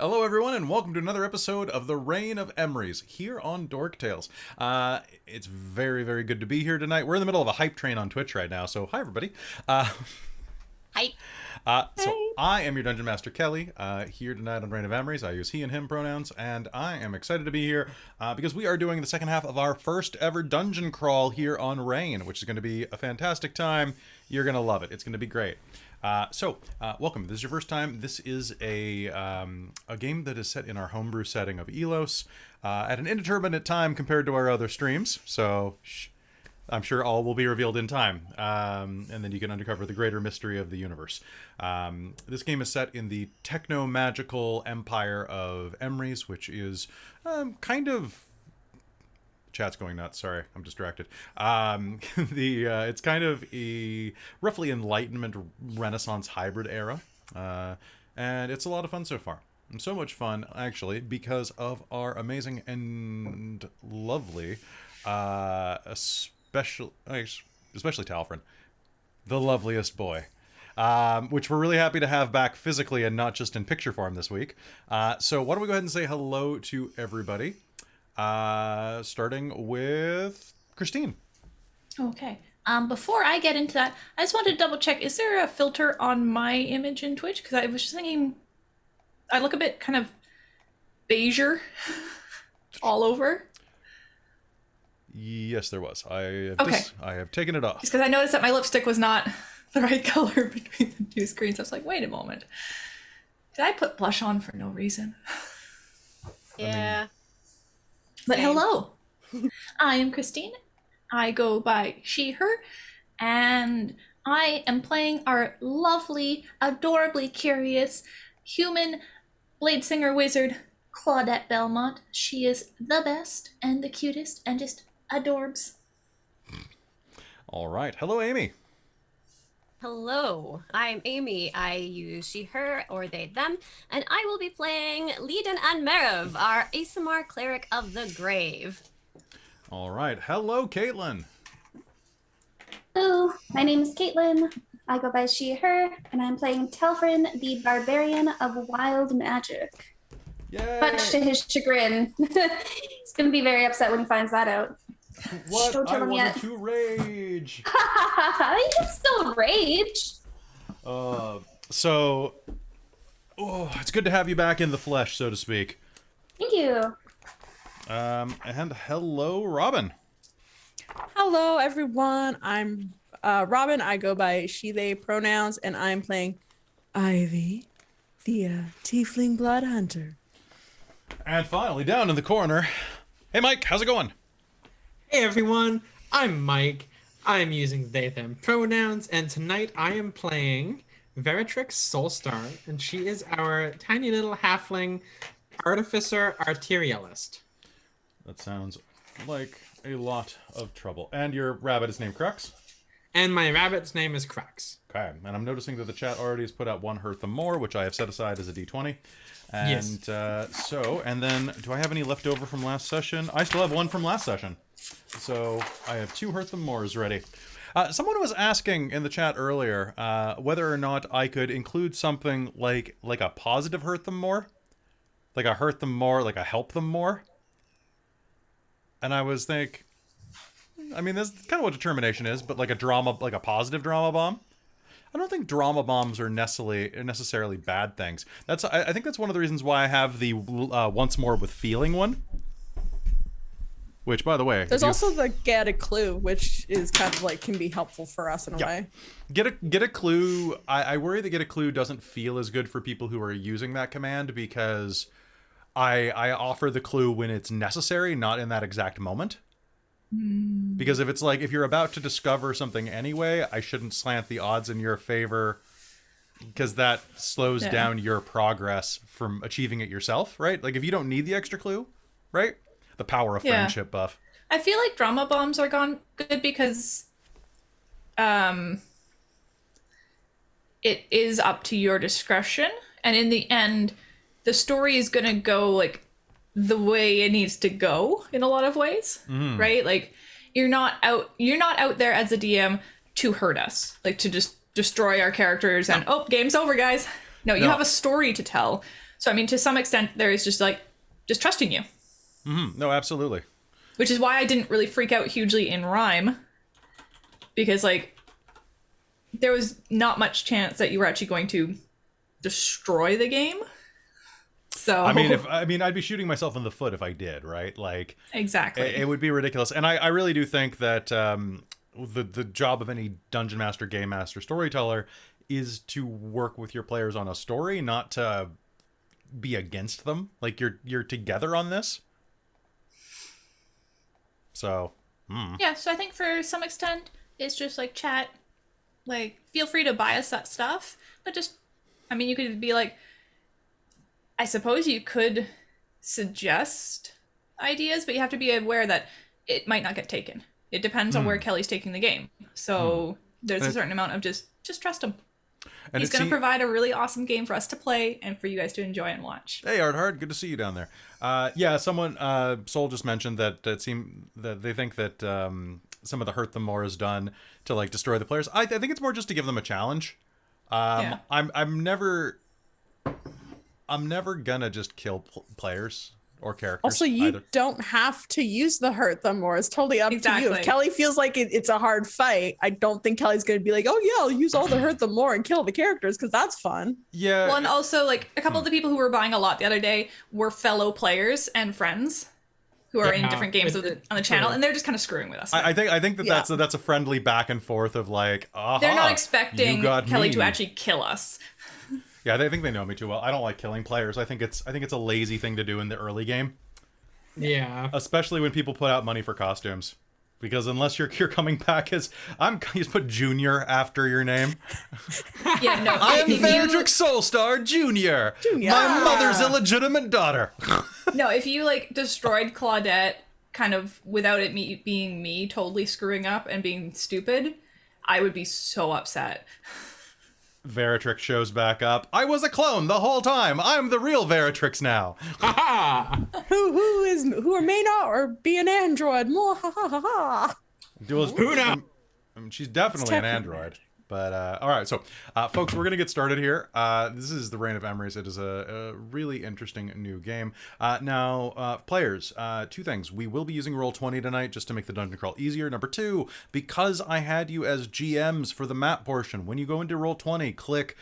Hello, everyone, and welcome to another episode of the Reign of Emrys here on Dork Tales. It's very, very good to be here tonight. We're in the middle of a hype train on Twitch right now, so hi, everybody. Hi. So I am your Dungeon Master Kelly, here tonight on Reign of Emrys. I use he and him pronouns, and I am excited to be here because we are doing the second half of our first ever dungeon crawl here on Reign, which is going to be a fantastic time. You're going to love it. It's going to be great. Welcome. If this is your first time. This is a game that is set in our homebrew setting of Elos at an indeterminate time compared to our other streams. So I'm sure all will be revealed in time, and then you can uncover the greater mystery of the universe. This game is set in the techno-magical empire of Emrys, which is kind of... Chat's going nuts. Sorry, I'm distracted. It's kind of a roughly Enlightenment Renaissance hybrid era, and it's a lot of fun so far. And so much fun, actually, because of our amazing and lovely, especially Talfrin, the loveliest boy, which we're really happy to have back physically and not just in picture form this week. So why don't we go ahead and say hello to everybody. Starting with Christine. Okay. Before I get into that, I just wanted to double check, is there a filter on my image in Twitch? Because I was just thinking I look a bit kind of beigeur all over. Yes, there was. I have taken it off. Just because I noticed that my lipstick was not the right color between the two screens. I was like, wait a moment. Did I put blush on for no reason? Yeah. But hello, I am Christine. I go by she, her, and I am playing our lovely, adorably curious human blade singer wizard, Claudette Belmont. She is the best and the cutest and just adorbs. All right. Hello, Amy. Hello, I'm Amy. I use she, her, or they, them, and I will be playing Leiden and Merev, our ASMR cleric of the grave. All right. Hello, Caitlin. Hello, my name is Caitlin. I go by she, her, and I'm playing Telfrin, the barbarian of wild magic. Yay! Much to his chagrin. He's going to be very upset when he finds that out. What? Don't tell I him wanted yet. to rage. You can still rage. It's good to have you back in the flesh, so to speak. Thank you. And hello, Robin. Hello, everyone. I'm Robin. I go by she, they pronouns, and I'm playing Ivy, the tiefling blood hunter. And finally, down in the corner, hey, Mike, how's it going? Hey everyone, I'm Mike. I'm using they, them pronouns, and tonight I am playing Veritrix Soulstar, and she is our tiny little halfling artificer arterialist. That sounds like a lot of trouble. And your rabbit is named Crux? And my rabbit's name is Crux. Okay, and I'm noticing that the chat already has put out one Hearth more, which I have set aside as a d20. And Yes. And then, do I have any left over from last session? I still have one from last session. So I have two Hearth Mores ready. Someone was asking in the chat earlier whether or not I could include something like a positive Hearth More, like a Hearth More, like a Help Them More. And I was think, I mean, that's kind of what determination is, but like a positive drama bomb. I don't think drama bombs are necessarily bad things. I think that's one of the reasons why I have the once more with feeling one. Which, by the way, There's also the get a clue, which is kind of like can be helpful for us in a way. Get a clue. I worry that get a clue doesn't feel as good for people who are using that command because I offer the clue when it's necessary, not in that exact moment. Because if you're about to discover something anyway, I shouldn't slant the odds in your favor because that slows down your progress from achieving it yourself, right? Like if you don't need the extra clue, right? The power of friendship buff. I feel like drama bombs are good because it is up to your discretion, and in the end the story is gonna go like the way it needs to go in a lot of ways, right? Like you're not out there as a DM to hurt us, like to just destroy our characters and game's over, guys. No, you have a story to tell. So I mean, to some extent, there is just trusting you, No, absolutely. which is why I didn't really freak out hugely in Rime, because like there was not much chance that you were actually going to destroy the game. So I mean, I'd be shooting myself in the foot if I did, right? Like, exactly. it would be ridiculous. And I really do think that the job of any dungeon master, game master, storyteller is to work with your players on a story, not to be against them. Like, you're together on this. So, Yeah, so I think for some extent, it's just like chat. Like, feel free to bias that stuff, but just, I mean, you could be like, I suppose you could suggest ideas, but you have to be aware that it might not get taken. It depends on where Kelly's taking the game. So there's a certain amount of just trust him. and He's going to provide a really awesome game for us to play and for you guys to enjoy and watch. Hey, Hard, good to see you down there. Yeah, someone, Soul just mentioned that it seemed that they think that some of the hurt them more is done to like destroy the players. I think it's more just to give them a challenge. Yeah. I'm never gonna just kill players or characters. Also, you either. don't have to use the hurt them more. It's totally up to you. Exactly. If Kelly feels like it's a hard fight, I don't think Kelly's going to be like, oh yeah, I'll use all the hurt them more and kill the characters, because that's fun. Yeah. Well, and also, like, a couple of the people who were buying a lot the other day were fellow players and friends who are in Yeah, different games on the channel, and they're just kind of screwing with us. I think that Yeah. that's a friendly back and forth of like, They're not expecting you got Kelly me. to actually kill us. Yeah, they think they know me too well. I don't like killing players. I think it's a lazy thing to do in the early game, Yeah. especially when people put out money for costumes. Because unless you're coming back as you just put Junior after your name. Yeah, no. I am if you- Verdrick Soulstar Junior. My mother's illegitimate daughter. No, if you like destroyed Claudette kind of without it being me totally screwing up and being stupid, I would be so upset. Veritrix shows back up. I was a clone the whole time. I'm the real Veritrix now. Ha Who may not or be an android. More ha ha ha ha. Who knows? I mean, she's definitely an android. But, all right, so, folks, we're going to get started here. This is the Reign of Emrys. It is a really interesting new game. Now, players, two things. We will be using Roll20 tonight just to make the dungeon crawl easier. Number two, because I had you as GMs for the map portion, when you go into Roll20, click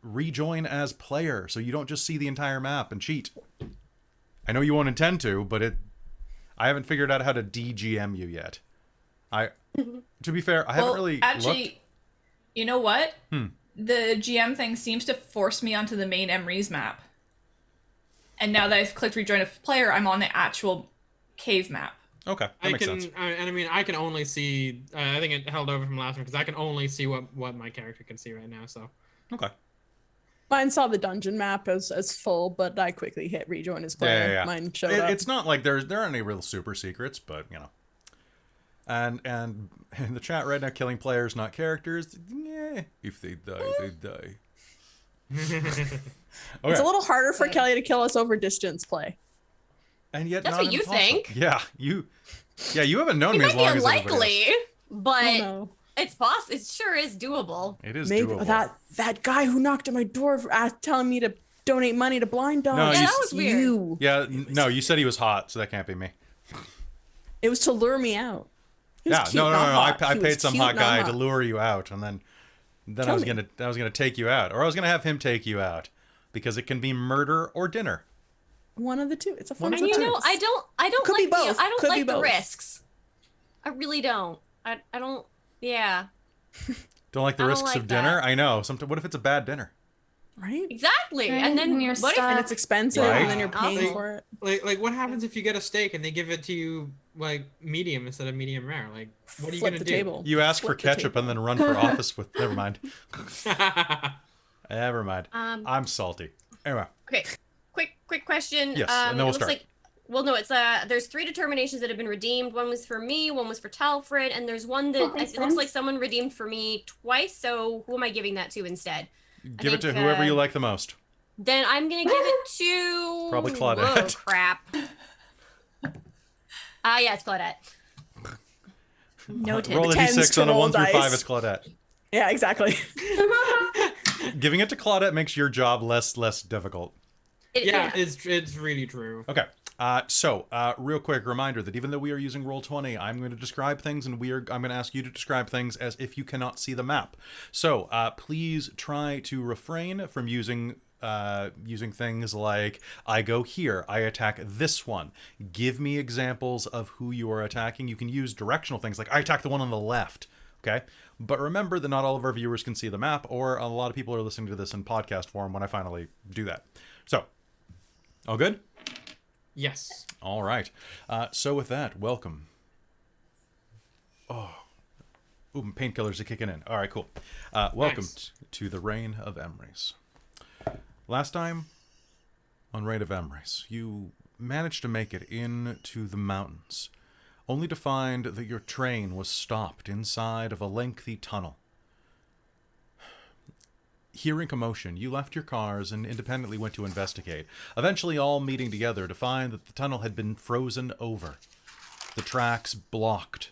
rejoin as player so you don't just see the entire map and cheat. I know you won't intend to, but I haven't figured out how to de-GM you yet. To be fair, I haven't really actually, looked. you know what? The GM thing seems to force me onto the main Emrys map. And now that I've clicked rejoin a player, I'm on the actual cave map. Okay, that makes sense. I mean, I can only see. I think it held over from last one because I can only see what my character can see right now. So. Okay. Mine saw the dungeon map as full, but I quickly hit rejoin as player. Yeah. Mine showed up. It's not like there aren't any real super secrets, but you know. And in the chat right now, killing players, not characters. Yeah, if they die, they die. It's Okay. a little harder for Kelly to kill us over distance play. And yet, That's not what you impossible. think. Yeah, you haven't known It me as might be long as everybody unlikely, else. but Oh no. it's possible. It sure is doable. It is Maybe doable. that guy who knocked at my door telling me to donate money to blind dogs. No, Yeah, you- that was weird. You. Yeah, no, you said he was hot, so that can't be me. It was to lure me out. He was Yeah, cute, no. not hot. I He paid was some cute, hot not guy hot. to lure you out, and then I Kill was me. gonna take you out, or I was gonna have him take you out, because it can be murder or dinner. One of the two. It's a fun One of And the you two. know, I don't Could be like the both. I don't Could be like the both. risks. I really don't. I don't. Yeah, Don't like the I don't risks like of dinner. that. I know. What if it's a bad dinner? Right? exactly. Right, And then and you're what if stuck. And it's expensive, Right. and then you're paying Awesome. for it. Like what happens if you get a steak and they give it to you like medium instead of medium rare? Like, what are you Flip gonna the do? table. You ask for Flip the ketchup table. and then run for office with. Never mind. Never mind. I'm salty. Anyway. Okay, quick question. Yes, and then we'll it looks start. like, well, no, it's there's 3 determinations that have been redeemed. One was for me, one was for Talfred, and there's one that Oh, thanks, it looks like friends. someone redeemed for me twice. So who am I giving that to instead? Give it to think, whoever you like the most. Then I'm gonna give it to Probably Claudette. Whoa, crap. Yeah, it's Claudette. Noted. Roll a Tens d6 to on a roll 1 through 5 dice. is Claudette. Yeah, exactly. Giving it to Claudette makes your job less difficult. Yeah, it's really true. Okay. So, real quick reminder that even though we are using Roll20, I'm going to describe things, and I'm going to ask you to describe things as if you cannot see the map. So, please try to refrain from using things like, I go here, I attack this one. Give me examples of who you are attacking. You can use directional things like, I attack the one on the left. Okay? But remember that not all of our viewers can see the map, or a lot of people are listening to this in podcast form when I finally do that. So, all good? Yes. All right. So with that, welcome. Ooh, painkillers are kicking in. All right, cool. Welcome Nice. to the Reign of Emrys. Last time on Reign of Emrys, you managed to make it into the mountains, only to find that your train was stopped inside of a lengthy tunnel. Hearing commotion, you left your cars and independently went to investigate, eventually all meeting together to find that the tunnel had been frozen over, the tracks blocked.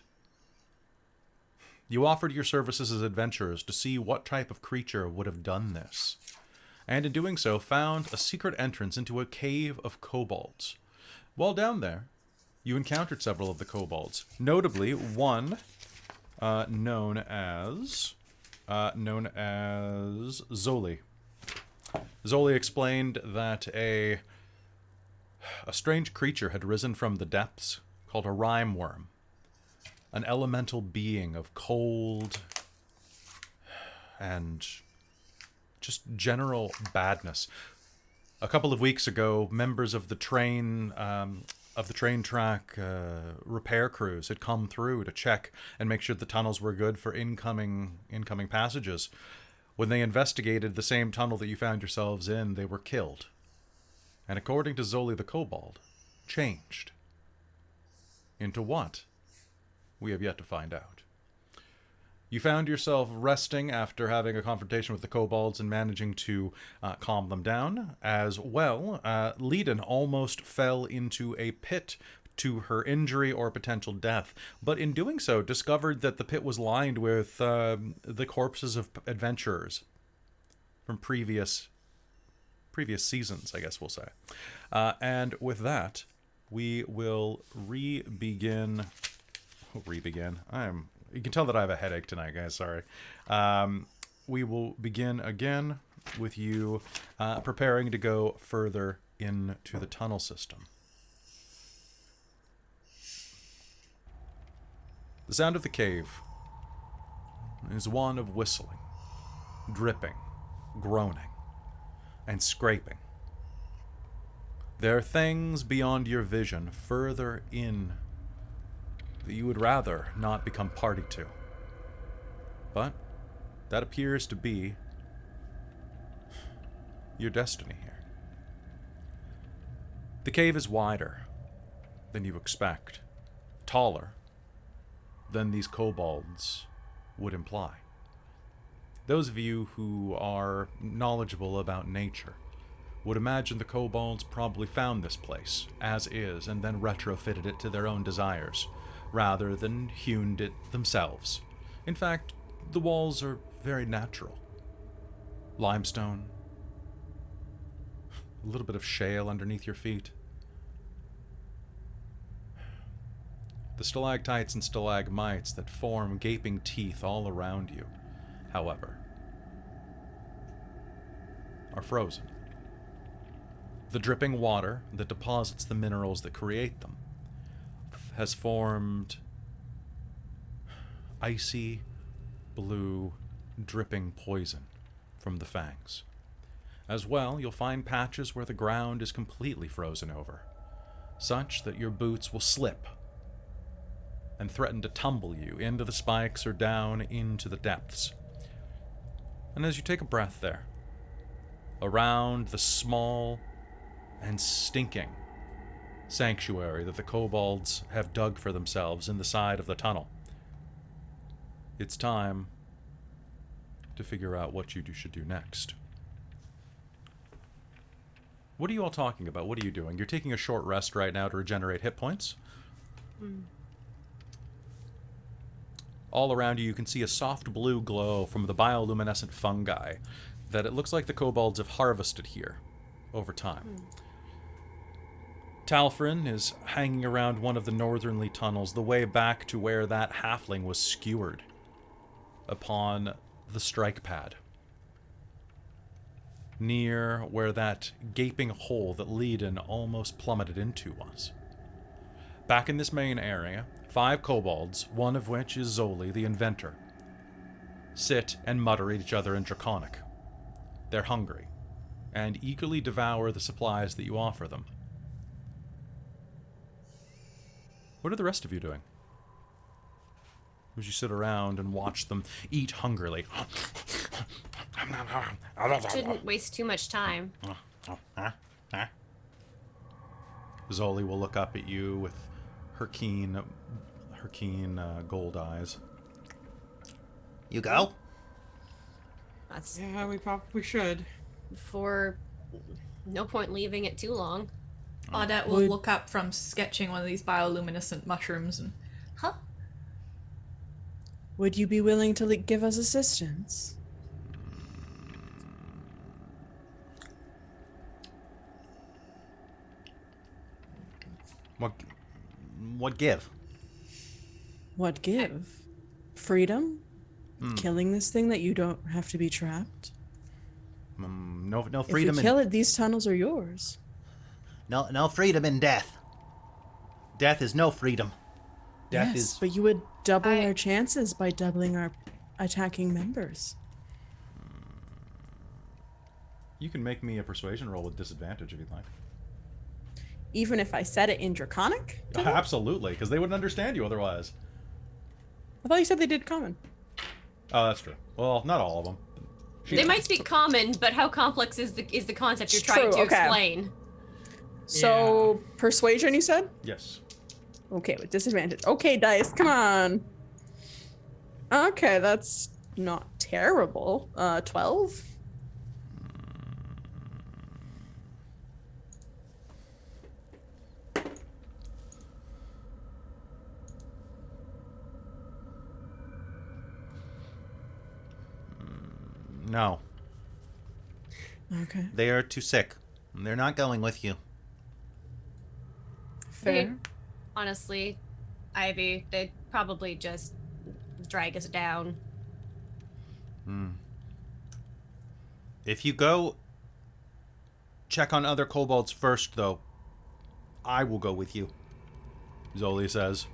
You offered your services as adventurers to see what type of creature would have done this, and in doing so found a secret entrance into a cave of kobolds. While down there, you encountered several of the kobolds, notably one known as Zoli. Zoli explained that a strange creature had risen from the depths called a rime worm, an elemental being of cold and just general badness. A couple of weeks ago, members of the train track repair crews had come through to check and make sure the tunnels were good for incoming passages. When they investigated the same tunnel that you found yourselves in, they were killed. And according to Zoli the Kobold, changed. Into what? We have yet to find out. You found yourself resting after having a confrontation with the kobolds and managing to calm them down. As well, Leiden almost fell into a pit to her injury or potential death, but in doing so discovered that the pit was lined with the corpses of adventurers from previous seasons, I guess we'll say. And with that, we will re-begin. You can tell that I have a headache tonight, guys. Sorry. We will begin again with you preparing to go further into the tunnel system. The sound of the cave is one of whistling, dripping, groaning, and scraping. There are things beyond your vision further in that you would rather not become party to. But that appears to be your destiny here. The cave is wider than you expect, taller than these kobolds would imply. Those of you who are knowledgeable about nature would imagine the kobolds probably found this place as is and then retrofitted it to their own desires, rather than hewn it themselves. In fact, the walls are very natural. Limestone, a little bit of shale underneath your feet. The stalactites and stalagmites that form gaping teeth all around you, however, are frozen. The dripping water that deposits the minerals that create them has formed icy blue dripping poison from the fangs. As well, you'll find patches where the ground is completely frozen over, such that your boots will slip and threaten to tumble you into the spikes or down into the depths. And as you take a breath there, around the small and stinking sanctuary that the kobolds have dug for themselves in the side of the tunnel, it's time to figure out what you should do next. What are you all talking about? What are you doing? You're taking a short rest right now to regenerate hit points. All around you, you can see a soft blue glow from the bioluminescent fungi that it looks like the kobolds have harvested here over time. Talfrin is hanging around one of the northernly tunnels, the way back to where that halfling was skewered upon the strike pad. Near where that gaping hole that Leiden almost plummeted into was. Back in this main area, 5 kobolds, one of which is Zoli, the inventor, sit and mutter at each other in Draconic. They're hungry, and eagerly devour the supplies that you offer them. What are the rest of you doing? As you sit around and watch them eat hungrily. Shouldn't waste too much time. Zoli will look up at you with her keen gold eyes. You go? That's Yeah, we probably should. for no point leaving it too long. Audette will look up from sketching one of these bioluminescent mushrooms and, Would you be willing to give us assistance? What give? What give? Freedom? Killing this thing that you don't have to be trapped? No If freedom we kill it, these tunnels are yours. no freedom in death. Death is no freedom. Death Yes, is but you would double our chances by doubling our attacking members. You can make me a persuasion roll with disadvantage if you'd like. Even if I said it in Draconic? Absolutely, because they wouldn't understand you otherwise. I thought you said they did common. Oh, that's true. Well, not all of them. They might speak common, but how complex is the concept you're trying to explain? So, persuasion, you said? Yes. Okay, with disadvantage. Okay, dice, come on. Okay, that's not terrible. 12? No. Okay. They are too sick. They're not going with you. Fair. Honestly, Ivy, they'd probably just drag us down. If you go check on other kobolds first, though, I will go with you, Zoli says.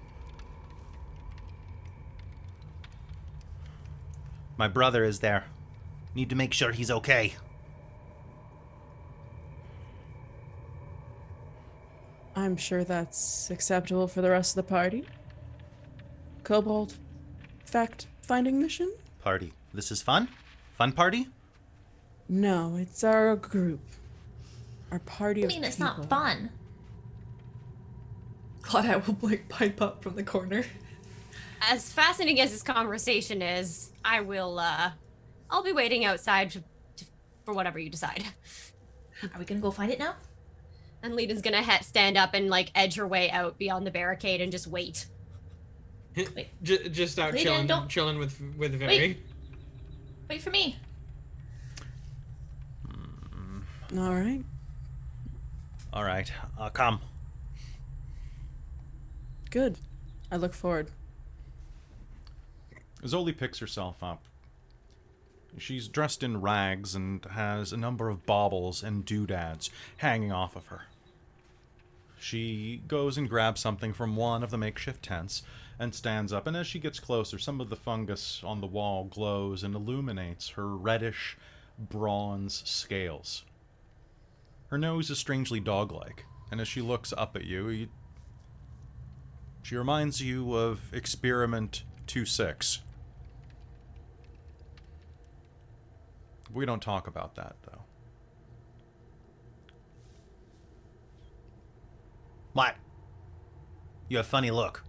My brother is there. Need to make sure he's okay. I'm sure that's acceptable for the rest of the party. Kobold fact-finding mission? Party. This is fun? Fun party? No, it's our group. Our party I of mean, it's people. not fun. Claudette will like pipe up from the corner. As fascinating as this conversation is, I'll be waiting outside for whatever you decide. Are we gonna go find it now? And Leiden's gonna stand up and like edge her way out beyond the barricade and just wait. Just out Leiden, chilling with Very. Wait for me. All right. All right. Come. Good. I look forward. Zoli picks herself up. She's dressed in rags and has a number of baubles and doodads hanging off of her. She goes and grabs something from one of the makeshift tents and stands up, and as she gets closer, some of the fungus on the wall glows and illuminates her reddish bronze scales. Her nose is strangely dog-like, and as she looks up at you, she reminds you of Experiment 2-6. We don't talk about that, though. What? You have a funny look.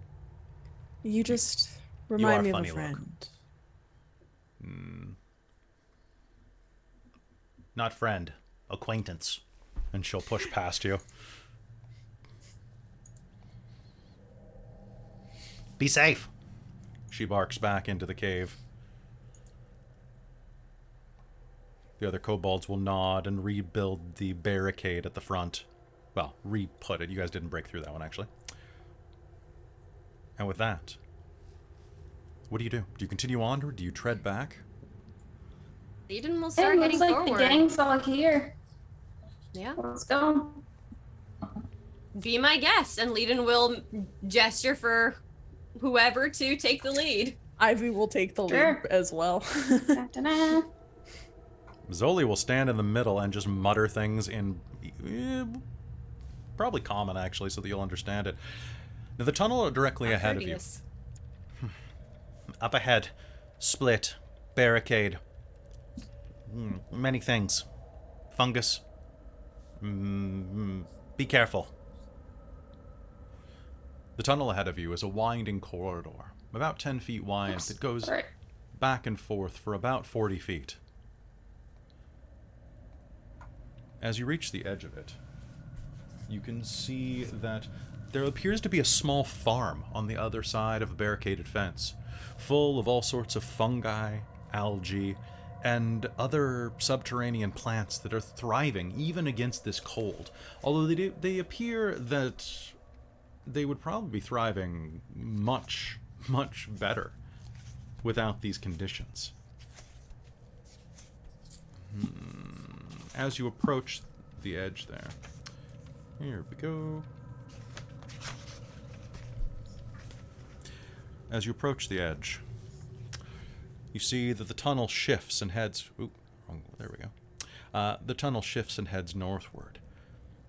You just are remind me of a funny look. friend. Not friend. Acquaintance. And she'll push past you. Be safe. She barks back into the cave. The other kobolds will nod and rebuild the barricade at the front. Well, re-put it. You guys didn't break through that one, actually. And with that, what do you do? Do you continue on, or do you tread back? Leiden will Hey, start looks heading like forward. the gang's all here. Yeah. Let's go. Be my guest, and Leiden will gesture for whoever to take the lead. Ivy will take the Sure. lead as well. Da-da-da. Zoli will stand in the middle and just mutter things in probably common, actually, so that you'll understand it. Now, the tunnel directly ahead of you. Courteous. Up ahead, split, barricade, many things. Fungus. Be careful. The tunnel ahead of you is a winding corridor, about 10 feet wide, that goes Alright. back and forth for about 40 feet. As you reach the edge of it, you can see that there appears to be a small farm on the other side of a barricaded fence, full of all sorts of fungi, algae, and other subterranean plants that are thriving even against this cold. Although they appear that they would probably be thriving much, much better without these conditions. As you approach the edge there, here we go. As you approach the edge, you see that the tunnel shifts and heads... Ooh, wrong, there we go. The tunnel shifts and heads northward.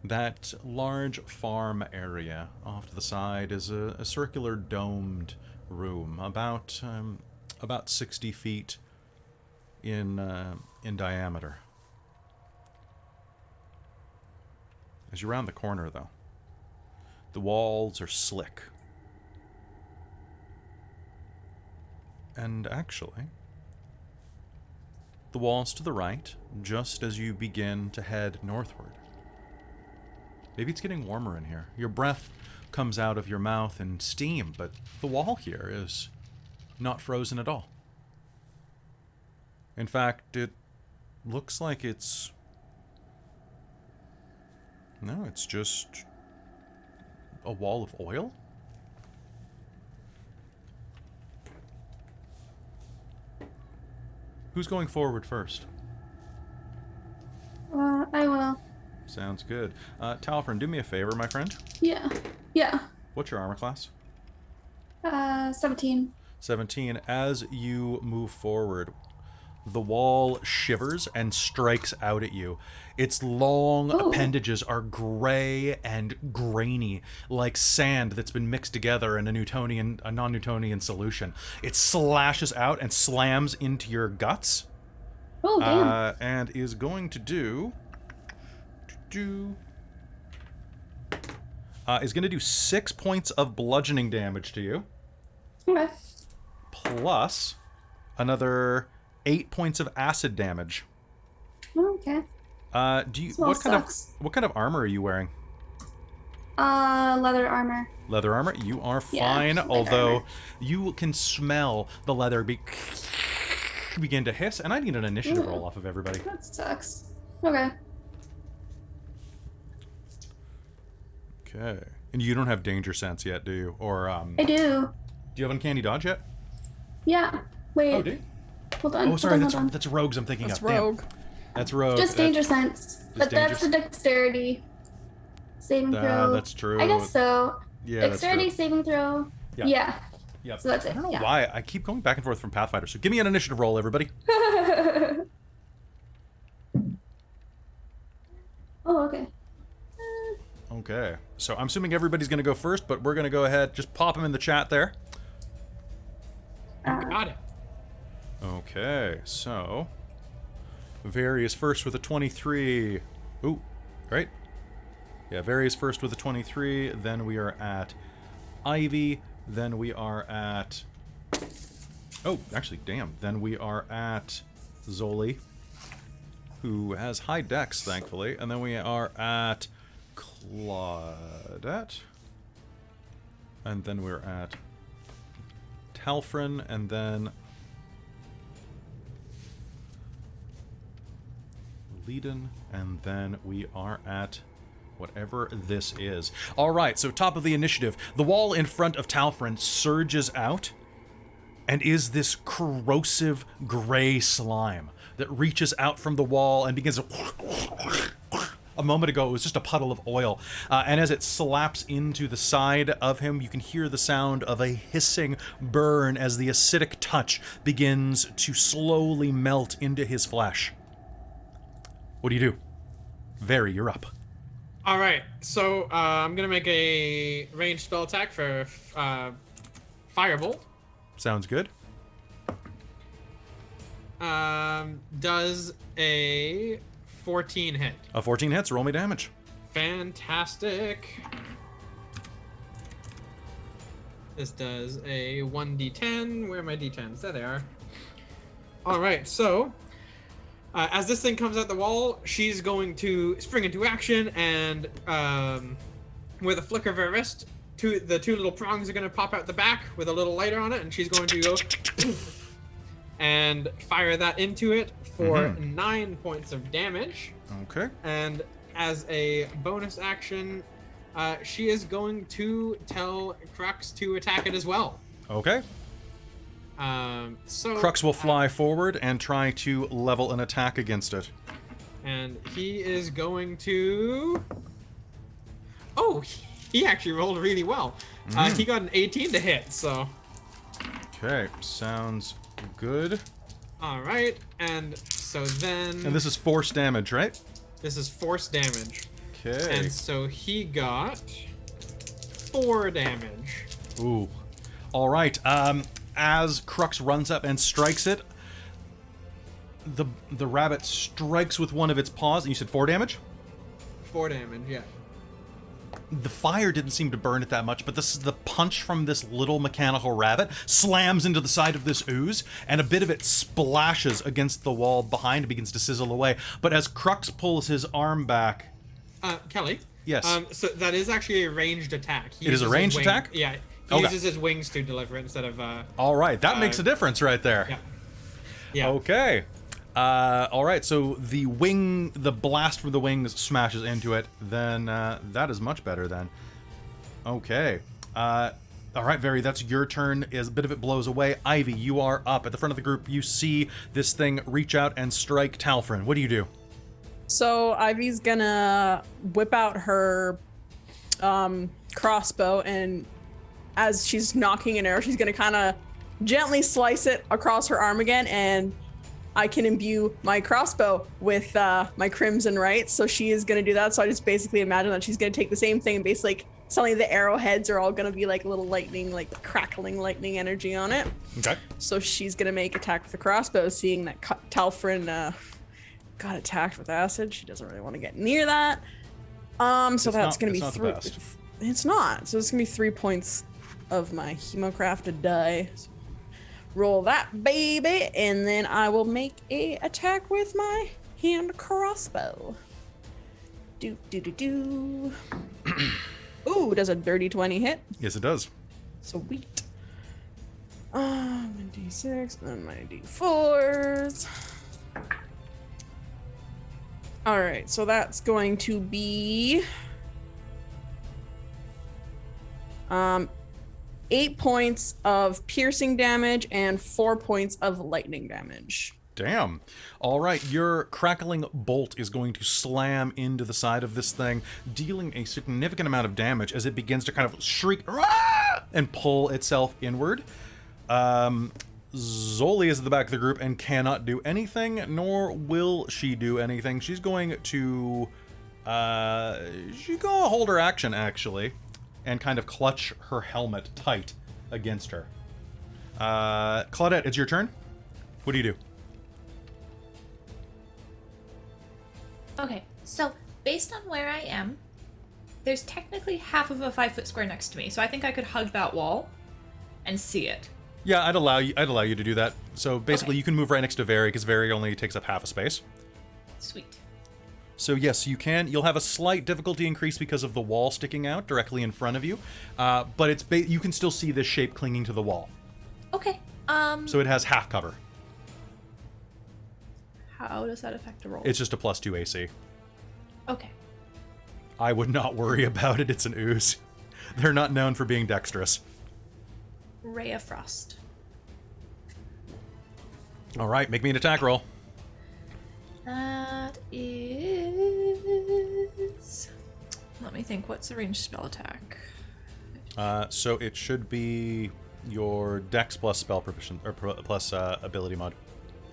That large farm area off to the side is a circular domed room, about 60 feet in diameter. As you round the corner, though, the walls are slick. And actually, the walls to the right, just as you begin to head northward. Maybe it's getting warmer in here. Your breath comes out of your mouth in steam, but the wall here is not frozen at all. In fact, it looks like it's... No, it's just a wall of oil? Who's going forward first? I will. Sounds good. Talfrin, do me a favor, my friend. Yeah. Yeah. What's your armor class? 17. 17. As you move forward, the wall shivers and strikes out at you. Its long appendages are gray and grainy, like sand that's been mixed together in a non-Newtonian solution. It slashes out and slams into your guts. Oh, damn. And is going to do... is going to do 6 points of bludgeoning damage to you. Okay. Plus another 8 points of acid damage. Okay. What kind of armor are you wearing? Leather armor. Leather armor? You are Yeah, fine, light although armor. you can smell the leather begin to hiss, and I need an initiative roll off of everybody. That sucks. Okay. Okay. And you don't have danger sense yet, do you? Or I do. do you have uncanny dodge yet? Yeah. Wait. Oh, do you? Hold on. Oh, sorry, hold on. that's rogues I'm thinking That's of. Damn. rogue. That's rogue. Just danger sense. But that's the dexterity saving throw. That's true. I guess so. Yeah, Dexterity that's true. saving throw. Yeah. Yeah. Yep. So that's it. I don't know Yeah. why I keep going back and forth from Pathfinder. So give me an initiative roll, everybody. Oh, okay. Okay. So I'm assuming everybody's going to go first, but we're going to go ahead. Just pop them in the chat there. Got it. Okay. So Vary is first with a 23. Ooh. Right. Yeah, Vary is first with a 23. Then we are at Ivy. Then we are at... Oh, actually, damn. Then we are at Zoli, who has high dex, thankfully. And then we are at Claudette. And then we're at Talfrin. And then Leiden, and then we are at whatever this is. All right, so top of the initiative. The wall in front of Talfrin surges out and is this corrosive gray slime that reaches out from the wall and begins to... A moment ago, it was just a puddle of oil. And as it slaps into the side of him, you can hear the sound of a hissing burn as the acidic touch begins to slowly melt into his flesh. What do you do? Very, you're up. All right, so I'm gonna make a ranged spell attack for Firebolt. Sounds good. Does a 14 hit? A 14 hits, roll me damage. Fantastic. This does a 1d10. Where are my d10s? There they are. All right, so as this thing comes out the wall, she's going to spring into action, and with a flick of her wrist, the two little prongs are going to pop out the back with a little lighter on it, and she's going to go and fire that into it for 9 points of damage. Okay. And as a bonus action, she is going to tell Crux to attack it as well. Okay. So Crux will fly forward and try to level an attack against it. And he is going to... Oh, he actually rolled really well. He got an 18 to hit, so... Okay, sounds good. All right, and so then... And this is force damage, right? This is force damage. Okay. And so he got 4 damage. Ooh. All right. As Crux runs up and strikes it, the rabbit strikes with one of its paws. And you said 4 damage? 4 damage, yeah. The fire didn't seem to burn it that much, but this is the punch from this little mechanical rabbit slams into the side of this ooze, and a bit of it splashes against the wall behind and begins to sizzle away. But as Crux pulls his arm back... Kelly? Yes. So that is actually a ranged attack. He It is a uses his ranged wing- attack? Yeah. He Okay. uses his wings to deliver it instead of... All right, that makes a difference right there. Yeah. Yeah. Okay. All right, so the blast from the wings smashes into it. Then that is much better then. Okay. All right, Very, that's your turn. As a bit of it blows away. Ivy, you are up. At the front of the group, you see this thing reach out and strike Talfrin. What do you do? So Ivy's gonna whip out her crossbow, and as she's knocking an arrow, she's gonna kind of gently slice it across her arm again, and I can imbue my crossbow with my crimson rights, so she is gonna do that. So I just basically imagine that she's gonna take the same thing and basically like suddenly the arrowheads are all gonna be like little lightning, like crackling lightning energy on it. Okay. So she's gonna make attack with the crossbow, seeing that Talfrin got attacked with acid. She doesn't really want to get near that. So that's gonna be it's not the 3. best. It's not. So it's gonna be 3 points of my hemocrafted die. So roll that baby, and then I will make a attack with my hand crossbow. Do do do do. Ooh, does a dirty 20 hit? Yes, it does. Sweet. My d6 and my d4s. All right, so that's going to be 8 points of piercing damage and 4 points of lightning damage. Damn. All right, your crackling bolt is going to slam into the side of this thing, dealing a significant amount of damage as it begins to kind of shriek "Rah!" and pull itself inward. Zoli is at the back of the group and cannot do anything, nor will she do anything. She's going to hold her action, actually, and kind of clutch her helmet tight against her. Claudette, it's your turn. What do you do? Okay, so based on where I am, there's technically half of a 5-foot square next to me, so I think I could hug that wall and see it. Yeah, I'd allow you to do that. So basically, Okay. you can move right next to Very, because Very only takes up half a space. Sweet. So yes, you can. You'll have a slight difficulty increase because of the wall sticking out directly in front of you, but you can still see this shape clinging to the wall. Okay. So it has half cover. How does that affect a roll? It's just a +2 AC. Okay. I would not worry about it. It's an ooze. They're not known for being dexterous. Ray of Frost. All right, make me an attack roll. That is... Let me think, what's the ranged spell attack? So it should be your dex plus spell proficiency, or plus ability mod.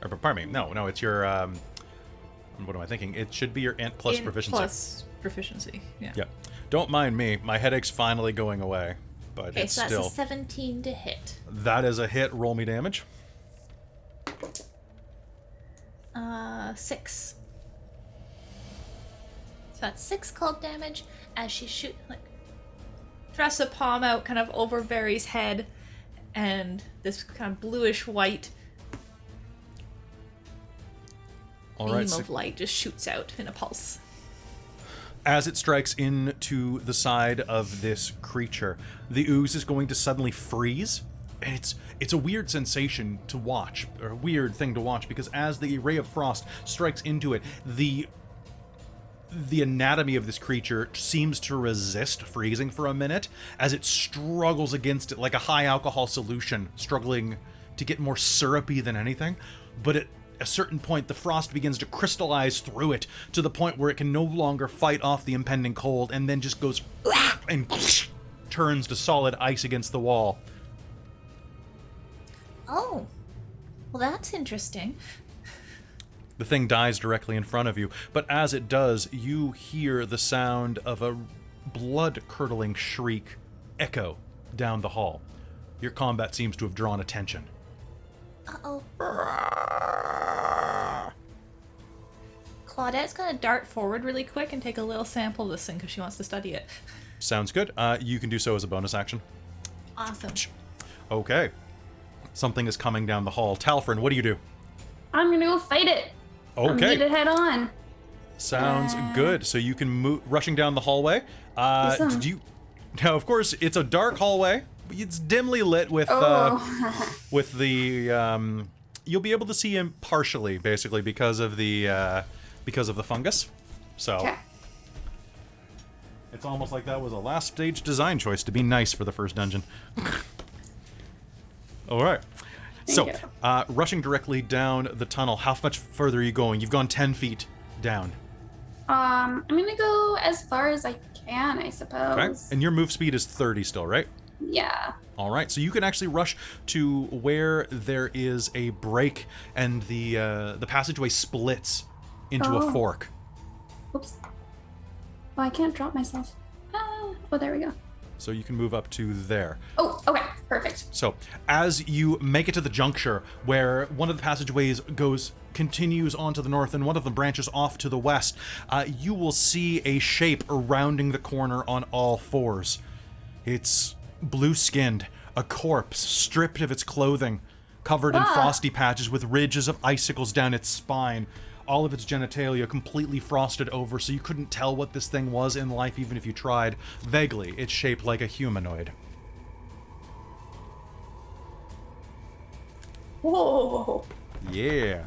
Or, pardon me, no, it's your, what am I thinking? It should be your int plus Int proficiency. plus proficiency, yeah. Yep. Don't mind me. My headache's finally going away, but Okay, it's so that's still... a 17 to hit. That is a hit. Roll me damage. 6. So that's 6 cold damage as she thrusts a palm out kind of over Very's head, and this kind of bluish white beam of light just shoots out in a pulse. As it strikes into the side of this creature, the ooze is going to suddenly freeze. And it's a weird sensation to watch, or a weird thing to watch, because as the ray of frost strikes into it, the anatomy of this creature seems to resist freezing for a minute as it struggles against it like a high alcohol solution, struggling to get more syrupy than anything. But at a certain point, the frost begins to crystallize through it to the point where it can no longer fight off the impending cold, and then just goes and turns to solid ice against the wall. Oh, well, that's interesting. The thing dies directly in front of you, but as it does, you hear the sound of a blood-curdling shriek echo down the hall. Your combat seems to have drawn attention. Uh-oh. Claudette's gonna dart forward really quick and take a little sample of this thing because she wants to study it. Sounds good. You can do so as a bonus action. Awesome. Okay. Something is coming down the hall. Talfrin, what do you do? I'm gonna go fight it. Okay. Meet it head on. Sounds good. So you can move, rushing down the hallway. Awesome. Did you? Now, of course, it's a dark hallway. It's dimly lit with with the. You'll be able to see him partially, basically, because of the fungus. So. Okay. It's almost like that was a last stage design choice to be nice for the first dungeon. All right. Thank you. Rushing directly down the tunnel, how much further are you going? You've gone 10 feet down. I'm gonna go as far as I can, I suppose. Okay. And your move speed is 30 still, right? Yeah. All right. So you can actually rush to where there is a break and the passageway splits into a fork. Oops. Oh, I can't drop myself. Oh, there we go. So you can move up to there. Oh, okay. Perfect. So as you make it to the juncture where one of the passageways continues on to the north and one of them branches off to the west, you will see a shape rounding the corner on all fours. It's blue-skinned, a corpse stripped of its clothing, covered in frosty patches with ridges of icicles down its spine. All of its genitalia completely frosted over, so you couldn't tell what this thing was in life even if you tried. Vaguely, it's shaped like a humanoid. Whoa. Yeah.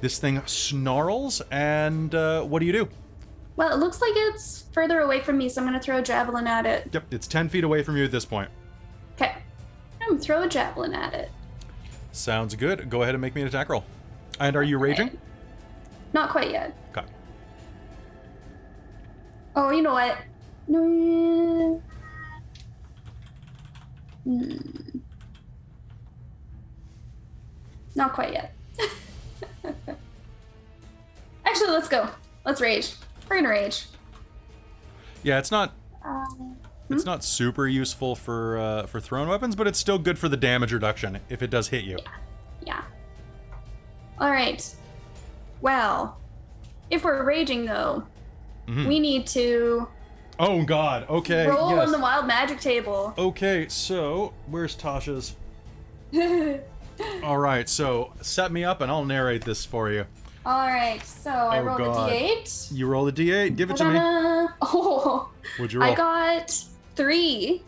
This thing snarls, and what do you do? Well, it looks like it's further away from me, so I'm gonna throw a javelin at it. Yep, it's 10 feet away from you at this point. Okay. I'm gonna throw a javelin at it. Sounds good. Go ahead and make me an attack roll. And are you raging? Okay. Not quite yet. Okay. Oh, you know what? No. Not quite yet. Actually, let's go. Let's rage. We're gonna rage. Yeah, it's not super useful for thrown weapons, but it's still good for the damage reduction if it does hit you. Yeah. All right. Well, if we're raging though, we need to Oh God. Okay. roll yes. on the wild magic table. Okay, so where's Tasha's? All right, so set me up and I'll narrate this for you. All right. So I Oh, rolled God. a d8. You roll a d8. Give it to me. Ta-da! Oh, What'd you roll? I got 3.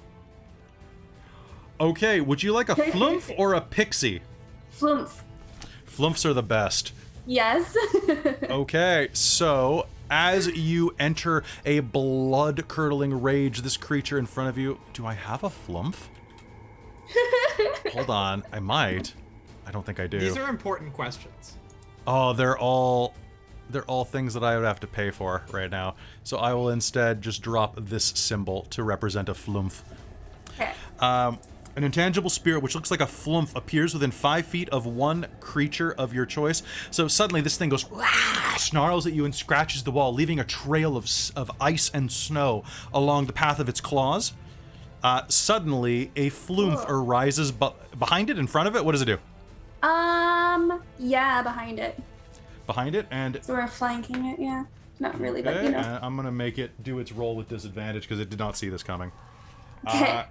Okay, would you like a flumph or a pixie? Flumph. Flumphs are the best. Yes. Okay, so as you enter a blood-curdling rage, this creature in front of you... Do I have a flumph? Hold on, I might. I don't think I do. These are important questions. Oh, they're all things that I would have to pay for right now. So I will instead just drop this symbol to represent a flumph. Okay. An intangible spirit, which looks like a flumph, appears within 5 feet of one creature of your choice. So suddenly this thing goes, snarls at you and scratches the wall, leaving a trail of ice and snow along the path of its claws. Suddenly, a flumph arises behind it, in front of it. What does it do? Yeah, behind it. Behind it, and... So we're flanking it, yeah. Not really, but okay, you know. I'm gonna make it do its roll with disadvantage because it did not see this coming. Okay.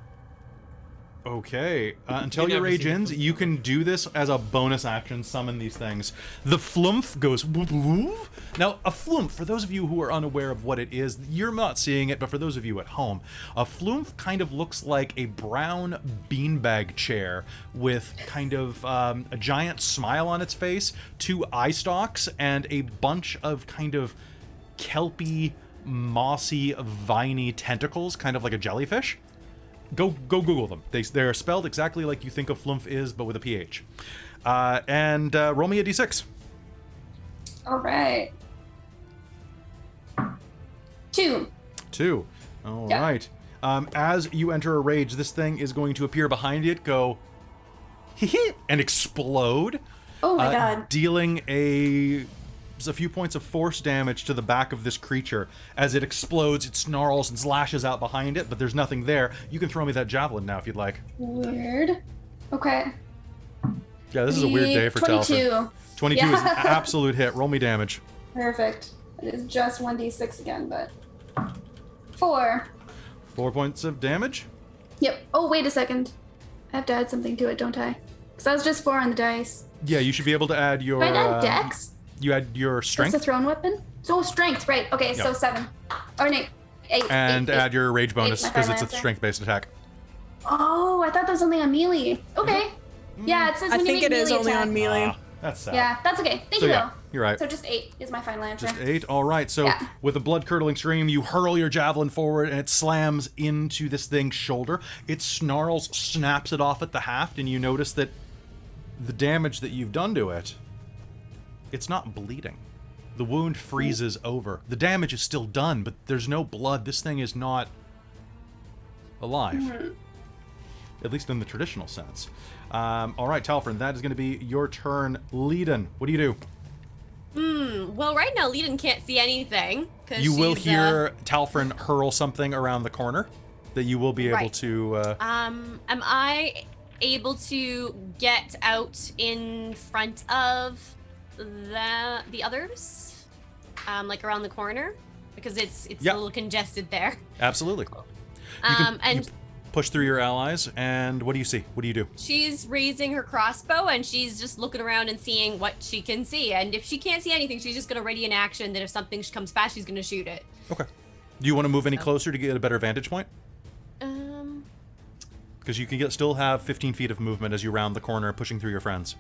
Okay, until You your never rage see the ends, flumph you can do this as a bonus action, summon these things. The flumph goes woof woof. Now, a flumph, for those of you who are unaware of what it is, you're not seeing it, but for those of you at home, a flumph kind of looks like a brown beanbag chair with kind of a giant smile on its face, 2 eye stalks, and a bunch of kind of kelpy, mossy, viney tentacles, kind of like a jellyfish. Go Google them. They're spelled exactly like you think a flumph is, but with a PH. And roll me a d6. All right. 2. 2. All Yeah. right. As you enter a rage, this thing is going to appear behind it, go hee and explode. Oh my god. Dealing a few points of force damage to the back of this creature. As it explodes, it snarls and slashes out behind it, but there's nothing there. You can throw me that javelin now if you'd like. Weird. Okay. Yeah, this is a weird day for 22. Telford. 22 is an absolute hit. Roll me damage. Perfect. It is just 1d6 again, but 4. 4 points of damage. Yep. Oh, wait a second. I have to add something to it, don't I? Because that was just 4 on the dice. Yeah, you should be able to add your... Do I add dex? You add your strength. That's a thrown weapon? So strength, right. Okay, so Yep. 7. Or no, 8. And 8, add your rage bonus, my because final it's a answer. strength-based attack. Oh, I thought that was only on melee. Okay. Yeah, it says I when you think make it is melee only attack. on melee. Ah, that's sad. Yeah, that's okay. Thank So you, yeah, though. you're right. So just 8 is my final answer. Just 8. All right. So Yeah. with a blood-curdling scream, you hurl your javelin forward, and it slams into this thing's shoulder. It snarls, snaps it off at the haft, and you notice that the damage that you've done to it, it's not bleeding. The wound freezes over. The damage is still done, but there's no blood. This thing is not alive. At least in the traditional sense. All right, Talfrin, that is going to be your turn. Leiden, what do you do? Well, right now, Leiden can't see anything. 'Cause You will she's, hear Talfrin hurl something around the corner that you will be able Right. to... Am I able to get out in front of the others? Like around the corner? Because it's Yeah. a little congested there. Absolutely. You can And push through your allies, and what do you see? What do you do? she's raising her crossbow and she's just looking around and seeing what she can see. And if she can't see anything, she's just gonna ready an action that if something comes fast, she's gonna shoot it. Okay. Do you want to move any closer to get a better vantage point? Because you can still have 15 feet of movement as you round the corner, pushing through your friends.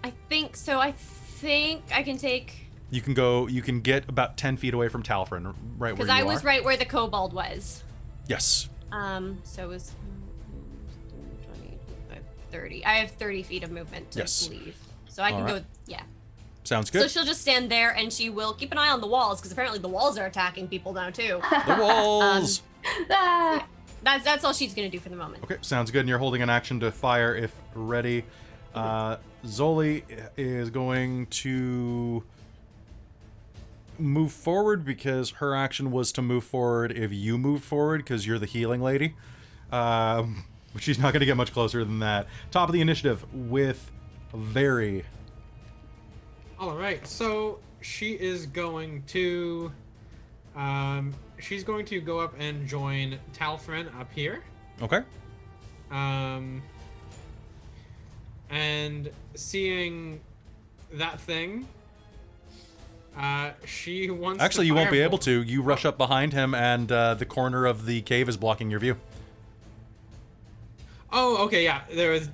I think so. I think I can take... You can get about 10 feet away from Talfrin, right where you are. Because I was right where the kobold was. Yes. So it was 20, 30. I have 30 feet of movement to Yes. leave. So I can All go, yeah. Sounds So good. she'll just stand there and she will keep an eye on the walls because apparently the walls are attacking people now too. The walls! Ah, That's all she's gonna do for the moment. Okay, sounds good. And you're holding an action to fire if ready. Zoli is going to move forward because her action was to move forward if you moved forward because you're the healing lady. But she's not going to get much closer than that. Top of the initiative with Very. All right, so she is going to, she's going to go up and join Talfrin up here. Okay. And seeing that thing, she wants. Actually, to you won't be firebolt. able to. You rush up behind him, and the corner of the cave is blocking your view. Oh, okay, yeah. There was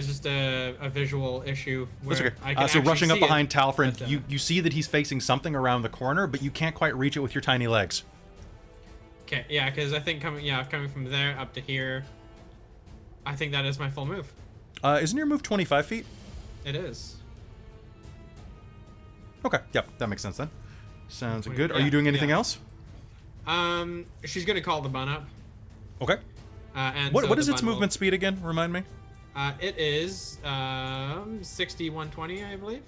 just a visual issue where That's I okay. can So actually rushing up see it. behind Talfrin, But, you see that he's facing something around the corner, but you can't quite reach it with your tiny legs. Okay, yeah, because I think coming from there up to here, I think that is my full move. Isn't your move 25 feet? It is. Okay, yep, that makes sense then. Sounds Wait, good. Are yeah, you doing anything yeah. else? She's gonna call the bun up. Okay. And What so is the its bun will- movement speed again? Remind me. It is 60, 120, I believe.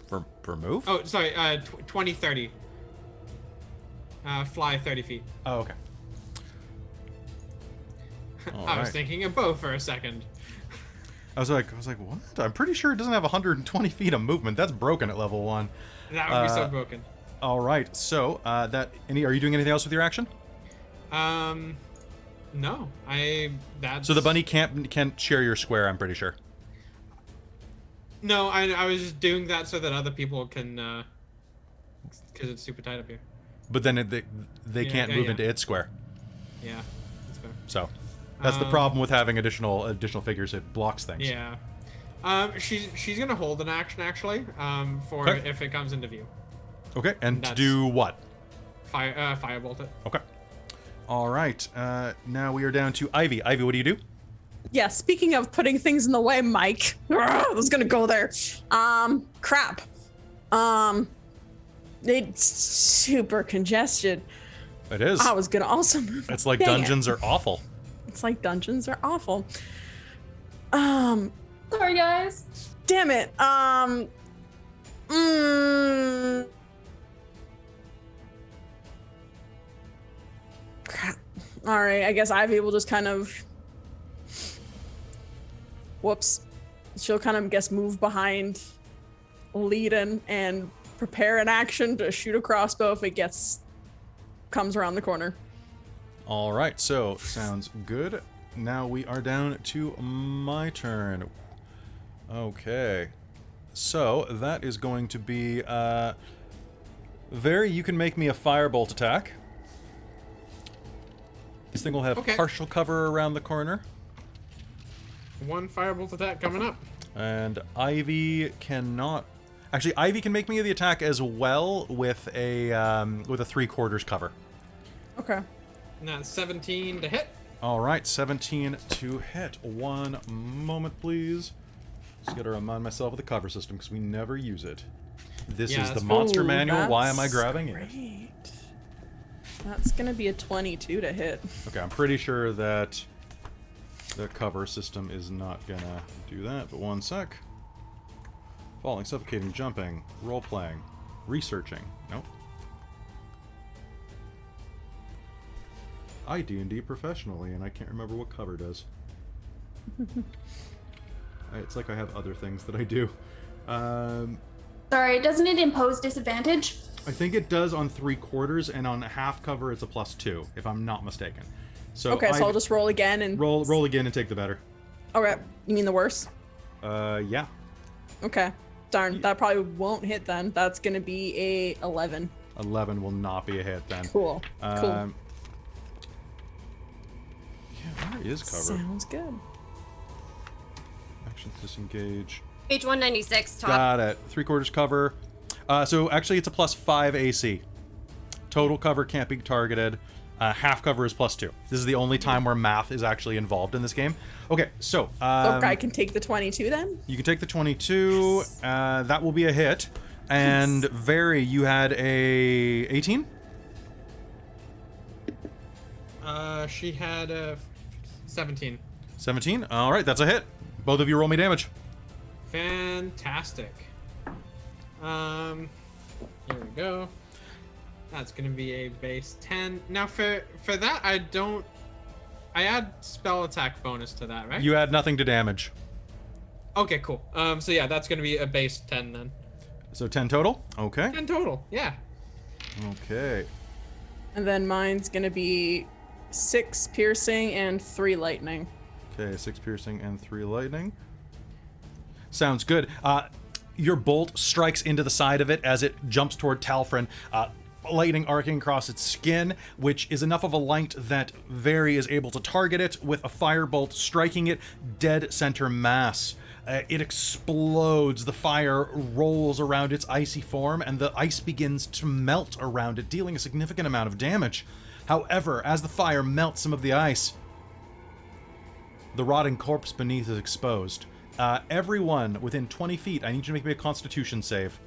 For move? Oh, sorry, 20, 30. Fly 30 feet. Oh, okay. All I was right. thinking a bow for a second. I was like, what? I'm pretty sure it doesn't have 120 feet of movement. That's broken at level 1. That would be so broken. All right. So, are you doing anything else with your action? No, that's... So the bunny can't share your square, I'm pretty sure. No, I was just doing that so that other people can, because it's super tight up here. But then they can't move yeah. into its square. Yeah, that's fair. So, that's the problem with having additional figures. It blocks things. Yeah. She's gonna hold an action actually, for Okay. if it comes into view. Okay. And to That's- do what? Firebolt it. Okay. All right. Now we are down to Ivy. Ivy, what do you do? Yeah, speaking of putting things in the way, Mike. I was gonna go there. Crap. It's super congested. It is. I was gonna also move. It's like Dang it. dungeons are awful. It's like dungeons are awful. Sorry, guys. Damn it. Crap. All right, I guess Ivy will just kind of. Whoops. She'll kind of move behind Leiden and prepare an action to shoot a crossbow if it comes around the corner. All right. So, sounds good. Now we are down to my turn. Okay. So, that is going to be, you can make me a firebolt attack. This thing will have Okay. partial cover around the corner. One firebolt attack coming up. And Ivy cannot... Actually, Ivy can make me the attack as well with a 3/4 cover. Okay. And that's 17 to hit. All right, 17 to hit. One moment, please. Just gotta remind myself of the cover system because we never use it. This Yeah, is the that's monster Ooh, manual. Why am I that's grabbing it? great. That's gonna be a 22 to hit. Okay, I'm pretty sure that the cover system is not gonna do that, but one sec. Falling, suffocating, jumping, role-playing, researching. Nope. I D&D professionally, and I can't remember what cover does. It's like I have other things that I do. Sorry, doesn't it impose disadvantage? I think it does on 3/4, and on half cover it's a +2, if I'm not mistaken. So Okay, so I'll just roll again and roll again and take the better. Okay, you mean the worst? Yeah. Okay. Darn, that probably won't hit then. That's gonna be a 11. 11 will not be a hit then. Cool. Cool. Yeah, where is cover? Sounds good. Actions disengage. Page 196, top. Got it. 3/4 cover. So actually it's a +5 AC. Total cover can't be targeted. Half cover is +2. This is the only time where math is actually involved in this game. Okay, so Look, I can take the 22 then. you can take the 22. Yes. That will be a hit. And Very, you had a 18? She had 17. 17? All right, that's a hit. Both of you roll me damage. Fantastic. Here we go. That's gonna be a base 10. Now for that, I add spell attack bonus to that, right? You add nothing to damage. Okay, cool. So yeah, that's gonna be a base 10 then. So 10 total? Okay. 10 total, yeah. Okay. And then mine's gonna be 6 piercing and 3 lightning. Okay, 6 piercing and 3 lightning. Sounds good. Your bolt strikes into the side of it as it jumps toward Talfrin. lightning arcing across its skin, which is enough of a light that Very is able to target it with a firebolt, striking it dead center mass. It explodes, the fire rolls around its icy form, and the ice begins to melt around it, dealing a significant amount of damage. However, as the fire melts some of the ice, the rotting corpse beneath is exposed. Everyone within 20 feet, I need you to make me a Constitution save.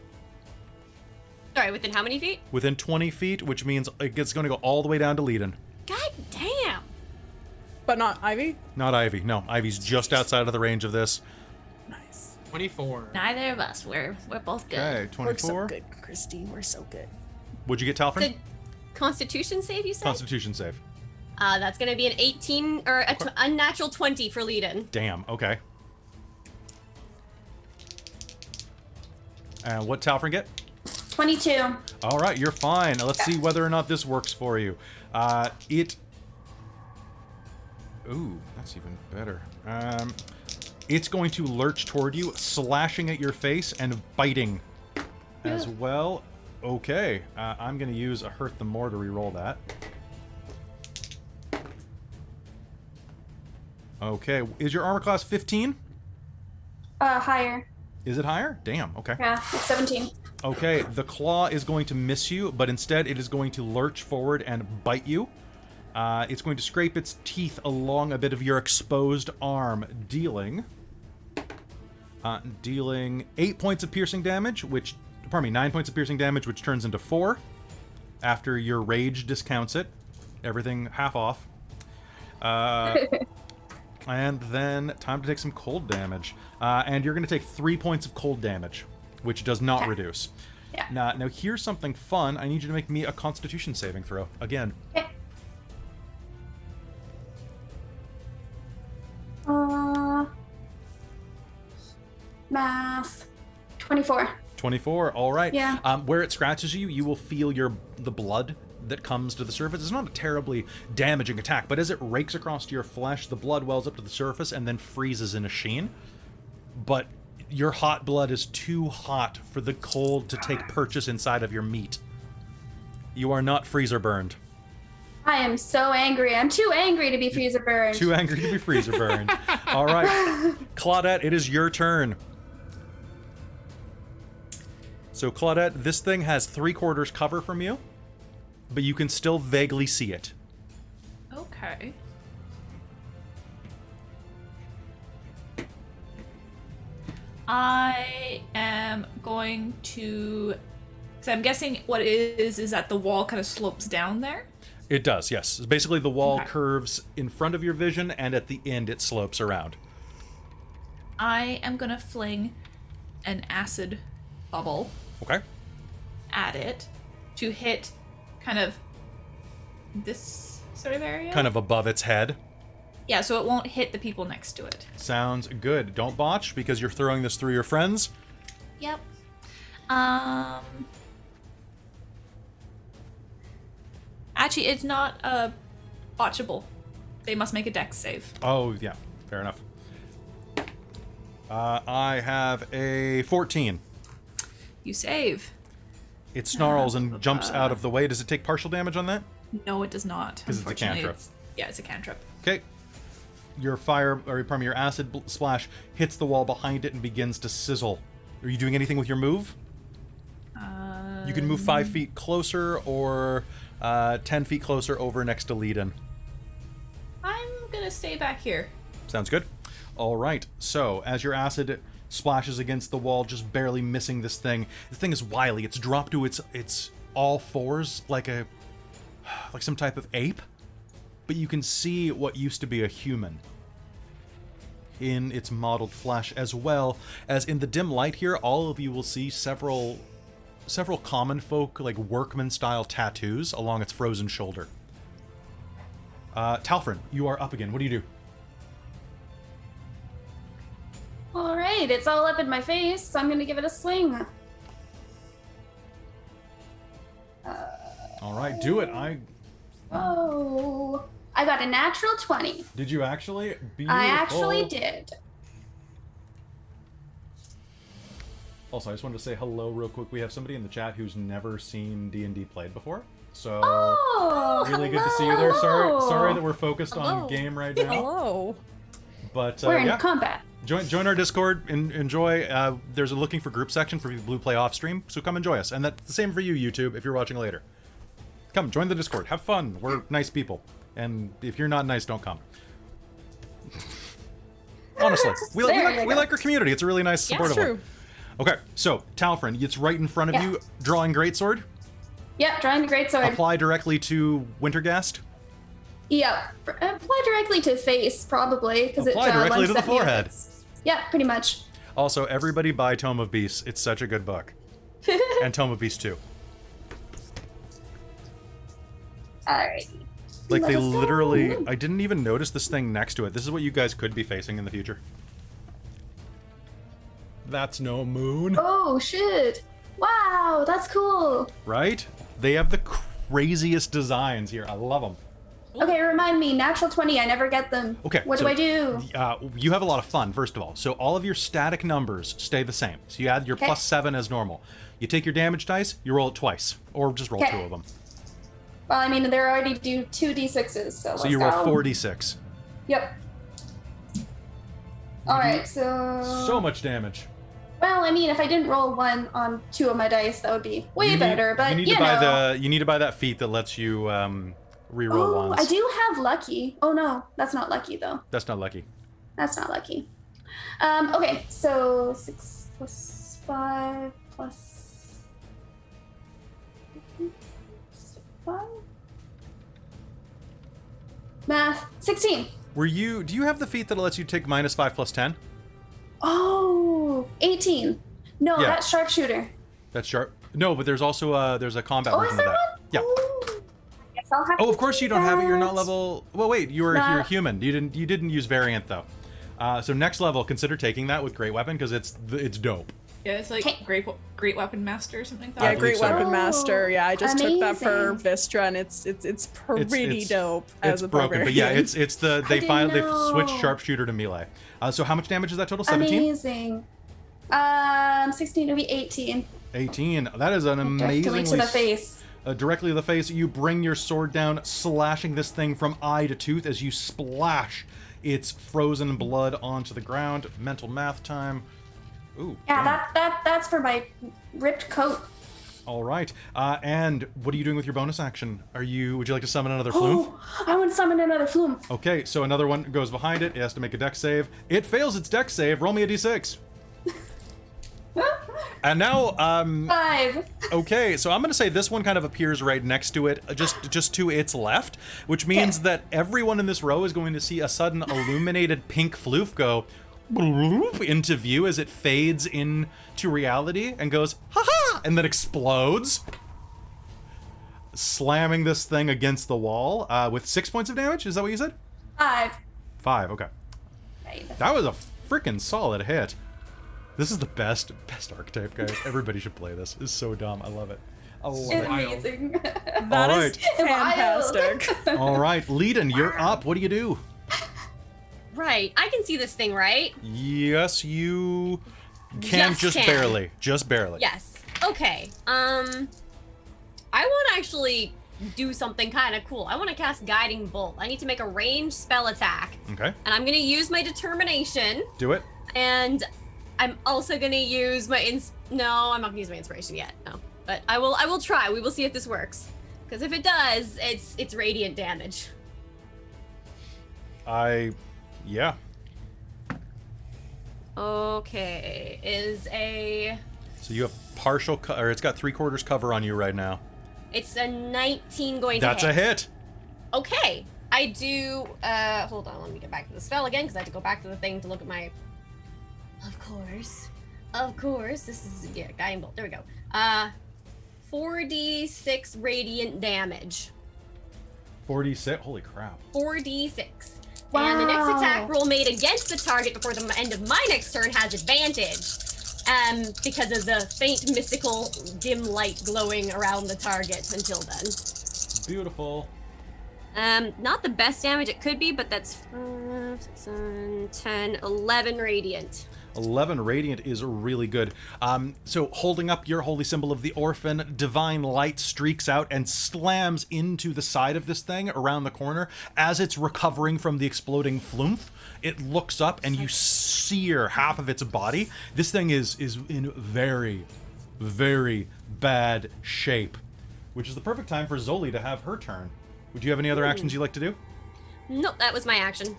Sorry, within how many feet? Within 20 feet, which means it's going to go all the way down to Leiden. God damn. But not Ivy? Not Ivy. No, Ivy's just outside of the range of this. Nice. 24. Neither of us. We're both good. Okay, We're so 24. good, Christy. We're so good. What'd you get, Talfrin? The Constitution save, you said? Constitution save. That's going to be an 18 or a unnatural 20 for Leiden. Damn, okay. And what Talfrin get? 22. All right, you're fine. Let's see whether or not this works for you. Ooh, that's even better. It's going to lurch toward you, slashing at your face and biting as well. Okay, I'm going to use a Hurt the More to reroll that. Okay, is your armor class 15? Higher. Is it higher? Damn, okay. Yeah, it's 17. Okay, the claw is going to miss you, but instead it is going to lurch forward and bite you. It's going to scrape its teeth along a bit of your exposed arm, dealing 8 points of piercing damage, 9 points of piercing damage, which turns into 4 after your rage discounts it. Everything half off. And then time to take some cold damage. And you're going to take 3 points of cold damage, which does not reduce. Yeah. Now, here's something fun. I need you to make me a Constitution saving throw. Again. Okay. Math. 24. 24, all right. Yeah. Where it scratches you, you will feel the blood that comes to the surface. It's not a terribly damaging attack, but as it rakes across your flesh, the blood wells up to the surface and then freezes in a sheen. But your hot blood is too hot for the cold to take purchase inside of your meat. You are not freezer burned. I am so angry. I'm too angry to be freezer burned. Too angry to be freezer burned. All right. Claudette, it is your turn. So, Claudette, this thing has 3/4 cover from you, but you can still vaguely see it. Okay. I am going to... So I'm guessing what it is that the wall kind of slopes down there? It does, yes. Basically, the wall Okay. curves in front of your vision, and at the end, it slopes around. I am going to fling an acid bubble Okay. at it to hit kind of this sort of area. Kind of above its head. Yeah, so it won't hit the people next to it. Sounds good. Don't botch, because you're throwing this through your friends. Yep. Actually, it's not botchable. They must make a dex save. Oh, yeah. Fair enough. I have a 14. You save. It snarls and jumps out of the way. Does it take partial damage on that? No, it does not. 'Cause it's a Unfortunately, cantrip. Yeah, it's a cantrip. Okay. Your your acid splash hits the wall behind it and begins to sizzle. Are you doing anything with your move? You can move 5 feet closer or 10 feet closer over next to Leiden. I'm gonna stay back here. Sounds good. All right. So as your acid splashes against the wall, just barely missing this thing is wily. It's dropped to its all fours like some type of ape, but you can see what used to be a human in its mottled flesh, as well as in the dim light here. All of you will see several common folk, like workman style tattoos along its frozen shoulder. Talfrin, you are up again. What do you do? All right, it's all up in my face, so I'm gonna give it a swing. All right, do it. Oh, I got a natural 20. Did you actually? Beautiful. I actually did. Also, I just wanted to say hello real quick. We have somebody in the chat who's never seen D&D played before. So, really good to see you there. Sorry that we're focused on game right now. Hello. But We're in yeah, combat. join our Discord. Enjoy. There's a looking for group section for people who play off stream. So come enjoy us. And that's the same for you, YouTube, if you're watching later. Come join the Discord. Have fun. We're nice people. And if you're not nice, don't come. Honestly, we like our community. It's a really nice, supportive one. True. Okay, so Talfrin, it's right in front of you. Drawing greatsword. Yep, drawing the greatsword. Apply directly to Wintergast. Yep, apply directly to face probably because it Apply directly lends to the that forehead. nuance. Yeah, pretty much. Also, everybody buy Tome of Beasts. It's such a good book. And Tome of Beasts 2. Alright. Like they Let's go. literally, I didn't even notice this thing next to it. This is what you guys could be facing in the future. That's no moon, Oh shit! Wow, that's cool. right? They have the craziest designs here. I love them. Okay, remind me, natural 20, I never get them. Okay, What so, do I do? You have a lot of fun, first of all. So all of your static numbers stay the same. So you add your Okay. +7 as normal. You take your damage dice, you roll it twice. Or just roll Okay. 2 of them. Well, I mean, they're already do 2d6s, So you roll 4d6. Yep. Alright, so... So much damage. Well, I mean, if I didn't roll 1 on 2 of my dice, that would be way better, but you need to buy you need to buy that feat that lets you reroll Oh, ones. I do have lucky. Oh no, that's not lucky though. That's not lucky. That's not lucky. Okay, so 6 plus 5 plus 5? Math. 16. Do you have the feat that lets you take -5 plus 10? Oh, 18. No, Yeah. that's sharpshooter. That's sharp. No, but there's also there's a combat Oh, version is there of that. one? Yeah. Ooh. Guess I'll have Oh, to of course do you don't have it. You're not that. level. Well, wait. You're Nah. human. You didn't use variant though. So next level, consider taking that with great weapon because it's dope. Yeah, it's like Okay. great weapon master or something like I Yeah, that. believe Great so. Weapon Master. Yeah, I just took that for Amazing. Vistra, and it's pretty dope It's as a broken, but yeah, barbarian. it's the they didn't finally know. switched sharpshooter to melee. So how much damage is that total? 17? Amazing. 16 to be 18. 18. That is an Directly amazingly to the face. directly to the face. You bring your sword down, slashing this thing from eye to tooth as you splash its frozen blood onto the ground. Mental math time. Ooh. Yeah, damn. that's for my ripped coat. All right. And what are you doing with your bonus action? Would you like to summon another flume? Oh, I want to summon another flume. Okay, so another one goes behind it. It has to make a dex save. It fails its dex save. Roll me a d6. And now, 5. okay, so I'm going to say this one kind of appears right next to it, just to its left, which means that everyone in this row is going to see a sudden illuminated pink floof go into view as it fades into reality and goes, ha-ha, and then explodes, slamming this thing against the wall with 6 points of damage. Is that what you said? 5. 5, okay. Right. That was a freaking solid hit. This is the best archetype, guys. Everybody should play this. It's so dumb. I love it. I love it. Amazing. That All is right. fantastic. All right, Leiden, you're up. What do you do? Right. I can see this thing, right? Yes, you can, just can. barely. Just barely. Yes. Okay. I want to actually do something kind of cool. I want to cast Guiding Bolt. I need to make a ranged spell attack. Okay, And I'm going to use my determination. do it. And I'm also going to use my No, I'm not going to use my inspiration yet. No. But I will try. We will see if this works. Because if it does, it's radiant damage. Yeah. Okay. So you have partial, or it's got 3/4 cover on you right now. It's a 19 going That's to a hit. hit. Okay. I do, hold on, let me get back to the spell again, because I have to go back to the thing to look at my... Of course, this is, yeah, Guiding Bolt, there we go. 4d6 radiant damage. 46. Holy crap. 4d6. And the next Wow. attack roll made against the target before the end of my next turn has advantage. Because of the faint, mystical, dim light glowing around the target until then. Beautiful. Not the best damage it could be, but that's 5, 6, 7, 10, 11 radiant. 11 radiant is really good. So holding up your holy symbol of the orphan, divine light streaks out and slams into the side of this thing around the corner. As it's recovering from the exploding flumph, it looks up and you sear half of its body. This thing is in very, very bad shape, which is the perfect time for Zoli to have her turn. Would you have any other actions you'd like to do? Nope, that was my action.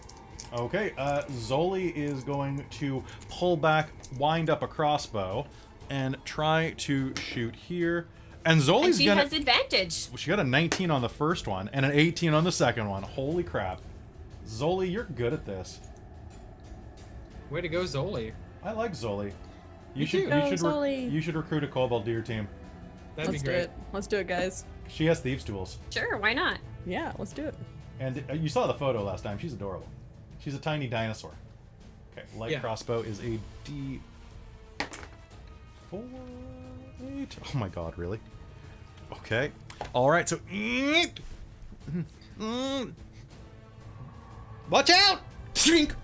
Okay, Zoli is going to pull back, wind up a crossbow, and try to shoot here. And Zoli's She has advantage. She got a 19 on the first one and an 18 on the second one. Holy crap. Zoli, you're good at this. Way to go, Zoli. I like Zoli. You too. You should recruit a Kobold Deer team. That'd Let's be do great. it. Let's do it, guys. She has thieves' tools. Sure, why not? Yeah, let's do it. And you saw the photo last time. She's adorable. She's a tiny dinosaur. Okay, light Yeah. crossbow is a D4 8. Oh my god, really? Okay. All right, so watch out! Shrink!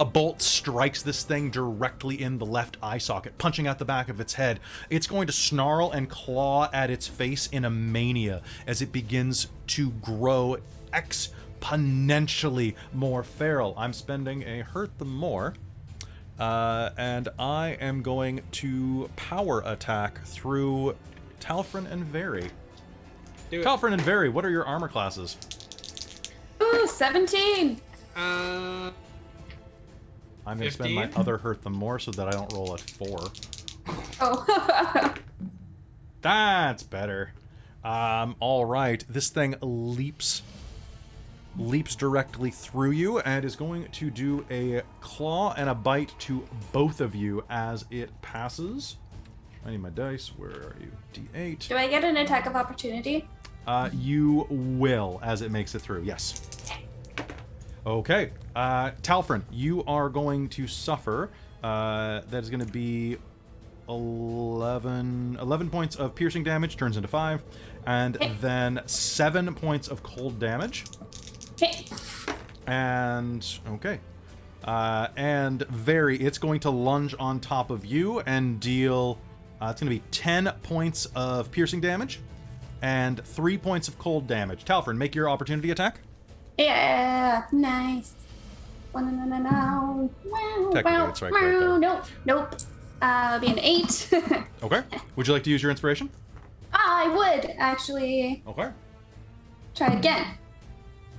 A bolt strikes this thing directly in the left eye socket, punching out the back of its head. It's going to snarl and claw at its face in a mania as it begins to grow exponentially more feral. I'm spending a hurt them more, and I am going to power attack through Talfrin and Very. Do it. Talfrin and Very, what are your armor classes? Ooh, 17. I'm going to spend my 15? other hurt them more so that I don't roll at 4. Oh. That's better. All right. This thing leaps directly through you and is going to do a claw and a bite to both of you as it passes. I need my dice. Where are you? D8. Do I get an attack of opportunity? You will as it makes it through. Yes. Okay. Talfrin, you are going to suffer. That is going to be 11 points of piercing damage, turns into 5, and then 7 points of cold damage. Okay. And okay. And Very, it's going to lunge on top of you and deal. It's going to be 10 points of piercing damage and 3 points of cold damage. Talfrin, make your opportunity attack. Yeah, nice. No. Technically, it's right there. Nope. Be an 8. Okay. Would you like to use your inspiration? I would actually Okay. try again.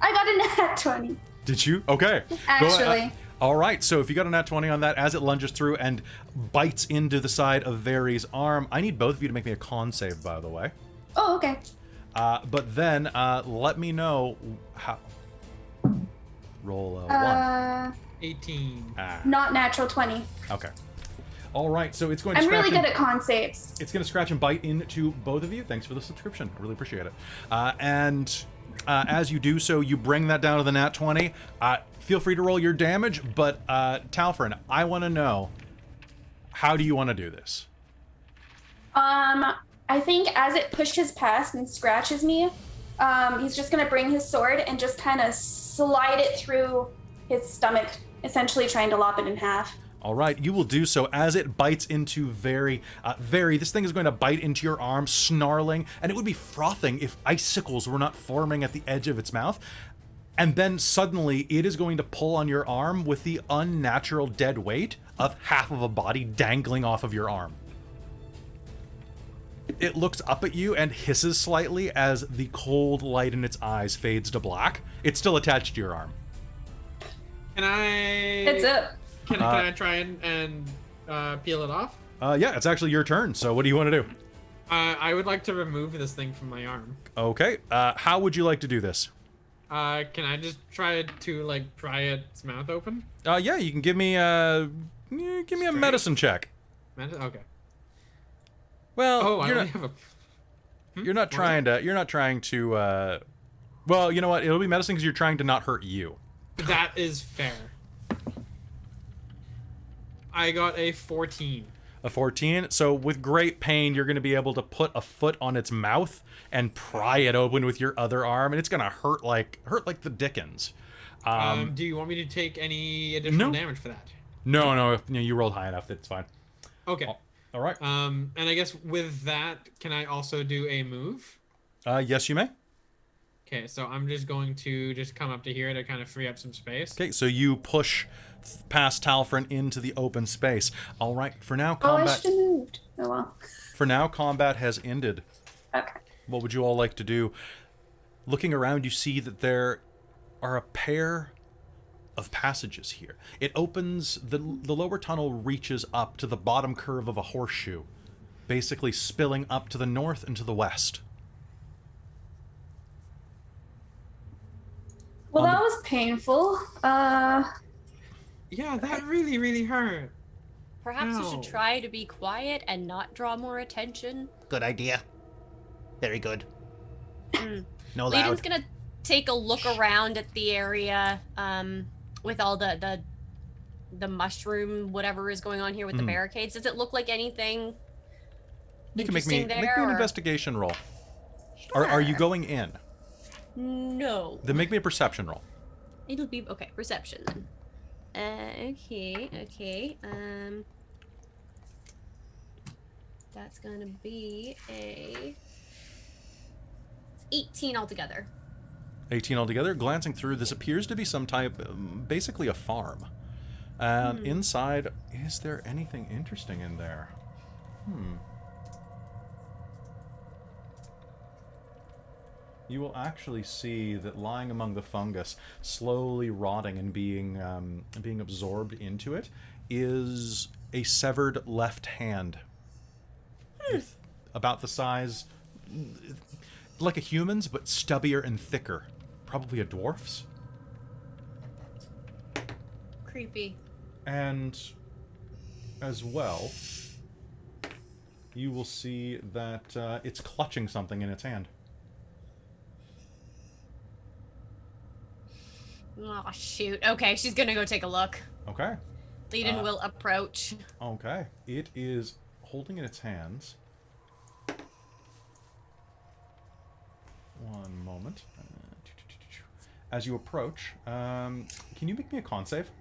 I got a nat 20. Did you? Okay. Actually. All right. So if you got a nat 20 on that, as it lunges through and bites into the side of Very's arm, I need both of you to make me a con save, by the way. Oh, okay. But then let me know how. Roll a 1. 18. Not natural 20. Okay. All right. So it's going to I'm scratch really and, good at con saves. It's going to scratch and bite into both of you. Thanks for the subscription. I really appreciate it. And as you do so, you bring that down to the nat 20. Feel free to roll your damage, but Talfrin, I want to know, how do you want to do this? I think as it pushes past and scratches me, he's just gonna bring his sword and just kind of slide it through his stomach, essentially trying to lop it in half. All right, you will do so as it bites into Very. Very, this thing is going to bite into your arm, snarling, and it would be frothing if icicles were not forming at the edge of its mouth. And then suddenly it is going to pull on your arm with the unnatural dead weight of half of a body dangling off of your arm. It looks up at you and hisses slightly as the cold light in its eyes fades to black. It's still attached to your arm. Can I? It's up. Can I try and peel it off? Yeah, it's actually your turn. So what do you want to do? I would like to remove this thing from my arm. Okay. How would you like to do this? Can I just try to like pry its mouth open? Yeah, you can give me a medicine check. Okay. Well, Oh, I you're only not, have a. you're not trying to. You're not trying to. Well, you know what? It'll be medicine because you're trying to not hurt you. That is fair. I got a 14. A 14. So with great pain, you're going to be able to put a foot on its mouth and pry it open with your other arm, and it's going to hurt like the dickens. Do you want me to take any additional damage for that? No, you rolled high enough. It's fine. Okay. All right. And I guess with that, can I also do a move? Yes, you may. Okay, so I'm just going to just come up to here to kind of free up some space. Okay, so you push past Talfrin into the open space. All right, for now, Oh, I combat. should have moved. Oh well. For now, combat has ended. Okay. What would you all like to do? Looking around, you see that there are a pair of passages here. It opens, the lower tunnel reaches up to the bottom curve of a horseshoe, basically spilling up to the north and to the west. Well, that was painful. Yeah, that really, really hurt. Perhaps you Ow. should try to be quiet and not draw more attention. Good idea. Very good. No Leiden's loud. gonna take a look around at the area with all the mushroom, whatever is going on here with the barricades. Does it look like anything You can make me interesting an there, or- investigation roll. Are you going in? No. Then make me a perception roll. It'll be okay. Perception then. Okay. That's gonna be a 18 altogether. 18 altogether. Glancing through, this appears to be some type, basically a farm. And inside, is there anything interesting in there? You will actually see that lying among the fungus, slowly rotting and being absorbed into it, is a severed left hand. With about the size, like a human's, but stubbier and thicker. Probably a dwarf's. Creepy. And as well, you will see that it's clutching something in its hand. Oh shoot. Okay, she's gonna go take a look. Okay. Leiden will approach. Okay. It is holding in its hands. One moment. As you approach, can you make me a con save?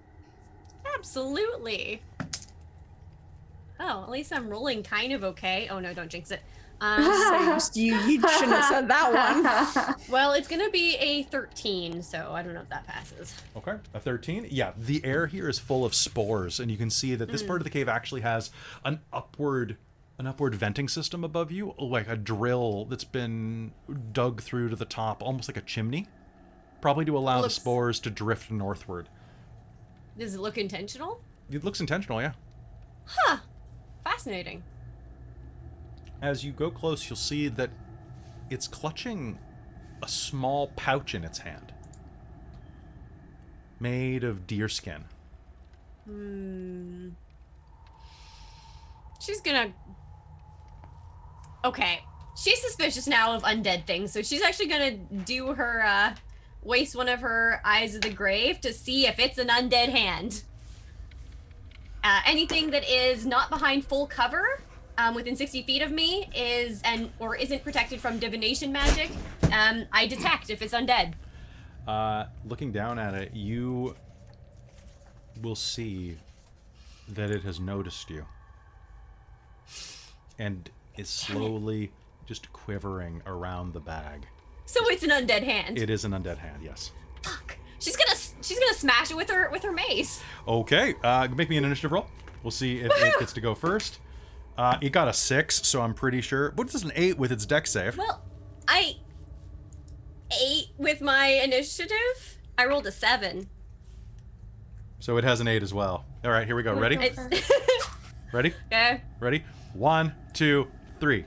Absolutely. Oh, at least I'm rolling kind of okay. Oh no, don't jinx it. You shouldn't have said that one. Well, it's gonna be a 13, so I don't know if that passes. Okay, a 13. Yeah, the air here is full of spores, and you can see that this part of the cave actually has an upward venting system above you, like a drill that's been dug through to the top, almost like a chimney, probably to allow the spores to drift northward. Does it look intentional? It looks intentional, yeah. Huh. Fascinating. As you go close, you'll see that it's clutching a small pouch in its hand, made of deer skin. She's gonna... Okay. She's suspicious now of undead things, so she's actually gonna do her, waste one of her eyes of the grave to see if it's an undead hand. Anything that is not behind full cover, within 60 feet of me, or isn't protected from divination magic, I detect if it's undead. Looking down at it, you will see that it has noticed you. And is slowly just quivering around the bag. So it's an undead hand. It is an undead hand, yes. Fuck. She's gonna smash it with her mace. Okay, make me an initiative roll. We'll see if it gets to go first. It got a 6, so I'm pretty sure. What is an 8 with its dex save? Well, I 8 with my initiative. I rolled a 7. So it has an 8 as well. All right, here we go. Ready? It's Ready? okay. Ready? 1, 2, 3.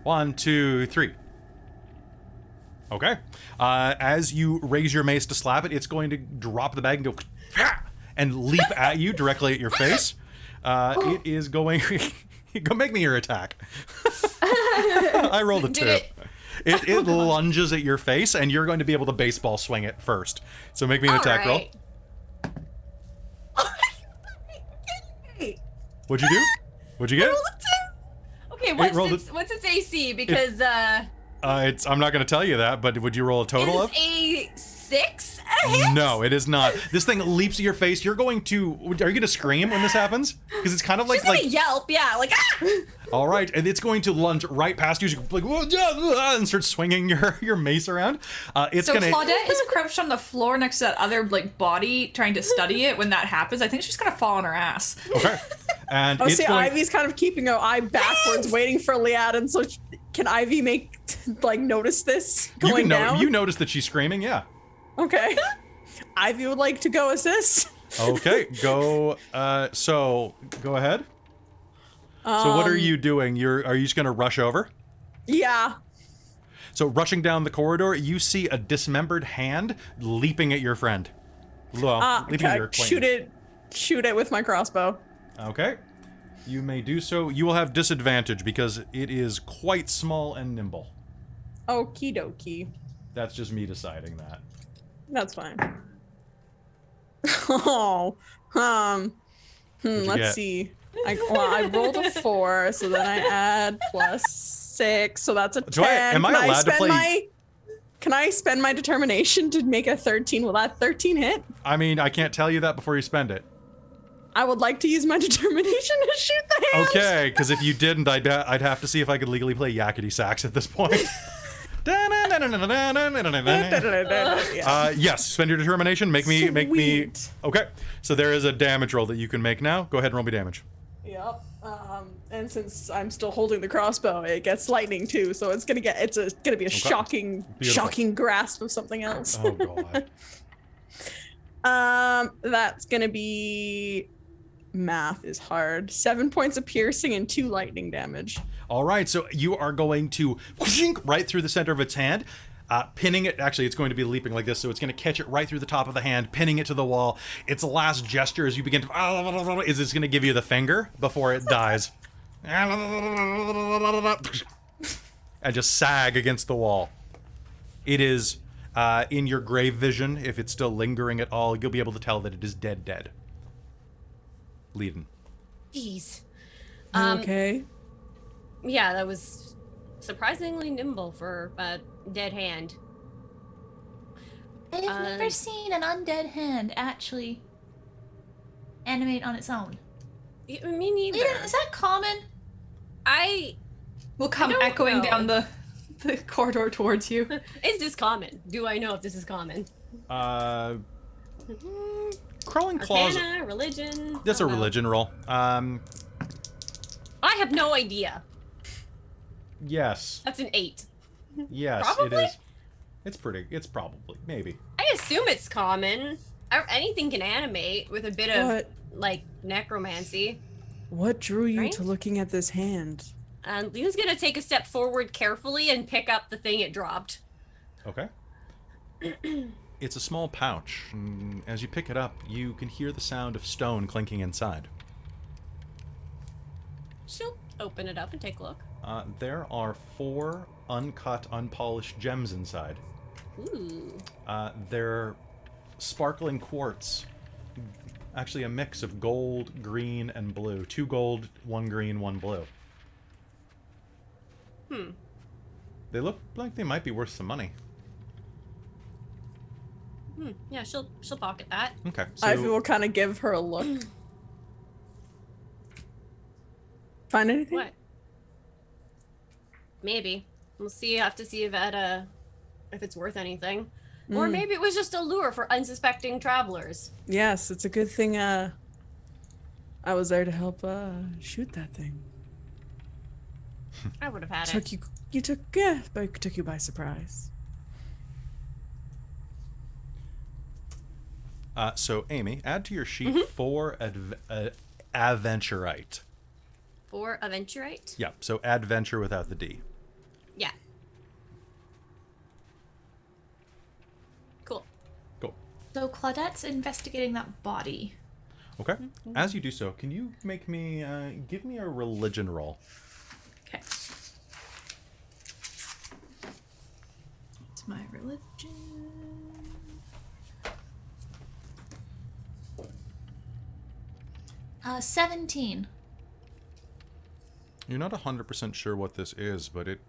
1, 2, 3. Okay. As you raise your mace to slap it, it's going to drop the bag and go and leap at you directly at your face. It is going. Go make me your attack. I rolled a 2. It lunges at your face, and you're going to be able to baseball swing it first. So make me an attack roll. What'd you do? What'd you get? I rolled a 2. Okay, what's its AC? Because I'm not going to tell you that, but would you roll a total of? a 6. No, it is not. This thing leaps at your face. You're going to... Are you going to scream when this happens? Because it's kind of like... She's gonna yelp, yeah, like, ah! All right, and it's going to lunge right past you. She's like, "Whoa, yeah," and start swinging your mace around. It's So gonna... Claudette is crouched on the floor next to that other like body, trying to study it. When that happens, I think she's gonna fall on her ass. Okay. And Oh, it's see, going... Ivy's kind of keeping her eye backwards, waiting for Liadin. So can Ivy notice this going down? You notice that she's screaming, yeah. Okay. Ivy would like to go assist. Okay, go. So go ahead. So what are you doing? Are you just gonna rush over? Yeah. So rushing down the corridor, you see a dismembered hand leaping at your friend. Well, leaping at your acquaintance. Shoot it with my crossbow. Okay. You may do so. You will have disadvantage because it is quite small and nimble. Okie dokie. That's just me deciding that. That's fine. Oh, let's get? see. I rolled a 4, so then I add +6, so that's a 10. Am I allowed to play? Can I spend my determination to make a 13? Will that 13 hit? I mean, I can't tell you that before you spend it. I would like to use my determination to shoot the hand. Okay, because if you didn't, I'd have to see if I could legally play yakety sax at this point. Yes, spend your determination. Make me. Sweet. Okay, so there is a damage roll that you can make now. Go ahead and roll me damage. Yep. And since I'm still holding the crossbow, it gets lightning too, so it's gonna be a shocking grasp of something else. Oh god. That's gonna be, math is hard. 7 points of piercing and 2 lightning damage. All right, so you are going to right through the center of its hand, pinning it. Actually, it's going to be leaping like this, so it's going to catch it right through the top of the hand, pinning it to the wall. Its last gesture as you begin to is it's going to give you the finger before it dies. And just sag against the wall. It is in your grave vision. If it's still lingering at all, you'll be able to tell that it is dead. Leiden. Jeez. Okay. Yeah, that was surprisingly nimble for a dead hand. I've never seen an undead hand actually animate on its own. Me neither. Is that common? Will come don't echoing know. down the corridor towards you. Is this common? Do I know if this is common? Crawling claws. Arcana, religion. That's a I don't know. religion roll. I have no idea. Yes. That's an 8. Yes, Probably? it is. It's probably, maybe. I assume it's common. Anything can animate with a bit of What? like necromancy. What drew you Right? to looking at this hand? And Lena's gonna take a step forward carefully and pick up the thing it dropped. Okay. It's a small pouch. As you pick it up, you can hear the sound of stone clinking inside. She'll open it up and take a look. There are 4 uncut, unpolished gems inside. Ooh. They're sparkling quartz. Actually, a mix of gold, green, and blue. 2 gold, 1 green, 1 blue. They look like they might be worth some money. Yeah, she'll pocket that. Okay. Ivy will kind of give her a look. Find anything? What? Maybe. We'll see. Have to see if it's worth anything. Or maybe it was just a lure for unsuspecting travelers. Yes, it's a good thing I was there to help shoot that thing. I would have had Took it. took you by surprise. So, Amy, add to your sheet 4 adventurite. For Aventurite? Yeah, so adventure without the D. Yeah. Cool. Cool. So Claudette's investigating that body. Okay. As you do so, can you make me, give me a religion roll? Okay. It's my religion. Uh, 17. You're not 100% sure what this is, but it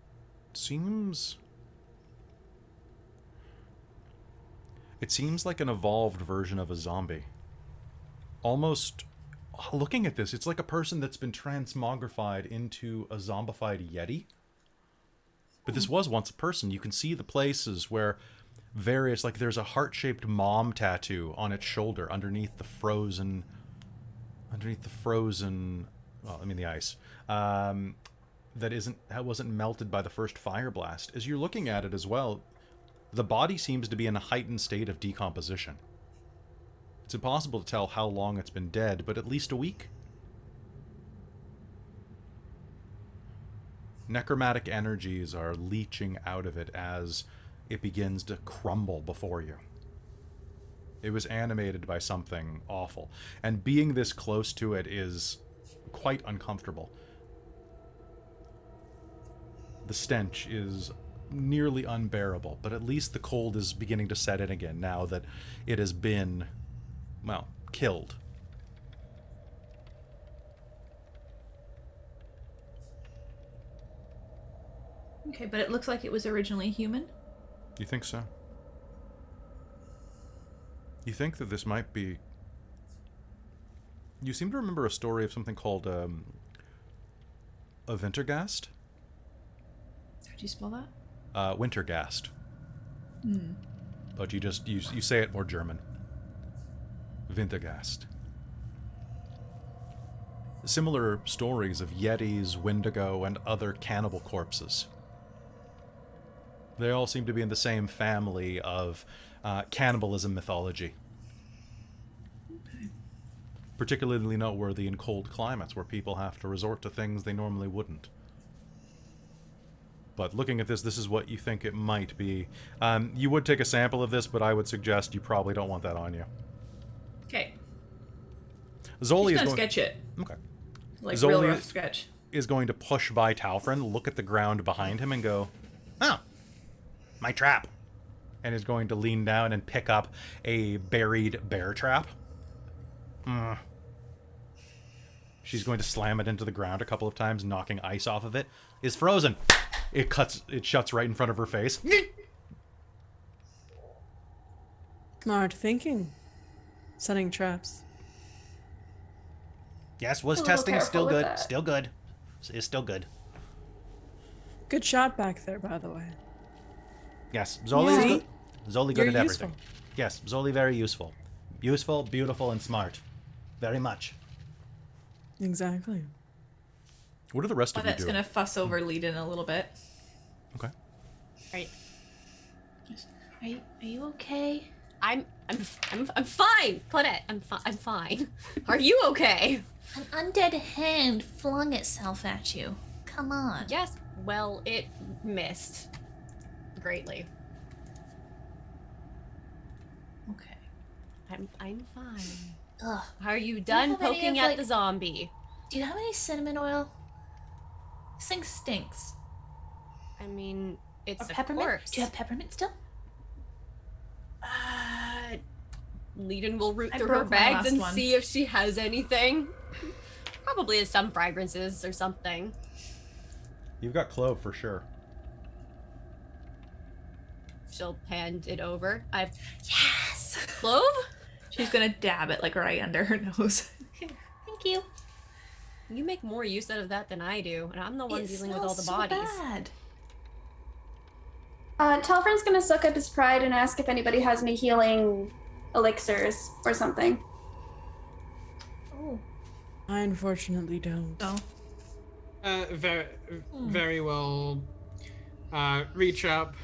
seems It seems like an evolved version of a zombie. Almost, looking at this, it's like a person that's been transmogrified into a zombified yeti. But this was once a person. You can see the places where various, like there's a heart-shaped mom tattoo on its shoulder underneath the frozen, well, I mean the ice, that wasn't melted by the first fire blast. As you're looking at it as well, the body seems to be in a heightened state of decomposition. It's impossible to tell how long it's been dead, but at least a week. Necromantic energies are leaching out of it as it begins to crumble before you. It was animated by something awful, and being this close to it is quite uncomfortable. The stench is nearly unbearable, but at least the cold is beginning to set in again now that it has been, well, killed. Okay, but it looks like it was originally human. You think so? You think that this might be... You seem to remember a story of something called, a Wintergast? How'd you spell that? Wintergast. But you say it more German. Wintergast. Similar stories of yetis, wendigo, and other cannibal corpses. They all seem to be in the same family of cannibalism mythology. Okay. Particularly noteworthy in cold climates where people have to resort to things they normally wouldn't. But looking at this is what you think it might be. You would take a sample of this, but I would suggest you probably don't want that on you. Okay. Zoli She's is gonna going... sketch it. Okay. Like Zoli real rough sketch. is going to push by Talfrin, look at the ground behind him, and go, "Oh, my trap." And is going to lean down and pick up a buried bear trap. She's going to slam it into the ground a couple of times, knocking ice off of it. Is frozen. It shuts right in front of her face. Smart thinking. Setting traps. Yes, was A little testing. Still careful with good. that. Still good. It's still good. Good shot back there, by the way. Yes, Zoli is Yeah. good. Zoli good You're at useful. everything. Yes, Zoli very useful. Useful, beautiful, and smart. Very much. Exactly. What are the rest of you That's doing? gonna fuss over Leiden a little bit. Okay. Right. Are you okay? I'm fine. Claudette, I'm fine. Are you okay? An undead hand flung itself at you. Come on. Yes. Well, it missed greatly. Okay. I'm fine. Ugh. Are you done have any poking of, at like- the zombie? Do you have any cinnamon oil? This thing stinks. I mean, it's Or a peppermint? corpse. Do you have peppermint still? Leiden will root I through her broke my bags last and one. see if she has anything. Probably has some fragrances or something. You've got clove for sure. She'll hand it over. I've Yes! clove? She's gonna dab it like right under her nose. Thank you. You make more use out of that than I do, and I'm the one It dealing with all the smells bodies. so bad. Telfrin's gonna suck up his pride and ask if anybody has any healing elixirs or something. Oh. I unfortunately don't. So Very well. Reach up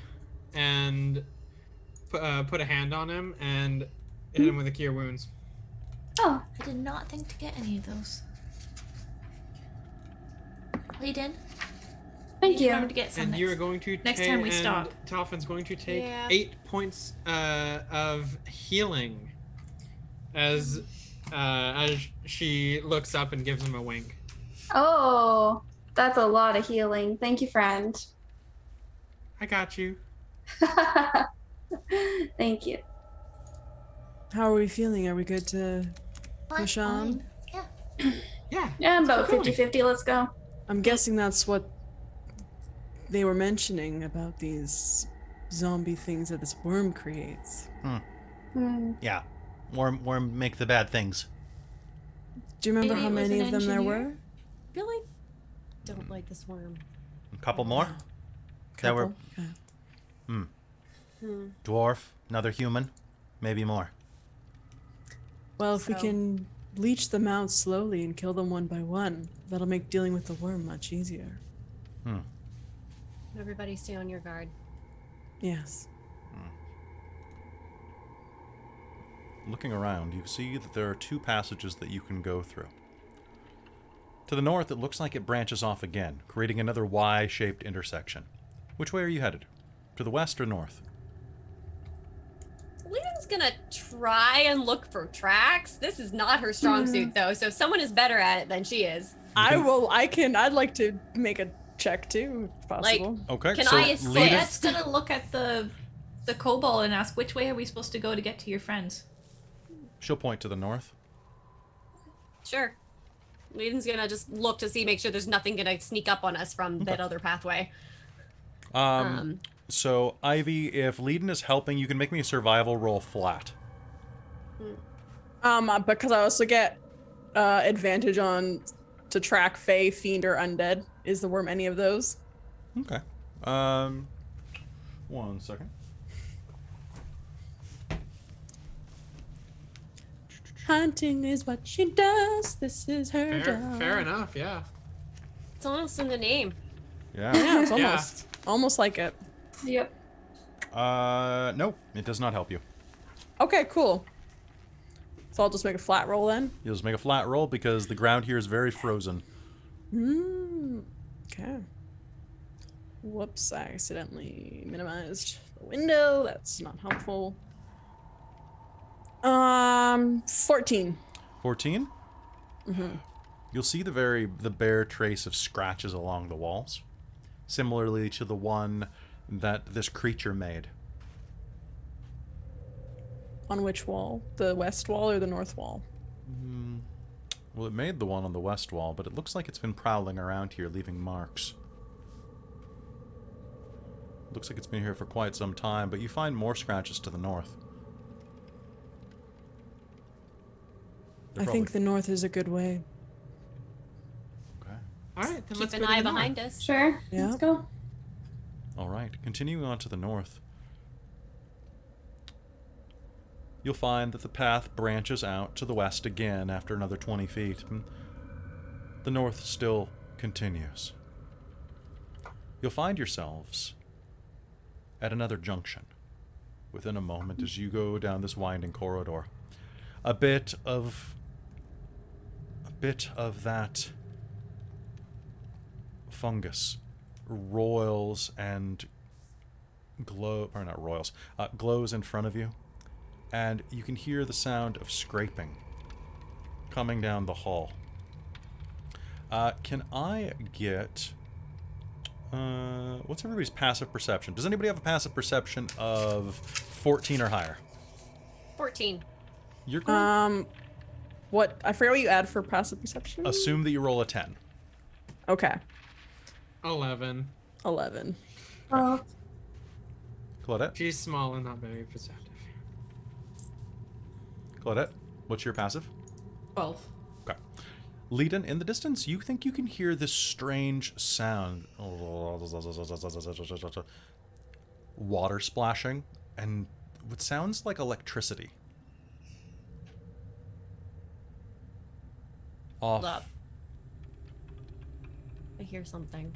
and put a hand on him and hit him with a cure wounds. Oh, I did not think to get any of those. Leiden, thank you. remember to get some And next. you're going to Next take, time we and stop. Talfin's going to take Yeah. 8 points of healing as she looks up and gives him a wink. Oh, that's a lot of healing. Thank you, friend. I got you. Thank you. How are we feeling? Are we good to push on? Yeah. Yeah. Yeah, I'm about Cool. 50-50. Let's go. I'm guessing that's what they were mentioning about these zombie things that this worm creates. Yeah. Worm make the bad things. Do you remember Maybe how it was many an of them there engineer? were? I feel like don't like this worm. A couple more? That were Couple? Okay. dwarf, another human, maybe more. Well, if we So- can leech them out slowly and kill them one by one, that'll make dealing with the worm much easier. Everybody stay on your guard. Yes. Looking around, you see that there are two passages that you can go through. To the north, it looks like it branches off again, creating another Y-shaped intersection. Which way are you headed? To the west or north? Lena's gonna try and look for tracks. This is not her strong suit, though. So if someone is better at it than she is, I'd like to make a check too, if possible. Okay, Can so I assist? lead Let's us. gonna look at the kobold and ask which way are we supposed to go to get to your friends. She'll point to the north. sure. Lena's gonna just look to see, make sure there's nothing gonna sneak up on us from that other pathway. So, Ivy, if Leiden is helping, you can make me a survival roll flat. Because I also get advantage on to track Fey, Fiend, or Undead. Is the worm any of those? Okay. 1 second. Hunting is what she does. This is her job. Fair enough, yeah. It's almost in the name. Yeah. Yeah, it's Yeah. almost like it. Yep. No, it does not help you. Okay, cool. So I'll just make a flat roll then. You'll just make a flat roll because the ground here is very frozen. Okay. Whoops, I accidentally minimized the window. That's not helpful. 14. 14? You'll see the bare trace of scratches along the walls, similarly to the one that this creature made. On which wall? The west wall or the north wall? Well, it made the one on the west wall, but it looks like it's been prowling around here, leaving marks. Looks like it's been here for quite some time, but you find more scratches to the north. I think the north is a good way. Okay. All right, then let's Keep go an to eye the north. behind us. Sure. Yeah. Let's go. All right, continuing on to the north. You'll find that the path branches out to the west again after another 20 feet. The north still continues. You'll find yourselves at another junction within a moment as you go down this winding corridor. A bit of that fungus roils and glows in front of you, and you can hear the sound of scraping coming down the hall. Can I get what's everybody's passive perception? Does anybody have a passive perception of 14 or higher? 14. You're going What? I forget what you add for passive perception. assume that you roll a 10. Okay. 11. 11. Oh, Claudette? She's small and not very perceptive. Claudette, what's your passive? 12. Okay. Leiden, in the distance, you think you can hear this strange sound. Water splashing and what sounds like electricity. Off. Hold up. I hear something.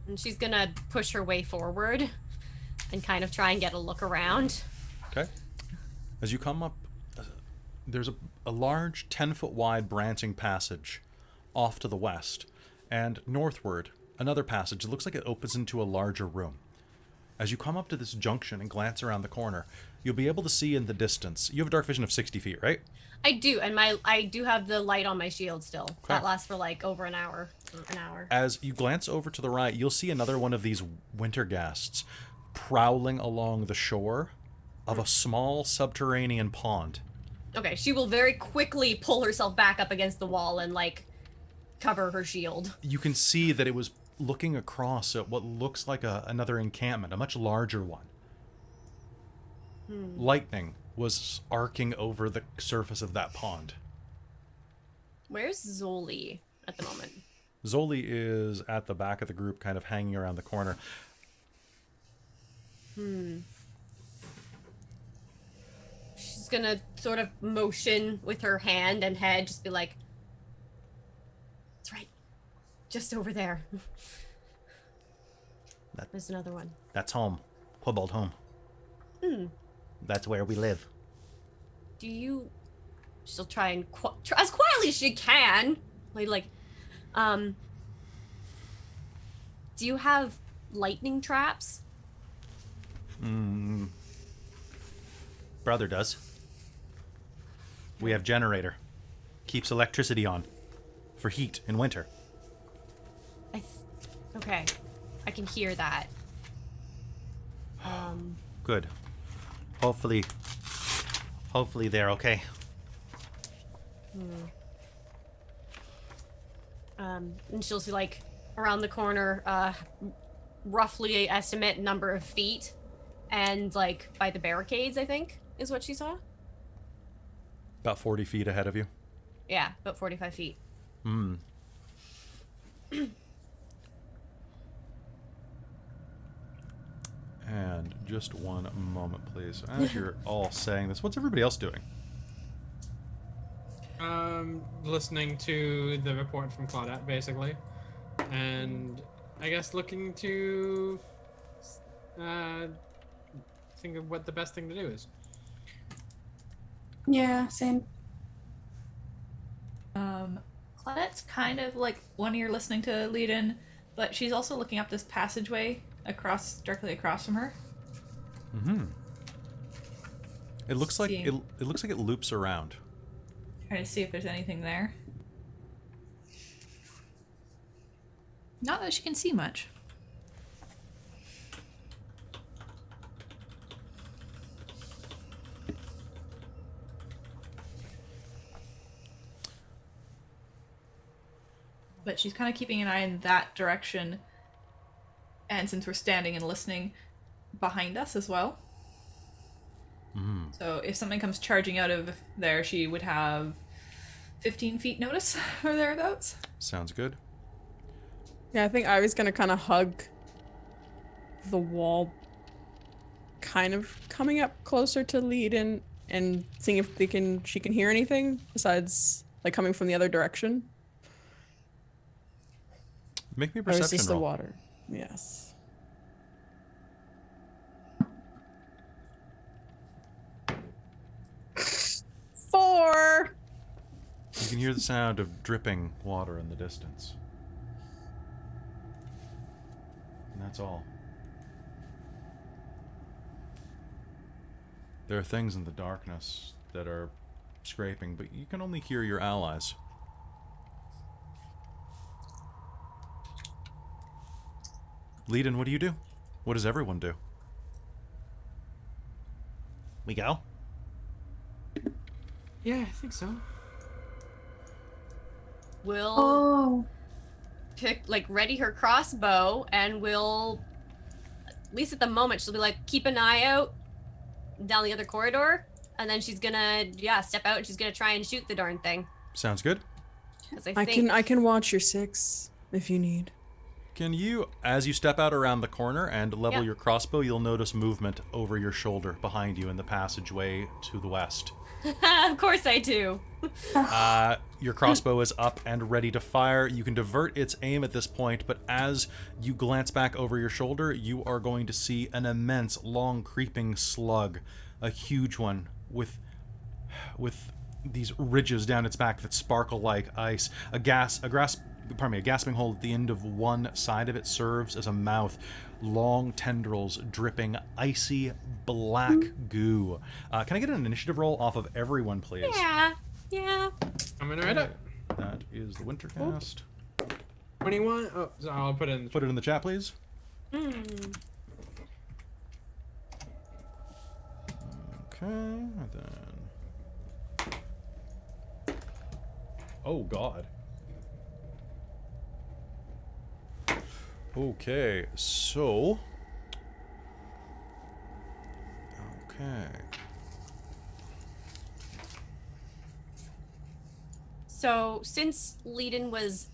And she's gonna push her way forward and kind of try and get a look around. Okay. As you come up, there's a large 10-foot wide branching passage off to the west, and northward, another passage. It looks like it opens into a larger room. As you come up to this junction and glance around the corner, you'll be able to see in the distance. You have a dark vision of 60 feet, right? I do, and I do have the light on my shield still. Okay. That lasts for like over an hour. As you glance over to the right, you'll see another one of these winter ghasts prowling along the shore of a small subterranean pond. Okay, she will very quickly pull herself back up against the wall and like cover her shield. You can see that it was looking across at what looks like another encampment, a much larger one. lightning was arcing over the surface of that pond. Where's Zoli at the moment? Zoli is at the back of the group, kind of hanging around the corner. She's gonna sort of motion with her hand and head, just be like, "It's right, just over there." There's another one. That's home. Cobalt home. That's where we live. Do you? She'll try and as quietly as she can. Do you have lightning traps? Brother does. We have generator. Keeps electricity on. For heat in winter. Okay, I can hear that. Good. Hopefully they're okay. And she'll see, like, around the corner, roughly estimate number of feet, and, like, by the barricades, I think, is what she saw. About 40 feet ahead of you. Yeah, about 45 feet. And just one moment, please. As you're all saying this, what's everybody else doing? Listening to the report from Claudette, basically. And I guess looking to think of what the best thing to do is. Yeah, same. Claudette's kind of like one ear listening to Leiden, but she's also looking up this passageway directly across from her. It looks like it looks like it loops around. Trying to see if there's anything there. Not that she can see much. But she's kind of keeping an eye in that direction. And since we're standing and listening, behind us as well. So if something comes charging out of there, she would have 15 feet notice or thereabouts. Sounds good. Yeah, I think Ivy's gonna kind of hug the wall, kind of coming up closer to Leiden and seeing if she can hear anything besides like coming from the other direction. Make me a Or is perception this roll. the water? Yes. Four. You can hear the sound of dripping water in the distance. And that's all. There are things in the darkness that are scraping, but you can only hear your allies. Leiden, what do you do? What does everyone do? We go? Yeah, I think so. We'll ready her crossbow, and we'll, at least at the moment, she'll be like, keep an eye out down the other corridor, and then she's gonna, step out and she's gonna try and shoot the darn thing. Sounds good. 'Cause I I think can watch your six if you need. Can you, as you step out around the corner and level Yep. your crossbow, you'll notice movement over your shoulder behind you in the passageway to the west. of course I do. Your crossbow is up and ready to fire. You can divert its aim at this point, but as you glance back over your shoulder, you are going to see an immense, long, creeping slug, a huge one with these ridges down its back that sparkle like ice. A gasping hole at the end of one side of it serves as a mouth. Long tendrils dripping icy black goo. Can I get an initiative roll off of everyone, please? Yeah. I'm gonna write it. That is the Wintercast. 21. Oh, so I'll put it in. Put it in the chat, please. Mm. Okay, and then... Oh, God. Okay, so... Okay. So since Leiden was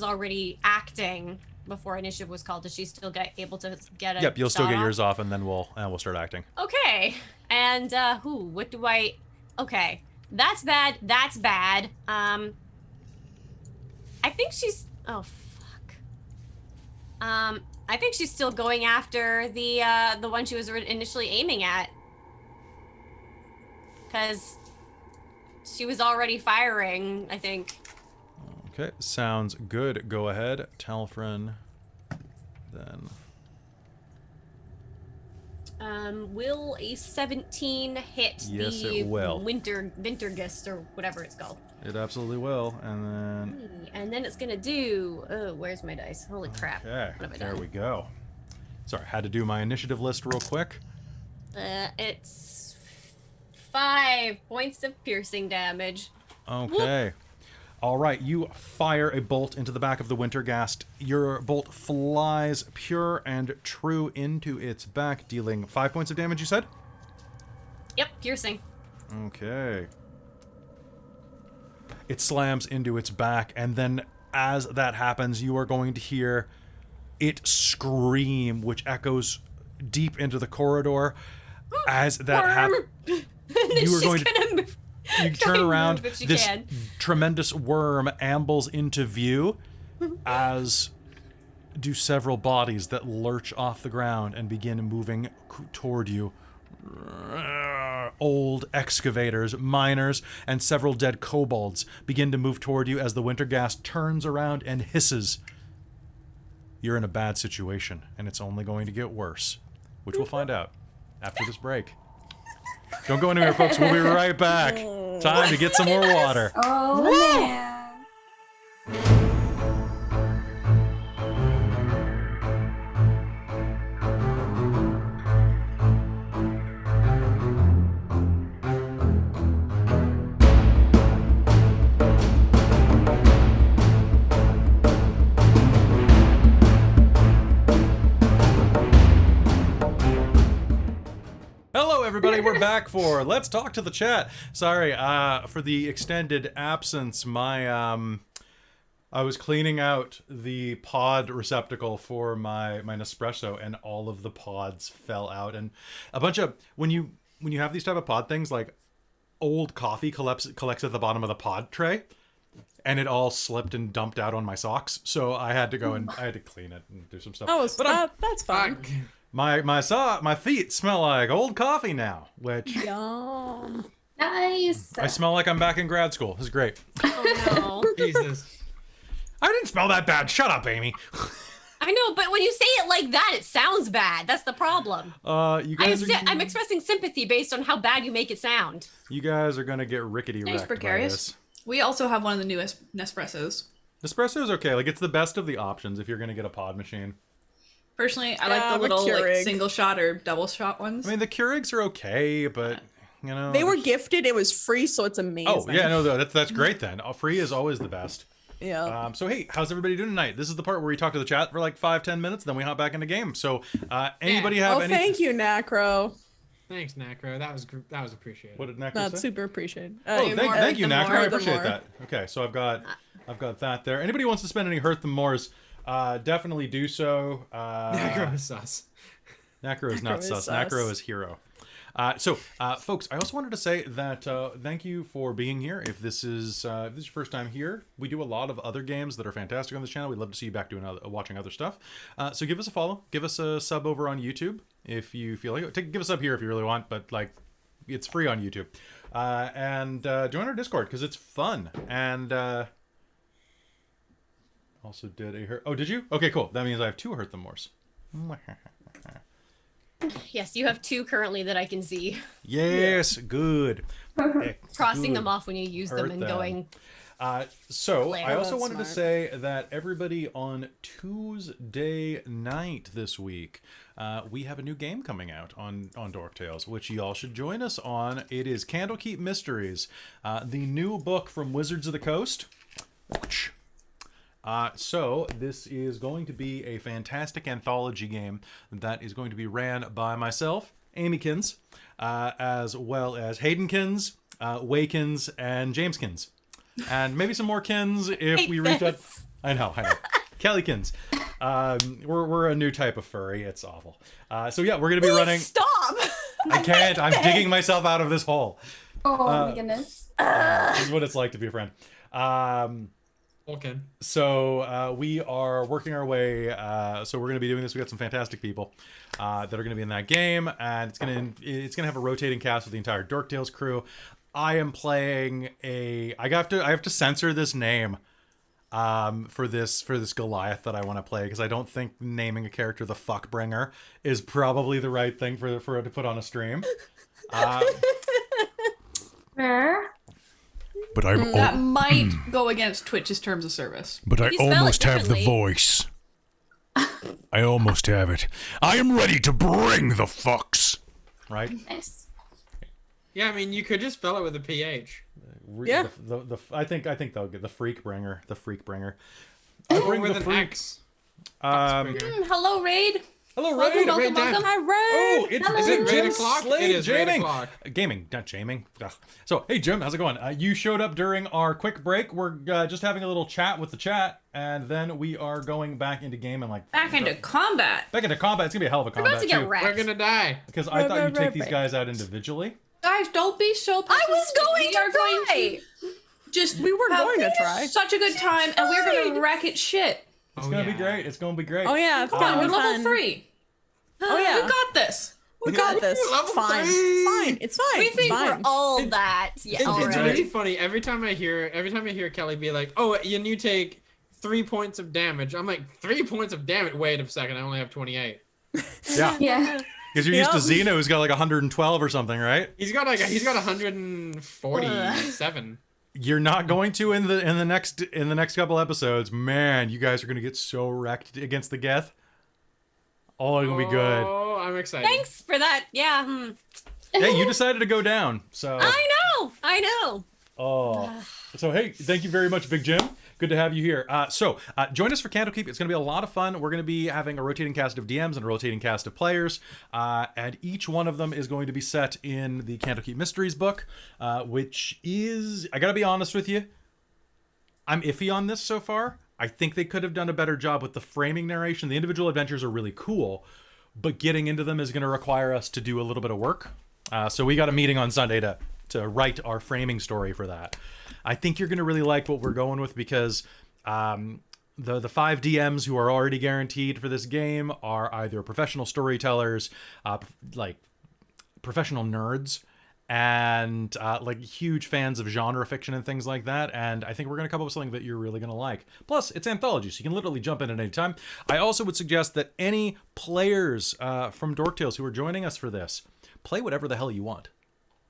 already acting before initiative was called, does she still get able to get a Yep, you'll still shot get off? yours off, and then we'll start acting. Okay. And what do I? Okay, that's bad. That's bad. I think she's. Oh fuck. I think she's still going after the one she was initially aiming at. Because she was already firing, I think. Okay, sounds good. Go ahead, Talfrin. Then. Will a 17 hit Yes, the it will. Wintergist or whatever it's called? It absolutely will, and then. And then it's gonna do. Oh, where's my dice? Holy crap! Okay, What have I there done? we go. Sorry, had to do my initiative list real quick. It's 5 points of piercing damage. Okay. All right, you fire a bolt into the back of the Wintergast. Your bolt flies pure and true into its back, dealing 5 points of damage, you said? Yep, piercing. Okay. It slams into its back, and then as that happens, you are going to hear it scream, which echoes deep into the corridor. As that happens, you are going to... You turn around, this tremendous worm ambles into view, as do several bodies that lurch off the ground and begin moving toward you. Old excavators, miners, and several dead kobolds begin to move toward you as the Wintergast turns around and hisses. You're in a bad situation, and it's only going to get worse, which we'll find out after this break. Don't go anywhere, folks. We'll be right back. Time to get some more water. Oh, man. Hello, everybody. We're back for Let's Talk to the Chat. Sorry for the extended absence. I was cleaning out the pod receptacle for my Nespresso, and all of the pods fell out. And a bunch of when you have these type of pod things, like old coffee collects at the bottom of the pod tray, and it all slipped and dumped out on my socks. So I had to go and I had to clean it and do some stuff. That's fine. My feet smell like old coffee now, which Yum. Nice. I smell like I'm back in grad school. This is great. Oh no. Jesus. I didn't smell that bad. Shut up, Amy. I know, but when you say it like that, it sounds bad. That's the problem. You guys I'm expressing sympathy based on how bad you make it sound. You guys are gonna get rickety Nice, wrecked by precarious. this. We also have one of the newest Nespressos. Nespresso's okay. Like, it's the best of the options if you're gonna get a pod machine. Personally, I like the little like single shot or double shot ones. I mean, the Keurigs are okay, but you know They were gifted. It was free, so it's amazing. Oh yeah, no, that's great then. Free is always the best. Yeah. So hey, how's everybody doing tonight? This is the part where we talk to the chat for like 5-10 minutes, then we hop back into game. So anybody have any? Thank you, Nacro. Thanks, Nacro. That was appreciated. What did Nacro That's say? super appreciated. Thank you, Nacro. I the appreciate more. that. Okay, so I've got that there. Anybody wants to spend any Hurt the Mores? Definitely do so. Nacro is sus. Nacro is not Nacro is sus. sus. Nacro is hero. Folks, I also wanted to say that thank you for being here. If this is your first time here, we do a lot of other games that are fantastic on this channel. We'd love to see you back watching other stuff. So give us a follow. Give us a sub over on YouTube if you feel like it. Give us a sub here if you really want, but like it's free on YouTube. And join our Discord because it's fun. And also did a hurt. Oh, did you? Okay, cool. That means I have 2 Hurt the Mores. Yes, you have 2 currently that I can see. Yes, good. Crossing them off when you use them Hurt and them. going. So Blair. I also That's wanted to smart. say that everybody on Tuesday night this week, we have a new game coming out on Dork Tales, which y'all should join us on. It is Candlekeep Mysteries, the new book from Wizards of the Coast. So this is going to be a fantastic anthology game that is going to be ran by myself Amykins, as well as Haydenkins, Waykins, and Jameskins. And maybe some more kins if we reach out. I know. Kellykins. We're a new type of furry. It's awful. So yeah, we're gonna be running. Stop! I can't. I'm digging myself out of this hole. Oh my goodness. This is what it's like to be a friend. Okay. So we are working our way. So we're gonna be doing this. We got some fantastic people that are gonna be in that game, and it's gonna have a rotating cast with the entire Dork Tales crew. I am playing I have to censor this name for this Goliath that I want to play, because I don't think naming a character the Fuckbringer is probably the right thing for it to put on a stream. But That might go against Twitch's terms of service. But I You spell it almost have the differently. voice. I almost have it. I am ready to bring the fucks. Right? Nice. Yeah, I mean, you could just spell it with a PH. Yeah. I think they'll get the Freakbringer. The Freakbringer. Or with the an freak. X. Hello, Raid. Hello, Welcome, Raid. welcome, Raid time. welcome. Hi, Ray. Oh, it's Is it Jim Raid o'clock? Slade It is Raid Jaming. o'clock. Gaming, not jaming. Ugh. So, hey, Jim, how's it going? You showed up during our quick break. We're just having a little chat with the chat, and then we are going back into game and Back into combat. back into combat. It's gonna be a hell of a We're about combat to get too. wrecked. We're gonna die. Because I thought you'd take these guys out individually. Guys, don't be so I was pessimistic. going We are to going try. to just We were have going to try. such a good time, and we're gonna wreck it shit. It's gonna be great. It's gonna be great. Oh yeah, it's Come on, gonna we're be level fun. 3. Oh We yeah, got this. we got this. Level Fine, 3. fine. It's fine. We think it's fine. we're all that. Yeah, It's already. really funny. Every time I hear Kelly be like, "Oh, and you take 3 points of damage," I'm like, 3 points of damage. Wait a second, I only have 28. Yeah. Yeah. Because you're used to Xeno, who's got like 112 or something, right? He's got 147. You're not going to in the next couple episodes. Man, you guys are gonna get so wrecked against the Geth. Oh, it's gonna be good. Oh, I'm excited. Thanks for that. Yeah. Hey, you decided to go down, so. I know. Oh, so hey, thank you very much, Big Jim. Good to have you here. So join us for Candlekeep. It's going to be a lot of fun. We're going to be having a rotating cast of DMs and a rotating cast of players, and each one of them is going to be set in the Candlekeep Mysteries book, which is, I got to be honest with you, I'm iffy on this so far. I think they could have done a better job with the framing narration. The individual adventures are really cool, but getting into them is going to require us to do a little bit of work. So we got a meeting on Sunday to write our framing story for that. I think you're going to really like what we're going with, because the 5 DMs who are already guaranteed for this game are either professional storytellers, like professional nerds, and like huge fans of genre fiction and things like that. And I think we're going to come up with something that you're really going to like. Plus, it's anthology, so you can literally jump in at any time. I also would suggest that any players from Dork Tales who are joining us for this, play whatever the hell you want.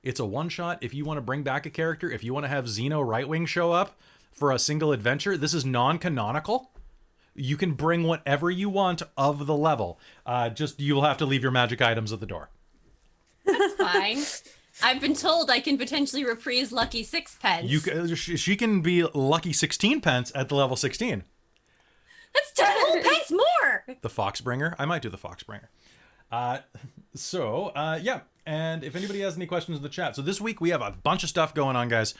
It's a one-shot. If you want to bring back a character, if you want to have Xeno Rightwing show up for a single adventure, this is non-canonical. You can bring whatever you want of the level. Just you'll have to leave your magic items at the door. That's fine. I've been told I can potentially reprise Lucky Sixpence. She can be Lucky 16 pence at the level 16. That's 10 whole pence more. The Foxbringer. I might do the Foxbringer. Yeah. And if anybody has any questions in the chat. So this week we have a bunch of stuff going on, guys.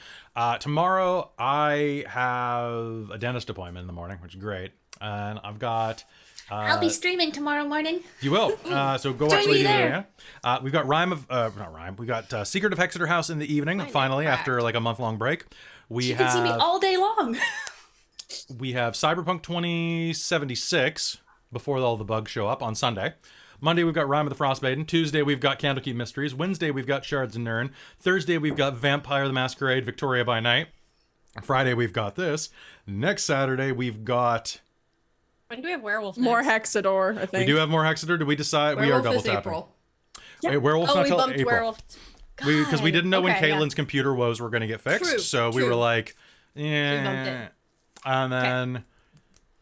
Tomorrow I have a dentist appointment in the morning, which is great. And I've got... I'll be streaming tomorrow morning. You will. So go watch Join me Lady there. Leia. We've got not Rime. We got Secret of Hexeter House in the evening, finally, after like a month-long break. You can see me all day long. We have Cyberpunk 2076 before all the bugs show up on Sunday. Monday, we've got Rime of the Frostmaiden. Tuesday, we've got Candlekeep Mysteries. Wednesday, we've got Shards and Nirn. Thursday, we've got Vampire the Masquerade, Victoria by Night. Friday, we've got this. Next Saturday, we've got... When do we have werewolf More next? Hexador, I think. We do have more Hexeter. Did we decide? Werewolf we are double is tapping. April. Wait, Werewolf's Oh, not we till bumped April. werewolf. Because we didn't know when Okay, yeah. Caitlin's computer woes were going to get fixed. True, so we true. were like, bumped yeah. it.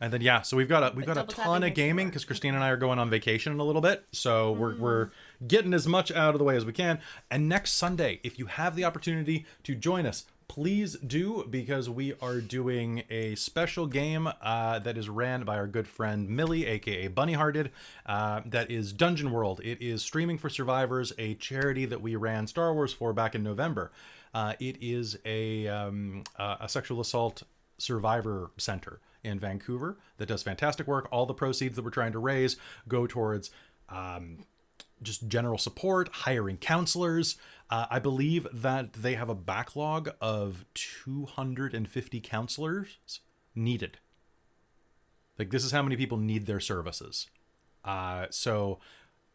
And then yeah, so we've got a double ton tapping of makes it gaming work. because Christine and I are going on vacation in a little bit. So we're getting as much out of the way as we can. And next Sunday, if you have the opportunity to join us, please do, because we are doing a special game that is ran by our good friend Millie, aka Bunnyhearted. That is Dungeon World. It is Streaming for Survivors, a charity that we ran Star Wars for back in November. It is a sexual assault survivor center in Vancouver that does fantastic work. All the proceeds that we're trying to raise go towards just general support, hiring counselors. I believe that they have a backlog of 250 counselors needed. Like, this is how many people need their services. So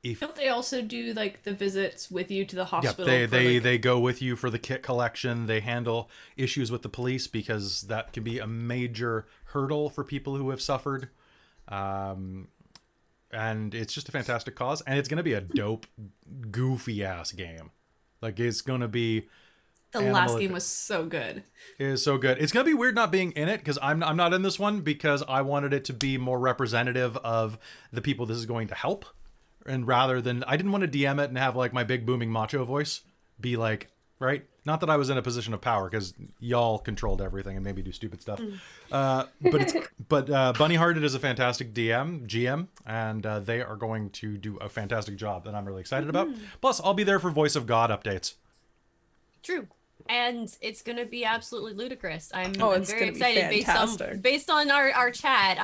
if Don't they also do like the visits with you to the hospital? they go with you for the kit collection. They handle issues with the police because that can be a major hurdle for people who have suffered. And it's just a fantastic cause, and it's going to be a dope, goofy ass game. Like, it's going to be The last game was so good. It is so good. It's going to be weird not being in it, because I'm not in this one, because I wanted it to be more representative of the people this is going to help. And rather than, I didn't want to DM it and have like my big booming macho voice be like, right? Not that I was in a position of power, because y'all controlled everything and maybe do stupid stuff. But Bunnyhearted is a fantastic GM, and they are going to do a fantastic job that I'm really excited about. Plus, I'll be there for Voice of God updates. True. And it's gonna be absolutely ludicrous. I'm it's very gonna be excited based on our chat.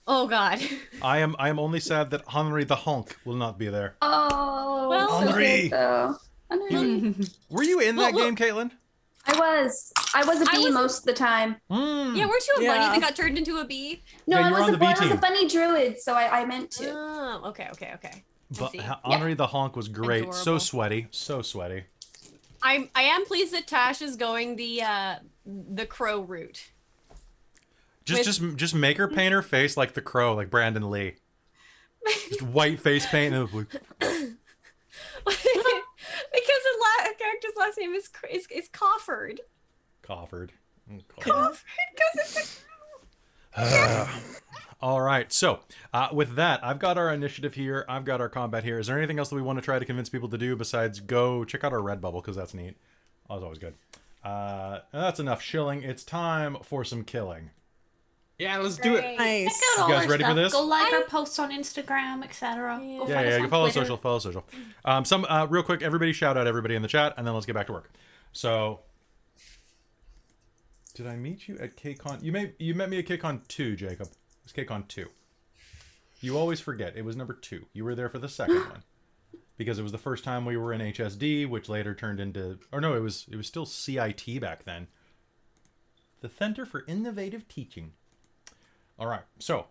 Oh god. I am only sad that Henry the Honk will not be there. Oh, Well, so Henry. good, though. Henry. Were you in that game, Caitlin? I was a bee most of the time. Yeah, weren't you a bunny that got turned into a bee? No, Yeah, you were on the bee I was team. a bunny druid, so I meant to. Oh, okay. I But see. Henry the Honk was great. So Adorable. sweaty. I am pleased that Tash is going the crow route. Just make her paint her face like the crow, like Brandon Lee. Just white face paint. And Because the character's last name is Cofford. Cofford. Cofford, because it's All right. So with that, I've got our initiative here. I've got our combat here. Is there anything else that we want to try to convince people to do besides go check out our red bubble, because that's neat. Oh, that's always good. That's enough shilling. It's time for some killing. Yeah, let's do it. Nice. Check out all You guys our ready for stuff. this? Go like our posts on Instagram, etc. Yeah. You follow social. Some real quick. Everybody shout out everybody in the chat, and then let's get back to work. So, did I meet you at KCon? You met me at KCon 2, Jacob. It was KCon 2. You always forget. It was number 2. You were there for the second one, because it was the first time we were in HSD, which later turned into, or no, it was still CIT back then. The Center for Innovative Teaching. All right, so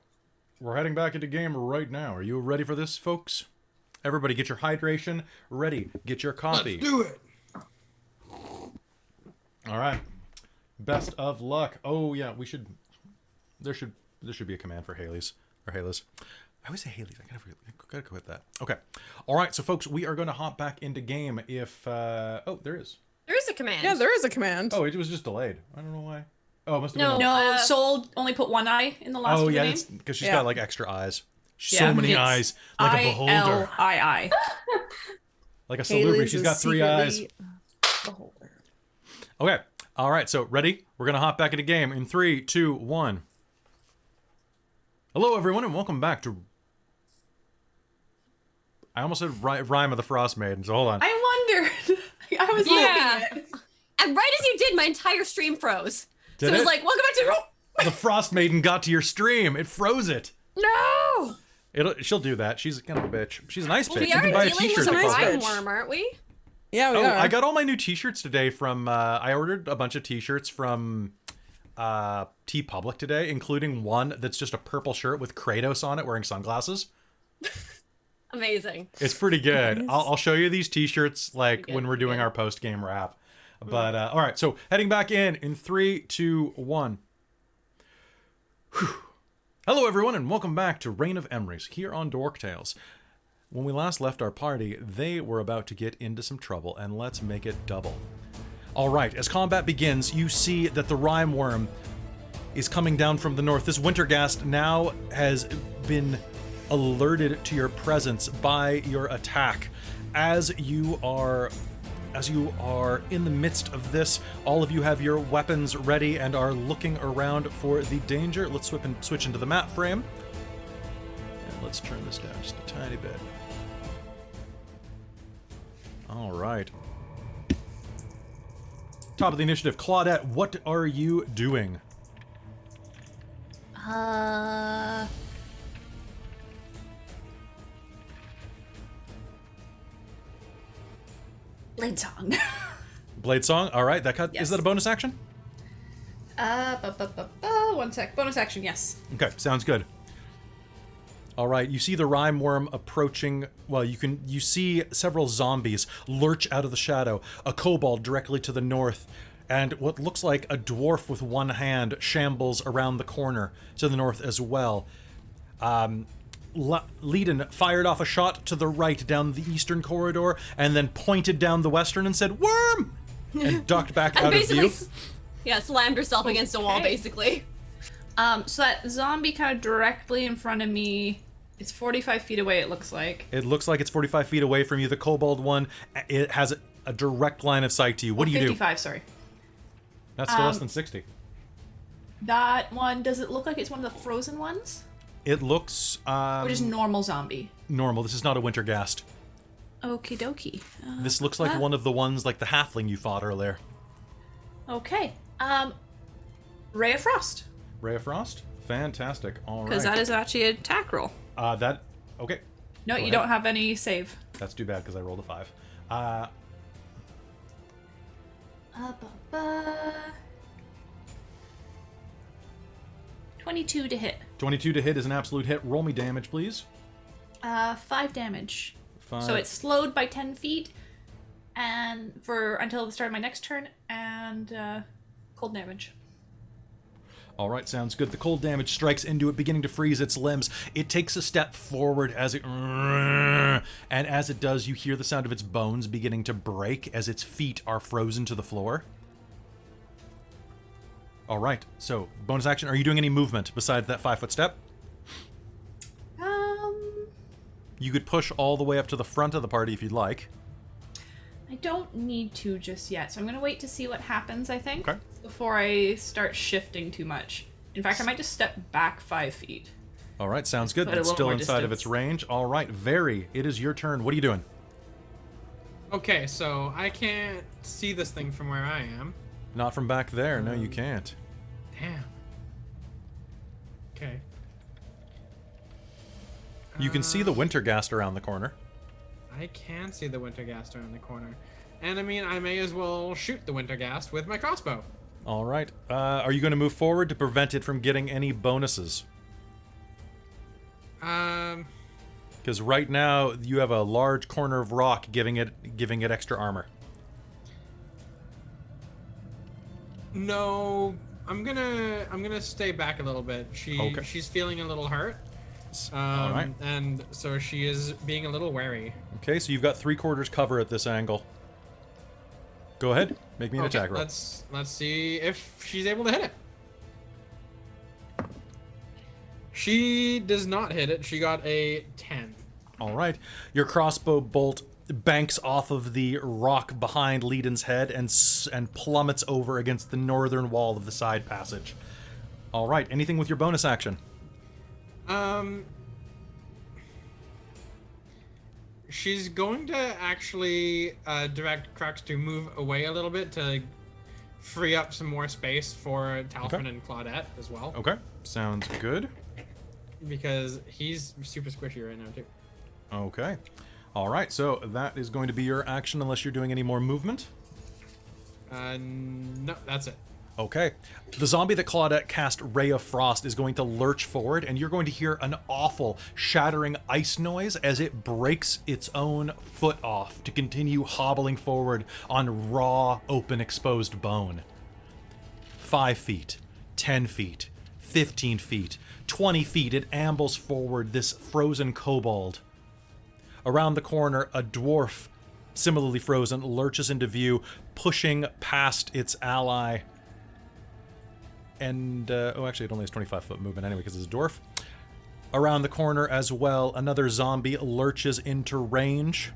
we're heading back into game right now. Are you ready for this, folks? Everybody, get your hydration ready. Get your coffee. Let's do it. All right. Best of luck. Oh yeah, there should be a command for Hailiiz or Hailiiz. I always say Hailiiz. I gotta quit that. Okay. All right, so folks, we are going to hop back into game. If oh, there is. there is a command. Yeah, there is a command. Oh, it was just delayed. I don't know why. Oh, it must have been. No, Soul only put one eye in the last Oh of the yeah, name. because she's Yeah. got like extra eyes. So Yeah, many it's eyes, like a beholder, I. like a celebrity. Hailiiz She's is got 3 eyes. secretly a beholder. Okay. All right. So ready? We're gonna hop back into game in 3, 2, 1. Hello, everyone, and welcome back to. I almost said Rime of the Frost Maiden. So hold on. I wondered. I was Yeah. looking at it. And right as you did, my entire stream froze. Did so it was it? like, welcome back to The Frost Maiden got to your stream. It froze it. No! She'll do that. She's kind of a bitch. She's a nice bitch. We You are can buy a dealing T-shirt with a that calls nice her. rime bitch. worm, aren't we? Yeah, we Oh, are. I got all my new T-shirts today from. I ordered a bunch of T-shirts from T Public today, including one that's just a purple shirt with Kratos on it, wearing sunglasses. Amazing. It's pretty good. I'll show you these T-shirts like Pretty good, when we're doing yeah. our post-game wrap. But all right, so heading back in 3, 2, 1. Whew. Hello, everyone, and welcome back to Reign of Emrys here on Dork Tales. When we last left our party, they were about to get into some trouble, and let's make it double. All right, as combat begins, you see that the rime worm is coming down from the north. This Wintergast now has been alerted to your presence by your attack. As you are as you are in the midst of this, all of you have your weapons ready and are looking around for the danger. Let's switch into the map frame. And let's turn this down just a tiny bit. All right. Top of the initiative, Claudette, what are you doing? Blade Song. Blade Song, all right. Yes. Is that a bonus action? 1 sec. Bonus action, yes. Okay, sounds good. All right, you see the rime worm approaching. Well, you see several zombies lurch out of the shadow. A kobold directly to the north, and what looks like a dwarf with one hand shambles around the corner to the north as well. Leiden fired off a shot to the right down the eastern corridor, and then pointed down the western and said, "Worm!" and ducked back out of view. Yeah, slammed herself against a wall, basically. So that zombie kind of directly in front of me. It's 45 feet away, it looks like. It looks like it's 45 feet away from you. The kobold one, it has a direct line of sight to you. What do you do? 55, sorry. That's still less than 60. That one, does it look like it's one of the frozen ones? It looks Or just normal zombie? normal. This is not a wintergast. Okie dokie. This looks like one of the ones like the halfling you fought earlier. Okay. Ray of Frost. Ray of Frost? Fantastic. All right. Because that is actually an attack roll. Okay. No, Go you ahead. don't have any save. That's too bad because I rolled a 5. 22 to hit. 22 to hit is an absolute hit. Roll me damage, please. 5 damage. 5. So it's slowed by 10 feet, and until the start of my next turn, and cold damage. All right, sounds good. The cold damage strikes into it, beginning to freeze its limbs. It takes a step forward as it... And as it does, you hear the sound of its bones beginning to break as its feet are frozen to the floor. All right, so bonus action. Are you doing any movement besides that 5-foot step? You could push all the way up to the front of the party if you'd like. I don't need to just yet, so I'm going to wait to see what happens, I think, Okay. before I start shifting too much. In fact, I might just step back 5 feet. All right, sounds good. Put a It's little still more inside of distance. its range. All right, Very, it is your turn. What are you doing? Okay, so I can't see this thing from where I am. Not from back there. No, you can't. Damn. Okay. You can see the Wintergast around the corner. I can see the Wintergast around the corner. And I mean, I may as well shoot the Wintergast with my crossbow. All right. Are you going to move forward to prevent it from getting any bonuses? Because right now you have a large corner of rock giving it extra armor. No, I'm gonna stay back a little bit. She's feeling a little hurt. All right. And so she is being a little wary. Okay, so you've got 3/4 cover at this angle. Go ahead. Make me an attack roll. Let's see if she's able to hit it. She does not hit it. She got a 10. All right. Your crossbow bolt banks off of the rock behind Leiden's head and plummets over against the northern wall of the side passage. All right. Anything with your bonus action? She's going to actually direct Crux to move away a little bit to free up some more space for Talfin and Claudette as well. Okay. Sounds good. Because he's super squishy right now, too. Okay. All right. So that is going to be your action unless you're doing any more movement. No, that's it. Okay. The zombie that Claudette cast Ray of Frost is going to lurch forward, and you're going to hear an awful, shattering ice noise as it breaks its own foot off to continue hobbling forward on raw, open, exposed bone. 5 feet, 10 feet, 15 feet, 20 feet, it ambles forward, this frozen kobold. Around the corner, a dwarf, similarly frozen, lurches into view, pushing past its ally. And, actually, it only has 25-foot movement anyway, because it's a dwarf. Around the corner as well, another zombie lurches into range.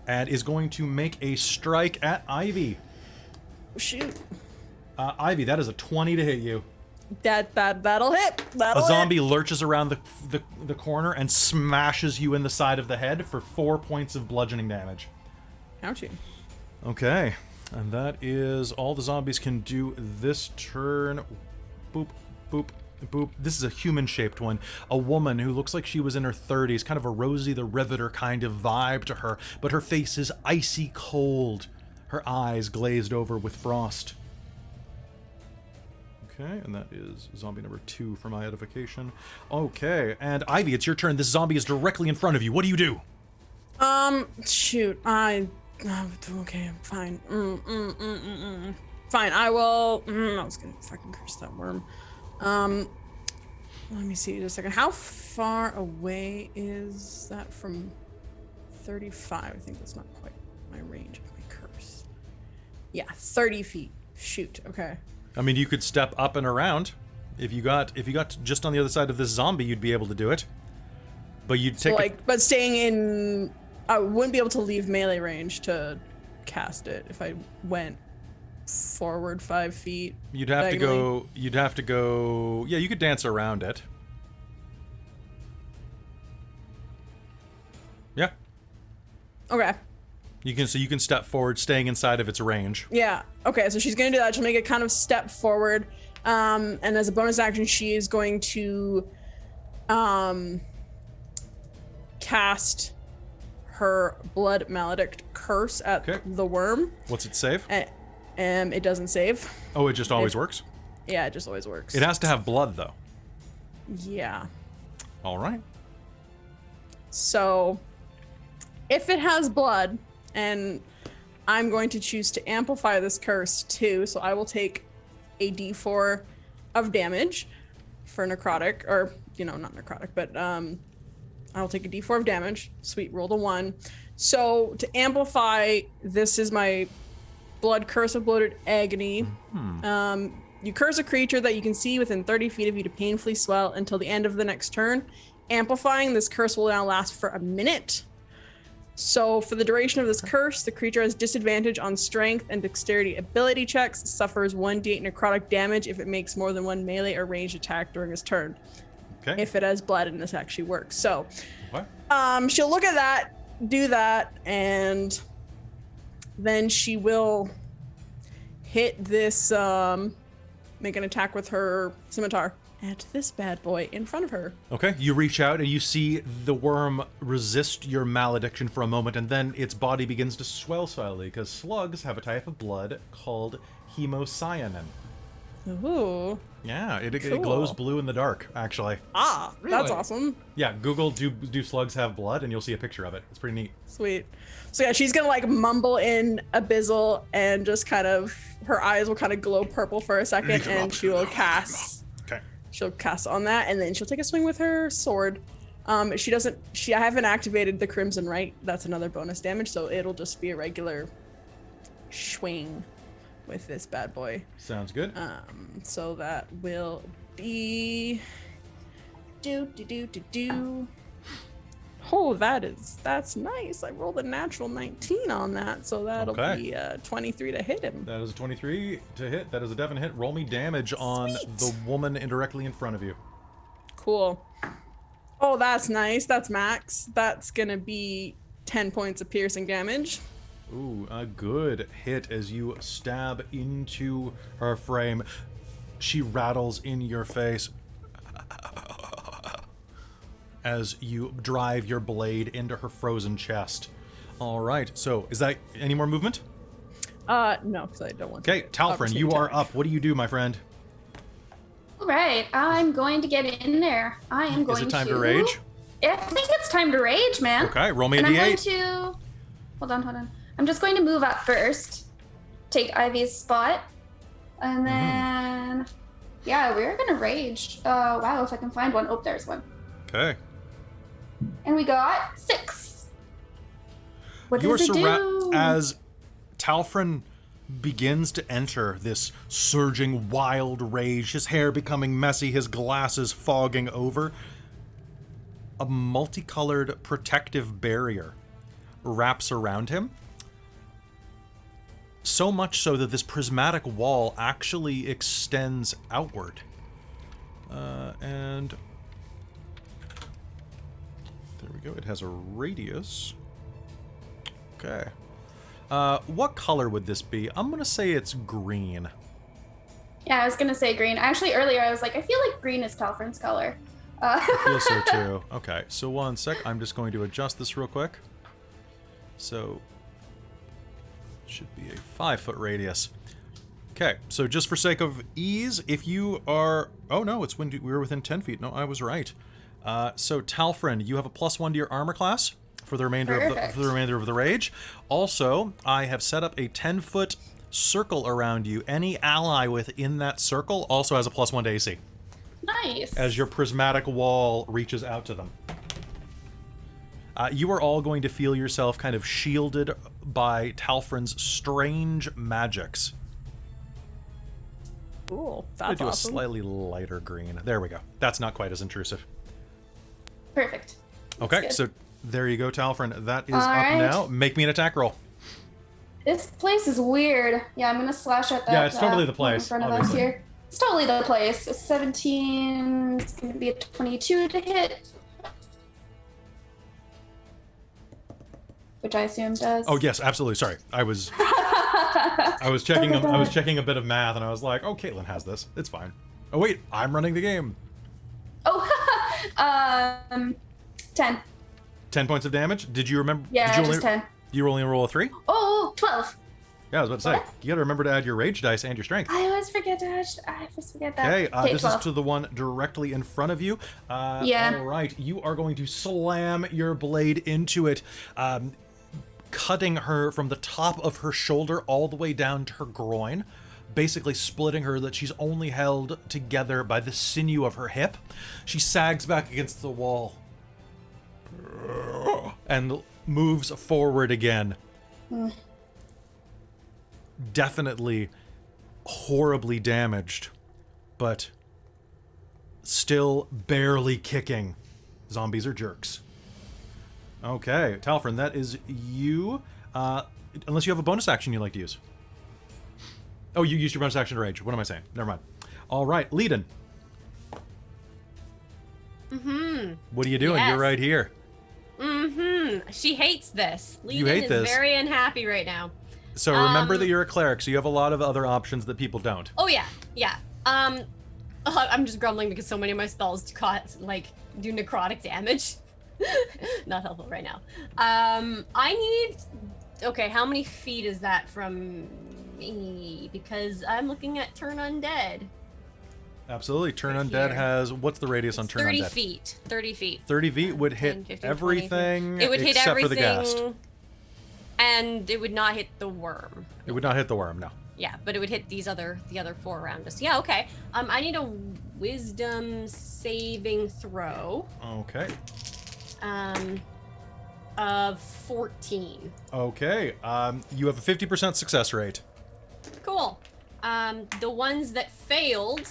and is going to make a strike at Ivy. Shoot. Ivy, that is a 20 to hit you. That'll hit. A zombie lurches around the corner and smashes you in the side of the head for 4 points of bludgeoning damage. Ouchie. Okay, and that is all the zombies can do this turn. Boop, boop, boop. This is a human-shaped one. A woman who looks like she was in her 30s, kind of a Rosie the Riveter kind of vibe to her, but her face is icy cold. Her eyes glazed over with frost. Okay, and that is zombie number 2 for my edification. Okay, and Ivy, it's your turn. This zombie is directly in front of you. What do you do? Shoot. Okay, fine. Fine, I will. I was gonna fucking curse that worm. Let me see just a second. How far away is that from 35? I think that's not quite my range of my curse. Yeah, 30 feet. Shoot. Okay. I mean, you could step up and around. If you got just on the other side of this zombie, you'd be able to do it. But you'd take but staying in, I wouldn't be able to leave melee range to cast it if I went forward 5 feet. You'd have to go. Yeah, you could dance around it. Yeah. Okay. You can step forward, staying inside of its range. Yeah. Okay. So she's gonna do that. She'll make a kind of step forward, and as a bonus action, she is going to, cast her blood maledict curse at the worm. What's it save? And it doesn't save. Oh, it just always works? Yeah, it just always works. It has to have blood, though. Yeah. All right. So, if it has blood, and I'm going to choose to amplify this curse too, so I will take a d4 of damage for necrotic, or, not necrotic, but I'll take a d4 of damage. Sweet, rolled a 1. So, to amplify, this is my blood curse of bloated agony. You curse a creature that you can see within 30 feet of you to painfully swell until the end of the next turn. Amplifying, this curse will now last for a minute. So for the duration of this curse, the creature has disadvantage on strength and dexterity ability checks, suffers 1d8 necrotic damage if it makes more than one melee or ranged attack during its turn. Okay. If it has blood and this actually works. So what? She'll look at that, do that, and then she will hit this, make an attack with her scimitar at this bad boy in front of her. Okay, you reach out and you see the worm resist your malediction for a moment, and then its body begins to swell slightly, because slugs have a type of blood called hemocyanin. Ooh. Yeah, it Cool. glows blue in the dark, actually. Ah, that's awesome. Yeah, Google do slugs have blood, and you'll see a picture of it. It's pretty neat. Sweet. So yeah, she's gonna mumble in Abyssal and just kind of, her eyes will kind of glow purple for a second, and she will cast. Okay. She'll cast on that, and then she'll take a swing with her sword. I haven't activated the Crimson Right. That's another bonus damage, so it'll just be a regular swing with this bad boy. Sounds good. So that will be Oh, that's nice. I rolled a natural 19 on that, so that'll be 23 to hit him. That is a 23 to hit. That is a definite hit. Roll me damage on the woman indirectly in front of you. Cool. Oh, that's nice. That's max. That's gonna be 10 points of piercing damage. Ooh, a good hit as you stab into her frame. She rattles in your face as you drive your blade into her frozen chest. All right, so is that any more movement? No, because I don't want to. Okay, Talfrin, you are up. What do you do, my friend? All right, I'm going to get in there. I am going to... Is it time to rage? I think it's time to rage, man. Okay, roll me a and d8. I'm going to... Hold on. I'm just going to move up first. Take Ivy's spot. And then... Yeah, we're going to rage. Wow, if I can find one. Oh, there's one. Okay. And we got 6. What does it do? As Talfrin begins to enter this surging wild rage, his hair becoming messy, his glasses fogging over, a multicolored protective barrier wraps around him. So much so that this prismatic wall actually extends outward. And there we go. It has a radius. Okay. What color would this be? I'm going to say it's green. Yeah, I was gonna say green. Actually, earlier I was like, I feel like green is Talfrin's color. I feel so too. Okay, so one sec. I'm just going to adjust this real quick. So, should be a 5-foot radius. Okay, so just for sake of ease, if you are... Oh no, it's when we were within 10 feet. No, I was right. So Talfrin, you have a +1 to your armor class for the remainder of the rage. Also, I have set up a 10-foot circle around you. Any ally within that circle also has a +1 to AC. Nice. As your prismatic wall reaches out to them. You are all going to feel yourself kind of shielded by Talfrin's strange magics. Cool. I'm That's gonna do awesome. a slightly lighter green. There we go. That's not quite as intrusive. Perfect. Okay, good. so there you go, Talfrin. That is All up right. now. Make me an attack roll. This place is weird. Yeah, I'm gonna slash at that. Yeah, it's totally the one in place, front of us obviously. here. It's totally the place. A 17. It's gonna be a 22 to hit, which I assume does. Oh yes, absolutely. Sorry, I was checking. I was checking a bit of math, and I was like, "Oh, Caitlin has this. It's fine." Oh wait, I'm running the game. Oh, 10. 10 points of damage. Did you remember? Yeah, did you just 10. You only roll a 3? Oh, 12. Yeah, I was about to say. What? You got to remember to add your rage dice and your strength. I always forget that. Okay, this 12. is to the one directly in front of you. Yeah. All right, you are going to slam your blade into it, cutting her from the top of her shoulder all the way down to her groin, basically splitting her that she's only held together by the sinew of her hip. She sags back against the wall and moves forward again. Definitely horribly damaged, but still barely kicking. Zombies are jerks. Okay, Talfrin, that is you. Unless you have a bonus action you'd like to use. Oh, you used your bonus action to rage. What am I saying? Never mind. All right, Leiden. What are you doing? Yes. You're right here. She hates this. You Leiden hate is this. very unhappy right now. So remember that you're a cleric, so you have a lot of other options that people don't. Oh yeah, yeah. I'm just grumbling because so many of my spells do necrotic damage. Not helpful right now. I need. Okay, how many feet is that from me? Because I'm looking at turn undead. Absolutely. Turn Right Undead here. has... What's the radius on Turn 30 Undead? feet. 30 feet. 30 feet would 10, hit 15, everything 20. It would hit except everything. for the ghast. And it would not hit the worm. It would not hit the worm, no. Yeah, but it would hit the other 4 around us. Yeah, okay. I need a wisdom saving throw. Okay. Of 14. Okay. You have a 50% success rate. Cool. The ones that failed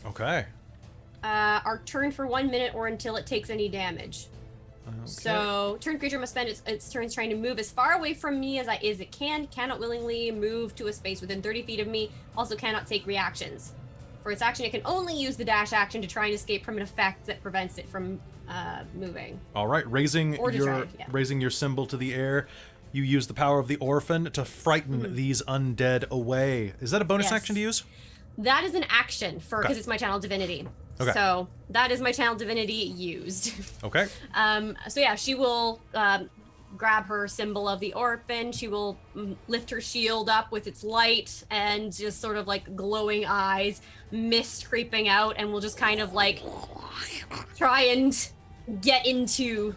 Okay. are turned for 1 minute or until it takes any damage. Okay. So, turn creature must spend its turns trying to move as far away from me as it can, cannot willingly move to a space within 30 feet of me, also cannot take reactions. For its action, it can only use the dash action to try and escape from an effect that prevents it from moving. All right. Raising Or to your try, yeah. raising your symbol to the air, you use the power of the orphan to frighten these undead away. Is that a bonus Yes. action to use? That is an action because Okay. it's my channel divinity. Okay. So that is my channel divinity used. Okay. So yeah, she will grab her symbol of the orphan. She will lift her shield up with its light and just sort of like glowing eyes, mist creeping out, and will just kind of like try and get into,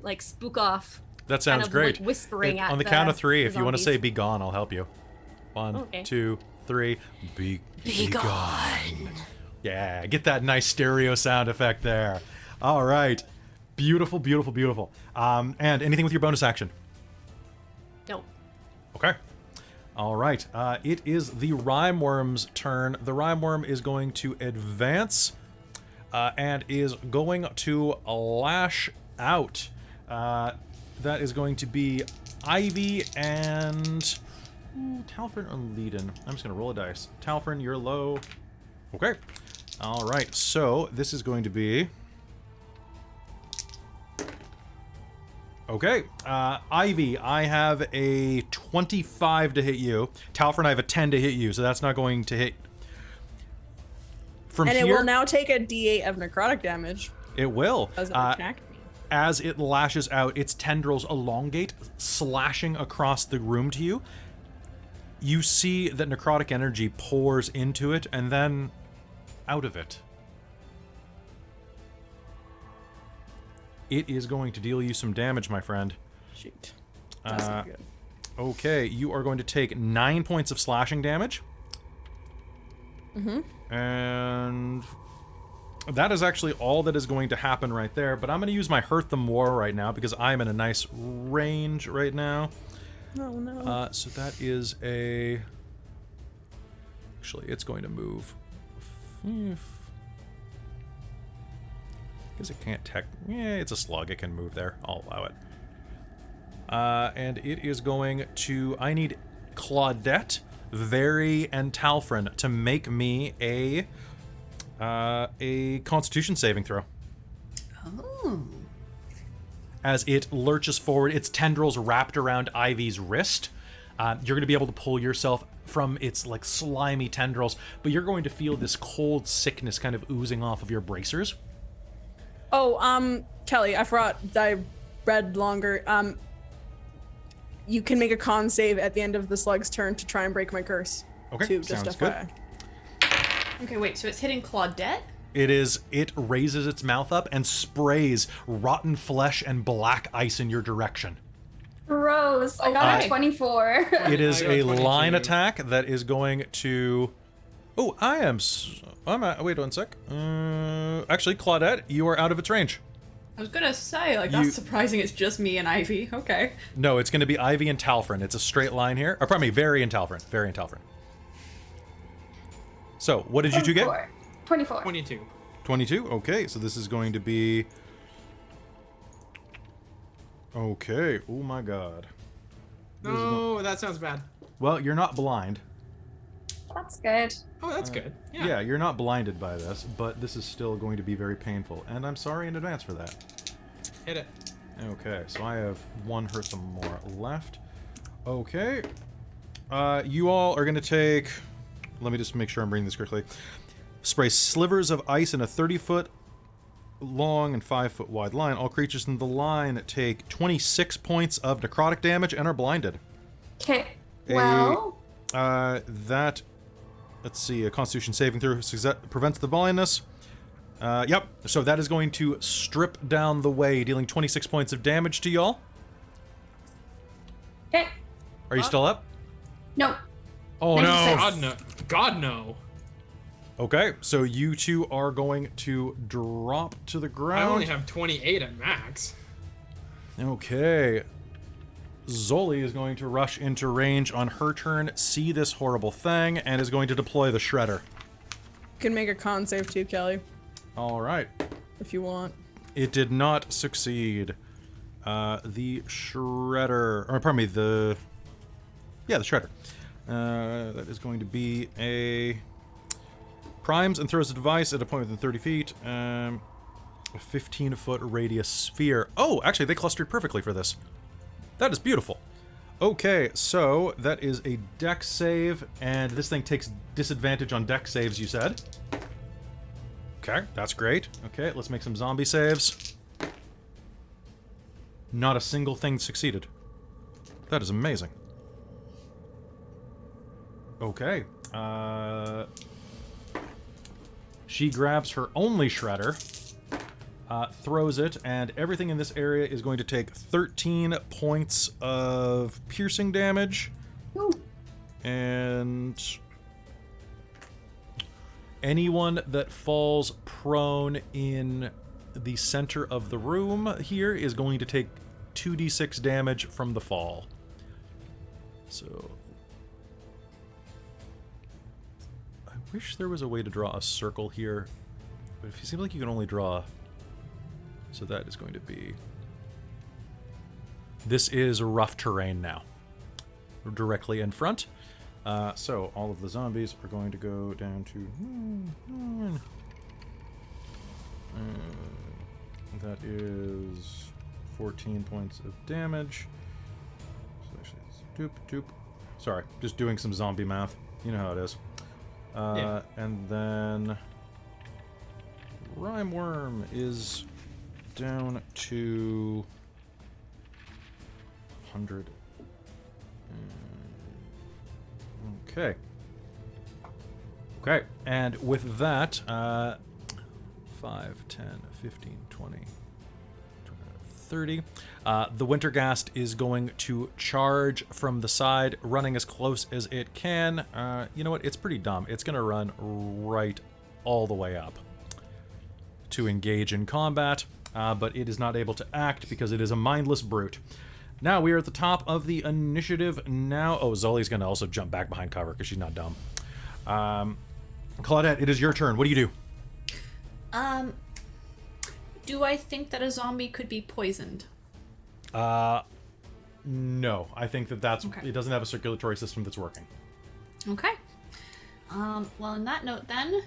like, spook off. That sounds kind of, great. Like, whispering at On the count of 3, the if you want to say zombies. be gone, I'll help you. 1, Okay. 2, 3. Be gone. Yeah, get that nice stereo sound effect there. All right. Beautiful, beautiful, beautiful. And anything with your bonus action? No. Okay. All right. It is the Rime Worm's turn. The Rime Worm is going to advance and is going to lash out. that is going to be Ivy and Talfrin or Leiden. I'm just going to roll a dice. Talfrin, you're low. Okay. All right. So this is going to be... Okay. Ivy, I have a 25 to hit you. Talfrin, I have a 10 to hit you, so that's not going to hit. From and here, it will now take a d8 of necrotic damage. It will. As it attacked me. As it lashes out, its tendrils elongate, slashing across the room to you. You see that necrotic energy pours into it and then out of it. It is going to deal you some damage, my friend. Shoot. That's not good. Okay, you are going to take 9 points of slashing damage. And that is actually all that is going to happen right there. But I'm going to use my Hurt the More right now because I'm in a nice range right now. Oh, no. So that is a... Actually, it's going to move. Because it can't tech... Yeah, it's a slug. It can move there. I'll allow it. And it is going to... I need Claudette, Very, and Talfrin to make me a Constitution saving throw. Oh. As it lurches forward, its tendrils wrapped around Ivy's wrist. You're going to be able to pull yourself from its like slimy tendrils, but you're going to feel this cold sickness kind of oozing off of your bracers. Oh, Kelly, I forgot I read longer. You can make a con save at the end of the slug's turn to try and break my curse. Okay, too, just sounds FYI. good. Okay, wait, so it's hitting Claudette? It raises its mouth up and sprays rotten flesh and black ice in your direction. Gross. I got a 24. It is I got a 22. line attack that is going to... Oh, wait 1 sec. Actually, Claudette, you are out of its range. I was gonna say, like, that's surprising it's just me and Ivy. Okay. No, it's going to be Ivy and Talfrin. It's a straight line here. Or, pardon me, Very and Talfrin. Very and Talfrin. So, what did you two get? 24. 22. 22? Okay, so this is going to be... Okay, oh my god. No, that sounds bad. Well, you're not blind. That's good. Oh, that's good. Yeah, you're not blinded by this, but this is still going to be very painful, and I'm sorry in advance for that. Hit it. Okay, so I have one Hurt some more left. Okay. You all are going to take... Let me just make sure I'm reading this correctly. Spray slivers of ice in a 30-foot long and 5-foot wide line. All creatures in the line take 26 points of necrotic damage and are blinded. Okay. Well... That... Let's see, a Constitution saving throw prevents the blindness. Yep, so that is going to strip down the way, dealing 26 points of damage to y'all. Okay. Are you still up? No. Oh no! God no. God no. Okay, so you two are going to drop to the ground. I only have 28 at max. Okay. Zoli is going to rush into range on her turn, see this horrible thing, and is going to deploy the Shredder. You can make a con save too, Kelly, All right. if you want. It did not succeed. The Shredder... Or, pardon me, the... Yeah, the Shredder. That is going to be a... Primes and throws a device at a point within 30 feet. A 15-foot radius sphere. Oh, actually, they clustered perfectly for this. That is beautiful. Okay, so that is a dex save, and this thing takes disadvantage on dex saves, you said. Okay, that's great. Okay, let's make some zombie saves. Not a single thing succeeded. That is amazing. Okay. She grabs her only Shredder, throws it, and everything in this area is going to take 13 points of piercing damage. Ooh. And anyone that falls prone in the center of the room here is going to take 2d6 damage from the fall. So... I wish there was a way to draw a circle here, but it seems like you can only draw... So that is going to be... This is rough terrain now. We're directly in front. So all of the zombies are going to go down to 9. That is 14 points of damage. So actually, it's doop. Sorry, just doing some zombie math. You know how it is. Yeah. And then Rime Worm is down to 100. Okay. Okay, and with that, 5, 10, 15, 20, 30. The Wintergast is going to charge from the side, running as close as it can. You know what? It's pretty dumb. It's going to run right all the way up to engage in combat, but it is not able to act because it is a mindless brute. Now we are at the top of the initiative now. Oh, Zoli's going to also jump back behind cover because she's not dumb. Claudette, it is your turn. What do you do? Do I think that a zombie could be poisoned? No. I think that's Okay. it doesn't have a circulatory system that's working. Okay. Well, on that note then,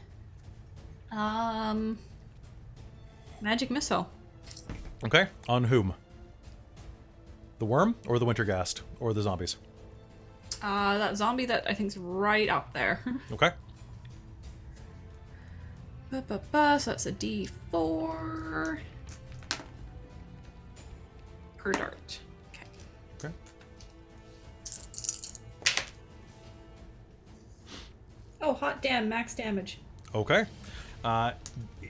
magic missile. Okay. On whom? The worm or the Wintergast or the zombies? That zombie that I think's right up there. Okay. So that's a D4 per dart. Okay. Okay. Oh, hot damn! Max damage. Okay.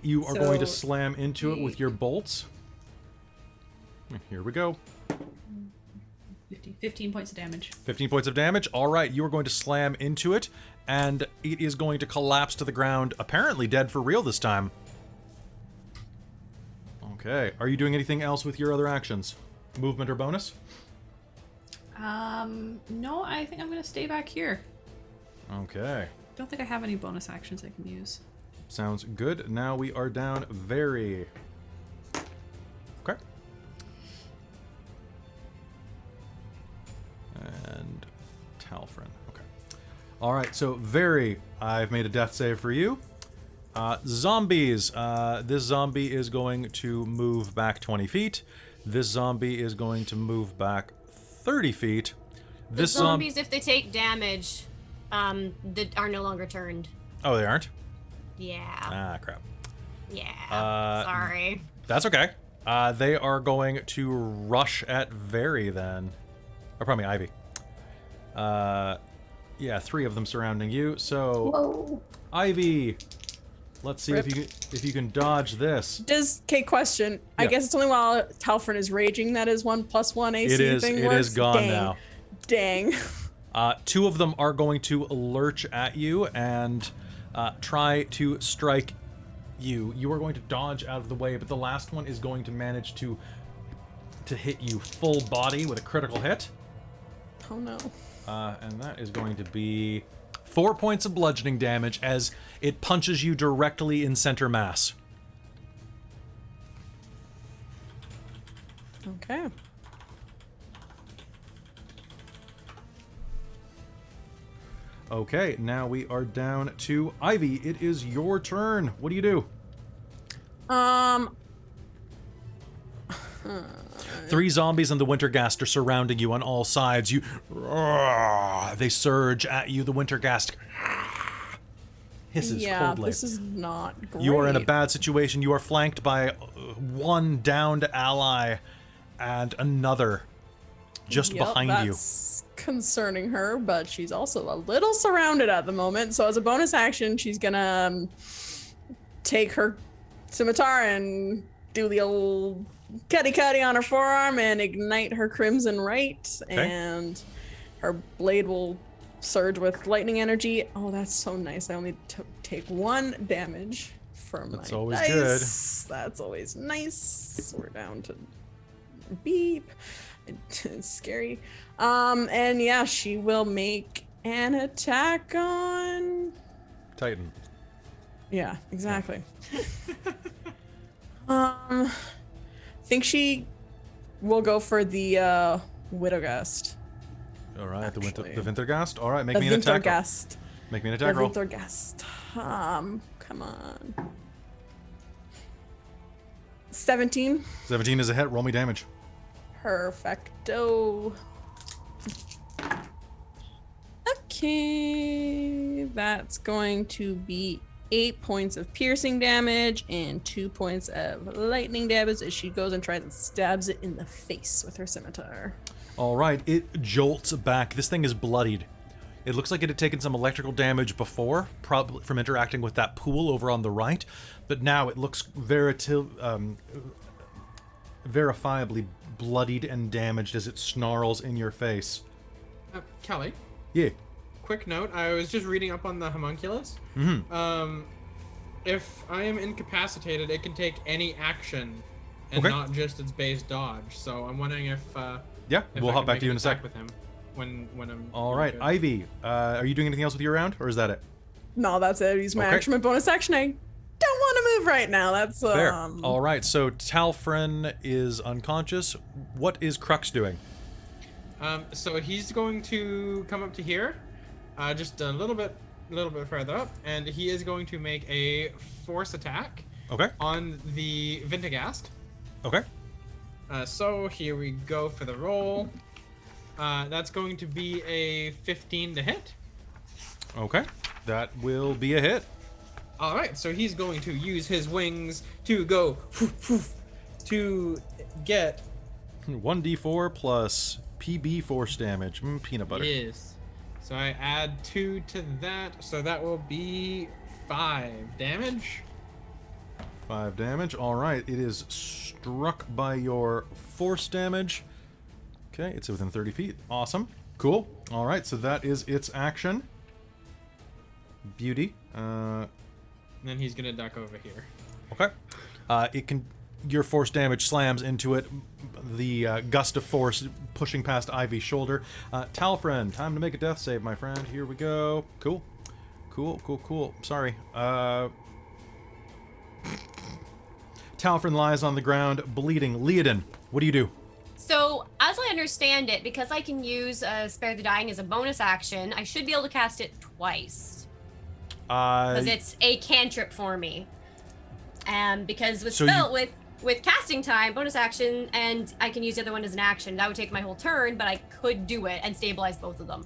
You are going to So, slam into it with your bolts. Here we go. 15 points of damage. 15 points of damage. All right, you are going to slam into it, and it is going to collapse to the ground, apparently dead for real this time. Okay. Are you doing anything else with your other actions? Movement or bonus? No, I think I'm gonna stay back here. Okay. Don't think I have any bonus actions I can use. Sounds good. Now we are down very... Okay. And Talfrin. Okay. All right, so very... I've made a death save for you. Zombies. This zombie is going to move back 20 feet. This zombie is going to move back 30 feet. The zombies, if they take damage, that are no longer turned. Oh, they aren't? Yeah. Ah, crap. Yeah. Sorry. That's okay. They are going to rush at Very then. Or probably Ivy. Yeah, 3 of them surrounding you. So, Whoa. Ivy, let's see if you can dodge this. Question. I Yeah. guess it's only while Talfrin is raging that his 1+1 AC thing works. It is gone Dang. now. Dang. 2 of them are going to lurch at you and try to strike you. You are going to dodge out of the way, but the last one is going to manage to hit you full body with a critical hit. Oh no. And that is going to be 4 points of bludgeoning damage as it punches you directly in center mass. Okay. Okay, now we are down to Ivy. It is your turn. What do you do? 3 zombies and the Wintergast are surrounding you on all sides. They surge at you. The Wintergast hisses coldly. This is not great. You are in a bad situation. You are flanked by 1 downed ally and another just behind you. That's concerning her, but she's also a little surrounded at the moment. So as a bonus action, she's gonna take her scimitar and do the old cutty on her forearm and ignite her crimson right, and her blade will surge with lightning energy. Oh, that's so nice. I only take 1 damage from That's my always dice. good. That's always nice. We're down to beep. It's scary. And yeah, she will make an attack on... Titan. Yeah, exactly. I think she we'll go for the Widowgast. All right, the Actually. Wintergast. All right, make The me an attack roll. Wintergast. Make me an The attack roll. Wintergast. Come on. 17. 17 is a hit. Roll me damage. Perfecto. Okay, that's going to be 8 points of piercing damage and 2 points of lightning damage as she goes and tries and stabs it in the face with her scimitar. All right, it jolts back. This thing is bloodied. It looks like it had taken some electrical damage before, probably from interacting with that pool over on the right, but now it looks verifiably bloodied and damaged as it snarls in your face. Kelly, Yeah. quick note. I was just reading up on the homunculus. Mm-hmm. If I am incapacitated, it can take any action and Okay. not just its base dodge. So I'm wondering if Yeah, if we'll I hop can back make to you an in a sec. attack with him when I'm All right, good. Ivy, are you doing anything else with your round, or is that it? No, that's it. Use my Okay. action, my bonus action. I don't want to move right now. That's Fair. All right, so Talfrin is unconscious. What is Crux doing? So he's going to come up to here, just a little bit further up, and he is going to make a force attack Okay. on the Vintagast. Okay. So here we go for the roll. That's going to be a 15 to hit. Okay. That will be a hit. All right, so he's going to use his wings to go to get 1d4 plus PB force damage. Peanut butter. Yes. So I add 2 to that, so that will be 5 damage. 5 damage. All right. It is struck by your force damage. Okay, it's within 30 feet. Awesome. Cool. All right, so that is its action. Beauty. And then he's gonna duck over here. Okay. It can. Your force damage slams into it. The gust of force pushing past Ivy's shoulder. Talfrin, time to make a death save, my friend. Here we go. Cool. Cool. Sorry. Talfrin lies on the ground, bleeding. Leodin, what do you do? So, as I understand it, because I can use Spare the Dying as a bonus action, I should be able to cast it twice. Because it's a cantrip for me. And because with So spell, with casting time, bonus action, and I can use the other one as an action, that would take my whole turn, but I could do it and stabilize both of them.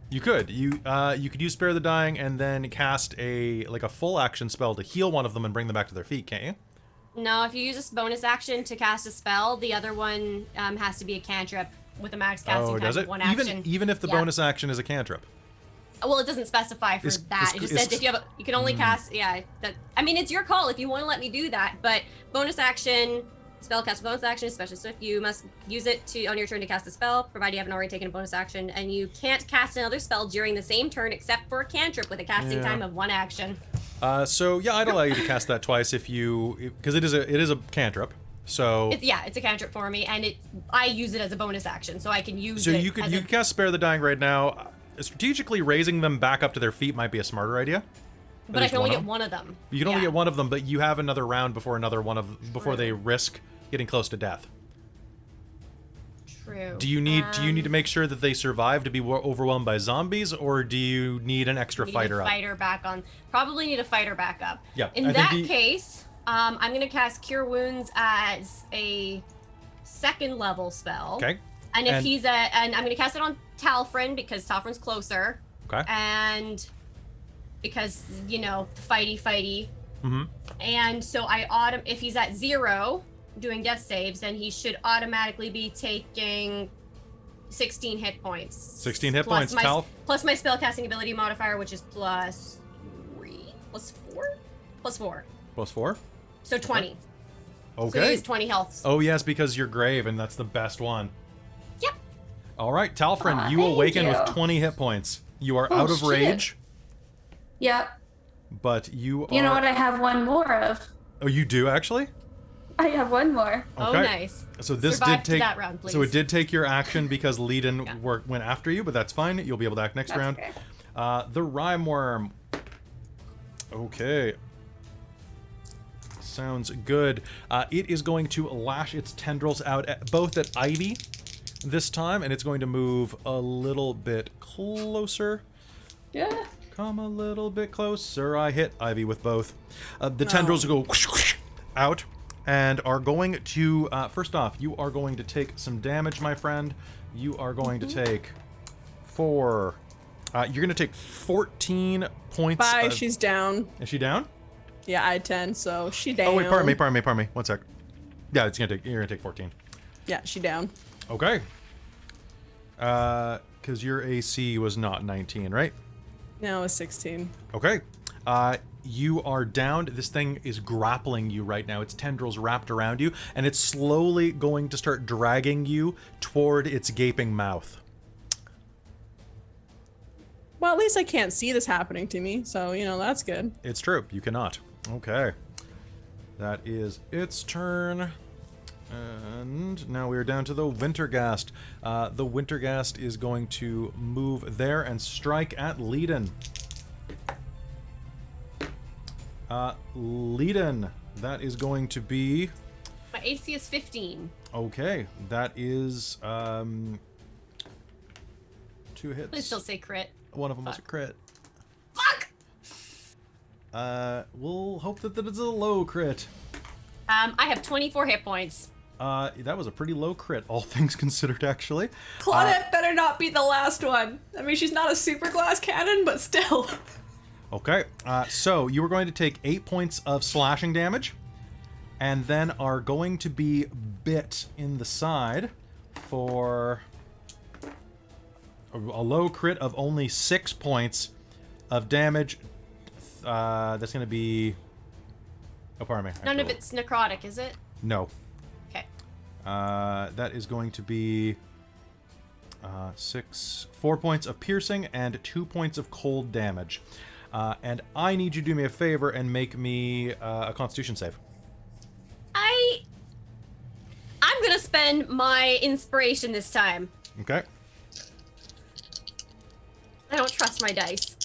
You could. You could use Spare the Dying and then cast a full action spell to heal one of them and bring them back to their feet, can't you? No, if you use a bonus action to cast a spell, the other one has to be a cantrip with a max casting time does of it? one action. Even if the Yeah. bonus action is a cantrip. Well, it doesn't specify for that. It just says if you have you can only cast. Yeah, that. I mean, it's your call if you want to let me do that. But bonus action, spell cast bonus action, especially so if you must use it on your turn to cast a spell, provided you haven't already taken a bonus action, and you can't cast another spell during the same turn except for a cantrip with a casting time of one action. So yeah, I'd allow you to cast that twice because it is a cantrip. So It's a cantrip for me, and I use it as a bonus action, so I can use so it. you could cast Spare the Dying right now. Strategically raising them back up to their feet might be a smarter idea. But I can only get one of them. You can only get one of them, but you have another round before they risk getting close to death. True. Do you need to make sure that they survive to be overwhelmed by zombies, or do you need an extra fighter up? Probably need a fighter back up. Yeah. In that case, I'm gonna cast Cure Wounds as a second level spell. Okay. And if and I'm gonna cast it on Talfrin because Talfrin's closer. Okay. And because fighty. Mm-hmm. And so if he's at 0 doing death saves, then he should automatically be taking 16 hit points. 16 hit points. Plus my spellcasting ability modifier, which is +4. Plus 4. So 20. Okay. So he has 20 health. Oh yes, because you're grave, and that's the best one. Yep. All right, Talfrin, you thank awaken you. with 20 hit points. You are Oh, out of shit. rage, Yep. but you are. You know what I have one more of? Oh, you do actually? I have one more. Oh, Okay. nice. So this Survive did to take. that round, So it please. did take your action because Leedon went after you, but that's fine. You'll be able to act next That's round. okay. The Rime Worm. Okay. Sounds good. It is going to lash its tendrils out both at Ivy this time, and it's going to move a little bit closer. Yeah. Come a little bit closer. I hit Ivy with both. The tendrils go whoosh, whoosh, out and are going to, first off, you are going to take some damage, my friend. You are going to take you're going to take 14 points. Bye, she's down. Is she down? Yeah, I had 10, so she down. Oh, wait, pardon me. 1 sec. Yeah, you're going to take 14. Yeah, she down. Okay. Because your AC was not 19, right? No, it's 16. Okay. You are downed. This thing is grappling you right now. Its tendrils wrapped around you, and it's slowly going to start dragging you toward its gaping mouth. Well, at least I can't see this happening to me, so, that's good. It's true. You cannot. Okay. That is its turn. And now we are down to the Wintergast. The Wintergast is going to move there and strike at Leiden. Leiden, that is going to be... My AC is 15. Okay, that is 2 hits. Please still say crit. One of them was a crit. Fuck! We'll hope that it's a low crit. I have 24 hit points. That was a pretty low crit, all things considered, actually. Claudette better not be the last one. I mean, she's not a super glass cannon, but still. Okay, so you are going to take 8 points of slashing damage, and then are going to be bit in the side for a low crit of only 6 points of damage. That's going to be... Oh, pardon me. None of it's necrotic, is it? No. Okay. That is going to be 4 points of piercing and 2 points of cold damage. And I need you to do me a favor and make me a Constitution save. I'm gonna spend my inspiration this time. Okay. I don't trust my dice.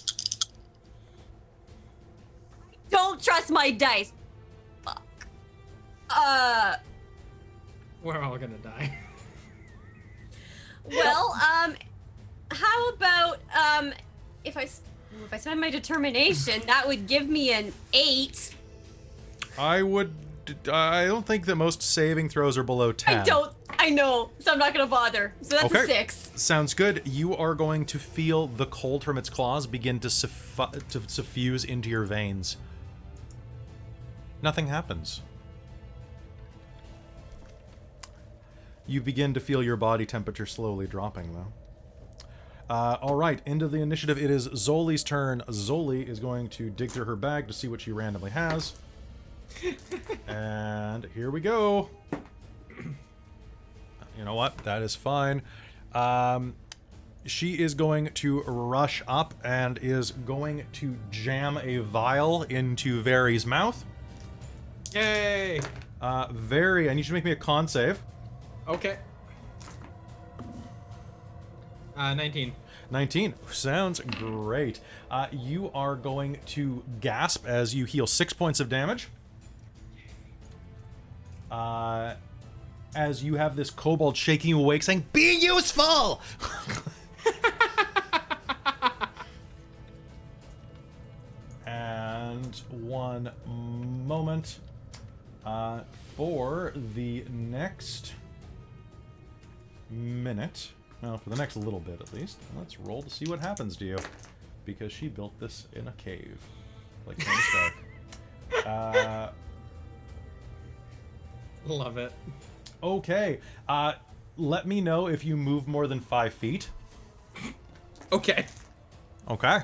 Don't trust my dice. Fuck. We're all gonna die. Well, how about if I spend my determination, that would give me an 8. I don't think that most saving throws are below 10. I know, so I'm not gonna bother. So that's a 6. Sounds good. You are going to feel the cold from its claws begin to suffuse into your veins. Nothing happens. You begin to feel your body temperature slowly dropping, though. All right, into the initiative. It is Zoli's turn. Zoli is going to dig through her bag to see what she randomly has. And here we go. You know what? That is fine. She is going to rush up and is going to jam a vial into Very's mouth. Yay! Very, I need you to make me a con save. Okay. 19. 19. Sounds great. You are going to gasp as you heal 6 points of damage. As you have this kobold shaking you awake saying, "Be useful!" And one moment. For the next minute, well, for the next little bit at least, let's roll to see what happens to you. Because she built this in a cave. Like Tony Stark. Love it. Okay. Let me know if you move more than 5 feet. Okay. Okay.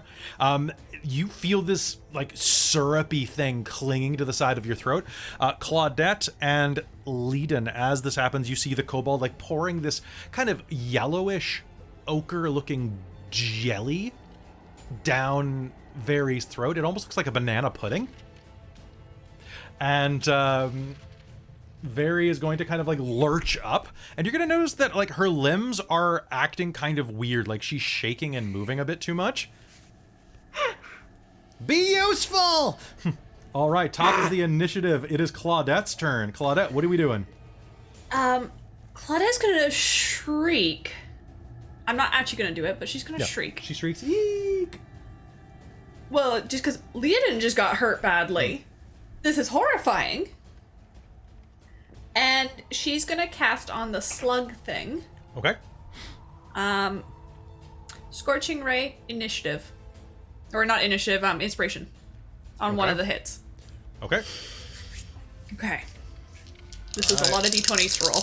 You feel this, like, syrupy thing clinging to the side of your throat. Claudette and Leiden, as this happens, you see the kobold, like, pouring this kind of yellowish, ochre-looking jelly down Very's throat. It almost looks like a banana pudding. And, Very is going to kind of, like, lurch up. And you're going to notice that, like, her limbs are acting kind of weird. Like, she's shaking and moving a bit too much. Be useful! All right, top of the initiative. It is Claudette's turn. Claudette, what are we doing? Claudette's gonna shriek. I'm not actually gonna do it, but she's gonna shriek. She shrieks, eek! Well, just because Leonin just got hurt badly. This is horrifying. And she's gonna cast on the slug thing. Okay. Scorching Ray, initiative. Or not initiative, inspiration. On one of the hits. Okay. Okay. This is a lot of d20s to roll.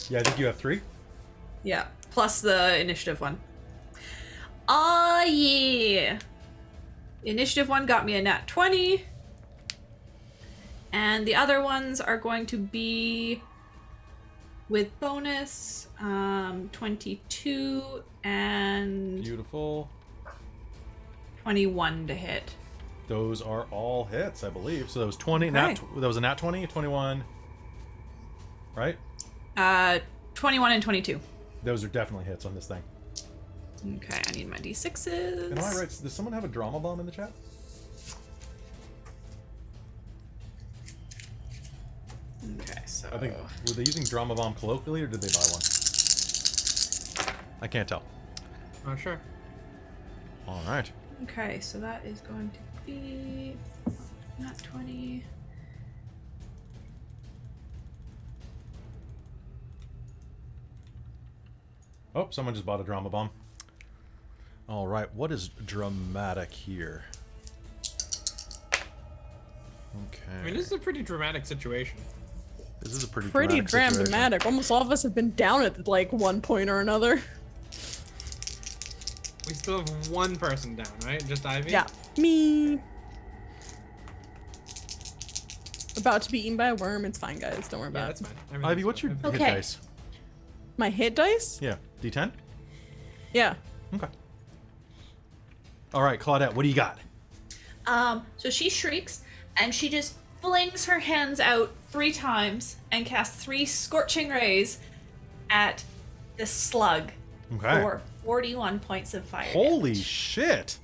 Yeah, I think you have 3. Yeah, plus the initiative one. Ah, yeah. Initiative one got me a nat 20. And the other ones are going to be with bonus 22 and Beautiful. 21 to hit. Those are all hits, I believe. So that was 20. Okay. That was a nat 20, 21. Right? 21 and 22. Those are definitely hits on this thing. Okay, I need my d6s. Am I right? Does someone have a drama bomb in the chat? Okay, so I think, were they using drama bomb colloquially or did they buy one? I can't tell. Not sure. All right. Okay, so that is going to be not 20. Oh, someone just bought a drama bomb. All right, what is dramatic here? Okay. I mean, this is a pretty dramatic situation. This is a pretty dramatic. situation. Almost all of us have been down at like one point or another. We still have one person down, right? Just Ivy? Yeah, me. About to be eaten by a worm. It's fine, guys. Don't worry Yeah, about that's it. fine. Ivy, what's your hit Okay. dice? My hit dice? Yeah, D10? Yeah. Okay. All right, Claudette, what do you got? So she shrieks and she just flings her hands out 3 times and casts 3 scorching rays at the slug Okay. for 41 points of fire. Holy damage. shit.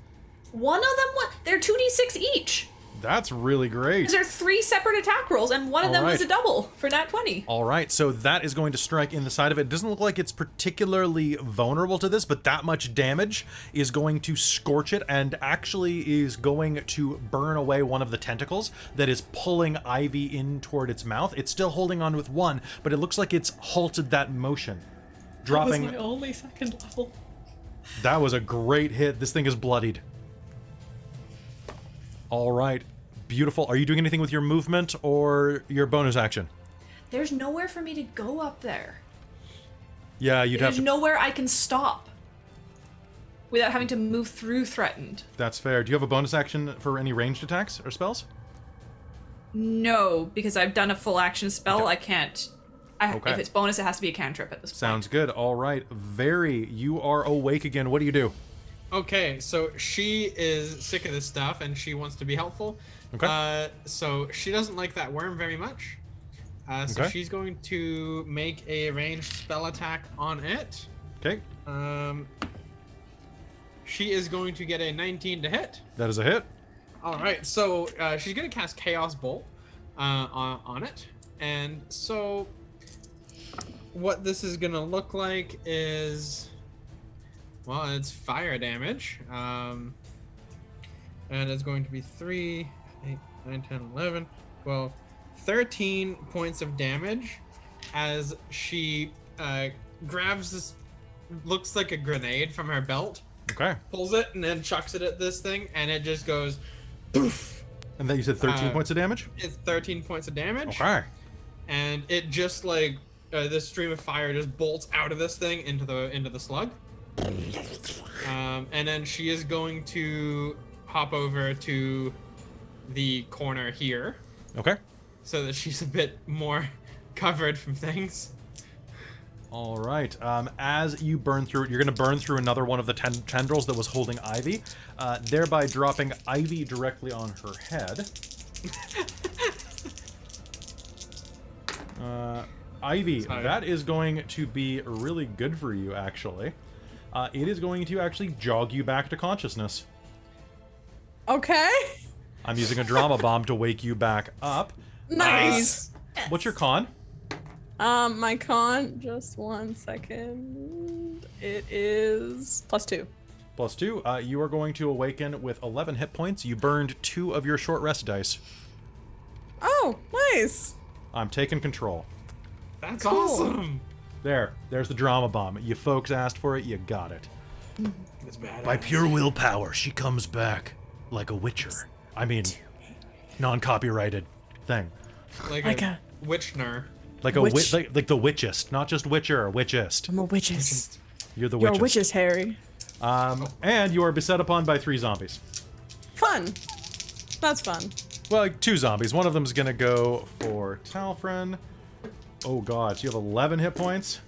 One of them, they're 2d6 each. That's really great. Because there are 3 separate attack rolls, and one of them was a double for nat 20. All right, so that is going to strike in the side of it. It doesn't look like it's particularly vulnerable to this, but that much damage is going to scorch it and actually is going to burn away one of the tentacles that is pulling Ivy in toward its mouth. It's still holding on with one, but it looks like it's halted that motion. Dropping. That was my only second level. That was a great hit. This thing is bloodied. All right. Beautiful. Are you doing anything with your movement or your bonus action? There's nowhere for me to go up there. Yeah, you'd have There's to... nowhere I can stop without having to move through threatened. That's fair. Do you have a bonus action for any ranged attacks or spells? No, because I've done a full action spell. Okay. I can't. Okay. If it's bonus, it has to be a cantrip at this point. Sounds good. All right. Very, you are awake again. What do you do? Okay, so she is sick of this stuff and she wants to be helpful. Okay. So she doesn't like that worm very much. So Okay. she's going to make a ranged spell attack on it. Okay. She is going to get a 19 to hit. That is a hit. All right, so she's going to cast Chaos Bolt on it. And so what this is going to look like is, well, it's fire damage. And it's going to be 3, 8, 9, 10, 11, 12, 13 points of damage as she grabs this, looks like a grenade from her belt, Okay. pulls it, and then chucks it at this thing, and it just goes poof. And then you said 13 points of damage? It's 13 points of damage. Okay. And it just like this stream of fire just bolts out of this thing into the slug. And then she is going to hop over to the corner here Okay. so that she's a bit more covered from things. All right. As you burn through it, you're going to burn through another one of the tendrils that was holding Ivy, thereby dropping Ivy directly on her head. Ivy, Sorry. that is going to be really good for you, actually. It is going to actually jog you back to consciousness. Okay. I'm using a drama bomb to wake you back up. Nice. What's your con? My con, just 1 second. It is +2. +2. You are going to awaken with 11 hit points. You burned 2 of your short rest dice. Oh, nice. I'm taking control. That's Cool. awesome. There's the drama bomb. You folks asked for it, you got it. That's badass. By pure willpower, she comes back like a witcher. I mean, non-copyrighted thing. Like a Witchner. Like a Witch. like the witchest, not just witcher, witchest. I'm a witches. You're the You're a witchest. witches, Harry. And you are beset upon by 3 zombies. Fun. That's fun. Well, like 2 zombies. One of them's gonna go for Talfrin. Oh god, so you have 11 hit points.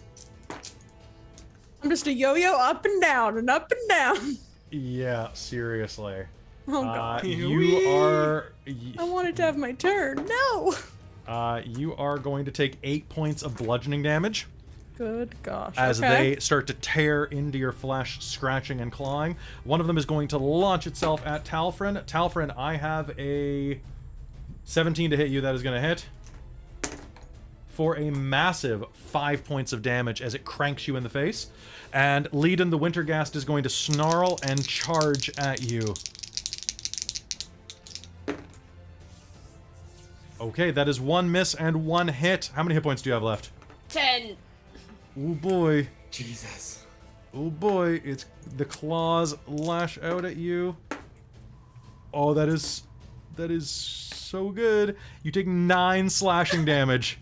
I'm just a yo-yo up and down and up and down. Yeah, seriously. Oh god. You are I wanted to have my turn. No. you are going to take 8 points of bludgeoning damage Good gosh. as okay. they start to tear into your flesh, scratching and clawing. One of them is going to launch itself at Talfrin. Talfrin, I have a 17 to hit you. That is going to hit for a massive 5 points of damage as it cranks you in the face. And Leiden the Wintergast is going to snarl and charge at you. Okay, that is 1 miss and 1 hit. How many hit points do you have left? 10. Oh boy. Jesus. Oh boy. It's the claws lash out at you. Oh, that is so good. You take 9 slashing damage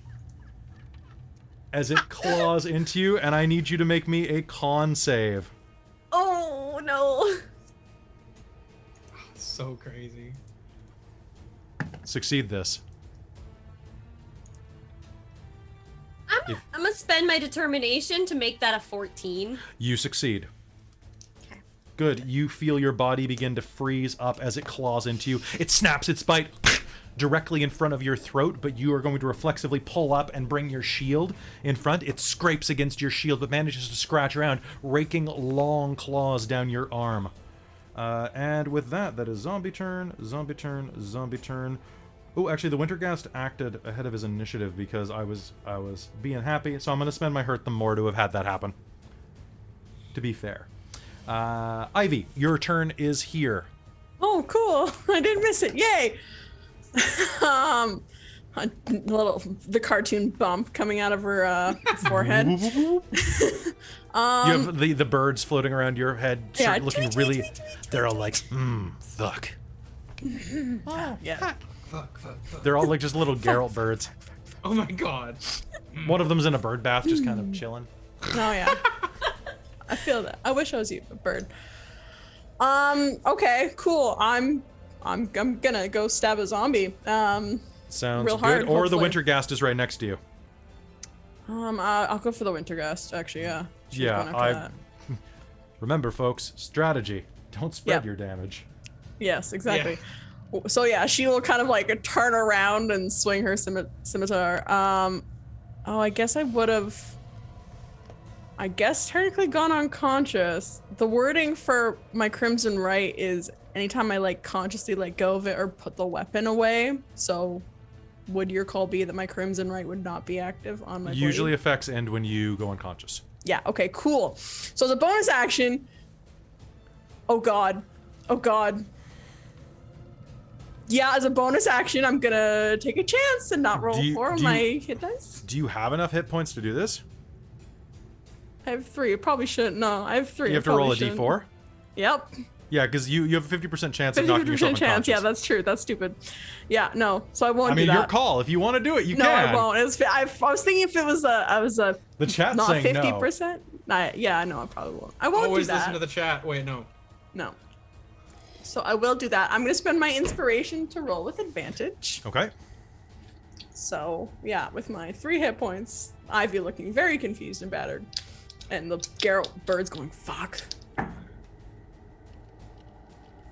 as it claws into you, and I need you to make me a con save. Oh, no. So crazy. Succeed this. I'm gonna spend my determination to make that a 14. You succeed. Okay. Good. You feel your body begin to freeze up as it claws into you. It snaps its bite directly in front of your throat, but you are going to reflexively pull up and bring your shield in front. It scrapes against your shield, but manages to scratch around, raking long claws down your arm. And with that, that is zombie turn, zombie turn, zombie turn. Oh, actually, the Wintergast acted ahead of his initiative because I was being happy, so I'm going to spend my hurt them more to have had that happen. To be fair. Ivy, your turn is here. Oh, cool. I didn't miss it. Yay. The cartoon bump coming out of her forehead. You have the birds floating around your head, Yeah. looking really... They're all like, fuck. Yeah. Fuck. They're all like just little Geralt birds. Oh my god. One of them's in a bird bath, just kind of chilling. Oh yeah. I feel that. I wish I was you, a bird. Okay, cool. I'm gonna go stab a zombie. Sounds Real good. hard, Or the hopefully. Wintergast is right next to you. I'll go for the Wintergast, actually, yeah. She's Yeah, going after that. Remember, folks, strategy. Don't spread Yep. your damage. Yes, exactly. So yeah, she will kind of like turn around and swing her scimitar. Oh, I guess I would have. I guess technically gone unconscious. The wording for my Crimson Right is anytime I like consciously let go of it or put the weapon away. So would your call be that my Crimson Right would not be active on my Usually blade? effects end when you go unconscious. Yeah, okay, cool. So as a bonus action. Oh god. Oh god. Yeah, as a bonus action, I'm gonna take a chance and not roll 4 on my hit dice. Do you have enough hit points to do this? I have 3. I probably shouldn't. No, I have 3. You have to roll a d4? Yep. Yeah, because you have a 50% chance of knocking yourself 50% unconscious. chance. Yeah, that's true. That's stupid. Yeah, no. So I won't I mean, do that. your call. If you want to do it, you no, can. I won't. I was thinking if it was The chat's not saying 50%. Yeah, I know. I probably won't. I won't Always do that. listen to the chat. Wait, no. No. So I will do that. I'm gonna spend my inspiration to roll with advantage. no. Okay. So yeah, with my 3 hit points, Ivy looking very confused and battered, and the Geralt bird's going fuck.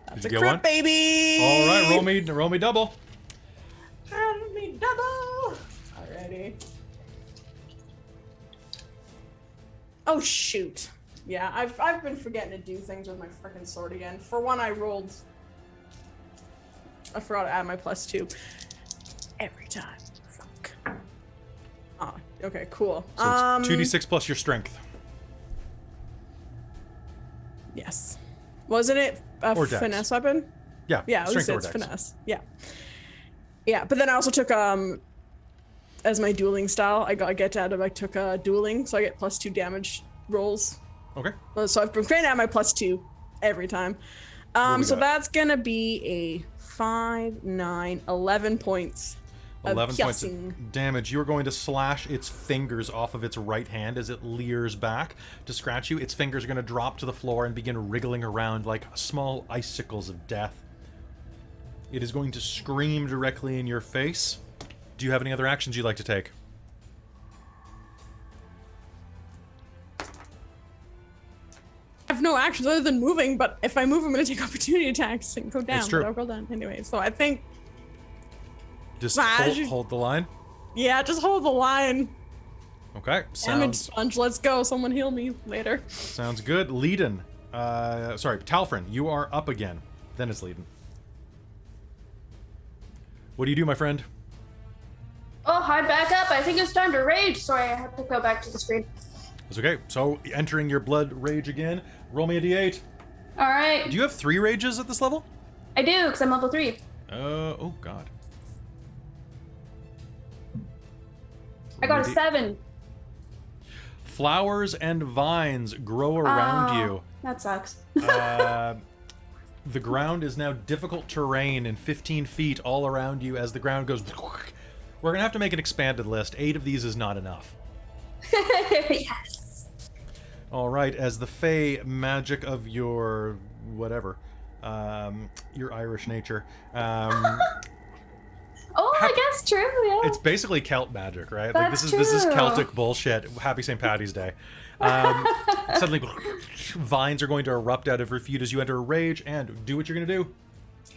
That's a you get crit, one? baby. All right, roll me double. Roll me double. Alrighty. Oh shoot. Yeah, I've been forgetting to do things with my freaking sword again. For one, I rolled I forgot to add my +2 every time. Fuck. Oh, okay, cool. So it's 2d6 plus your strength. Yes. Wasn't it a Or dex. finesse weapon? Yeah. Yeah, strength or it's dex. finesse. Yeah. Yeah, but then I also took as my dueling style, I took dueling, so I get +2 damage rolls. Okay. So I've been trying to add my +2 every time. we So got? that's gonna be a 5, 9, 11 points. 11 points piercing. of damage. You're going to slash its fingers off of its right hand as it leers back to scratch you. Its fingers are going to drop to the floor and begin wriggling around like small icicles of death. It is going to scream directly in your face. Do you have any other actions you'd like to take? I have no actions other than moving, but if I move, I'm gonna take opportunity attacks and go down. It's true. But I'll go down anyway. So I think, Just Smash. hold the line. yeah, just hold the line. Okay. Damage sponge, let's go. Someone heal me later. Sounds good. Leiden. Sorry, Talfrin, you are up again. Then it's Leiden. What do you do, my friend? Oh, hide back up. I think it's time to rage. Sorry, I have to go back to the screen. It's okay. So, entering your blood rage again. Roll me a d8. All right. Do you have 3 rages at this level? I do, because I'm level 3. Oh, God. I got a Maybe- 7. Flowers and vines grow around you. That sucks. The ground is now difficult terrain and 15 feet all around you as the ground goes... We're going to have to make an expanded list. 8 of these is not enough. Yes. All right, as the fey magic of your... whatever. Your Irish nature. Oh, I guess true, yeah. It's basically Celt magic, right? That's This is true. Celtic bullshit. Happy St. Patty's Day. Suddenly, vines are going to erupt out of your feet as you enter a rage, and do what you're going to do.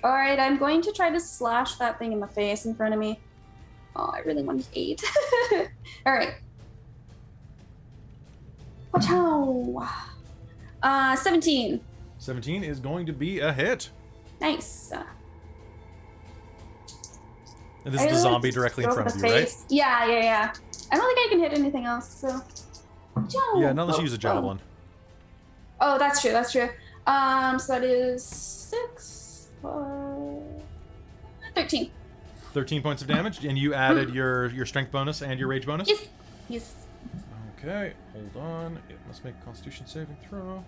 All right, I'm going to try to slash that thing in the face in front of me. Oh, I really want to 8. All right. Watch 17. 17 is going to be a hit. Nice. And this is the zombie directly in front of you, right? Yeah. I don't think I can hit anything else, so. Yeah, not unless you use a javelin. Oh, that's true. So that is 6, 13. 13 points of damage, and you added your strength bonus and your rage bonus? Yes. Okay, hold on. It must make a Constitution saving throw.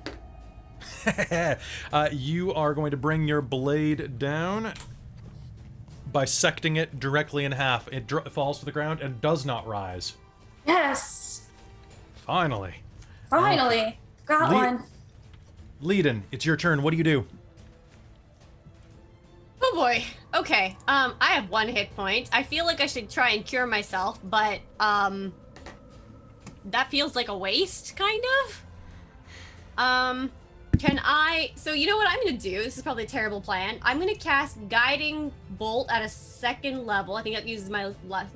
You are going to bring your blade down, bisecting it directly in half. It falls to the ground and does not rise. Yes. Finally. Got one. Leiden, it's your turn. What do you do? Oh boy. Okay. I have 1 hit point. I feel like I should try and cure myself, but that feels like a waste, kind of. Can I? So you know what I'm gonna do? This is probably a terrible plan. I'm gonna cast Guiding Bolt at a 2nd level. I think that uses my last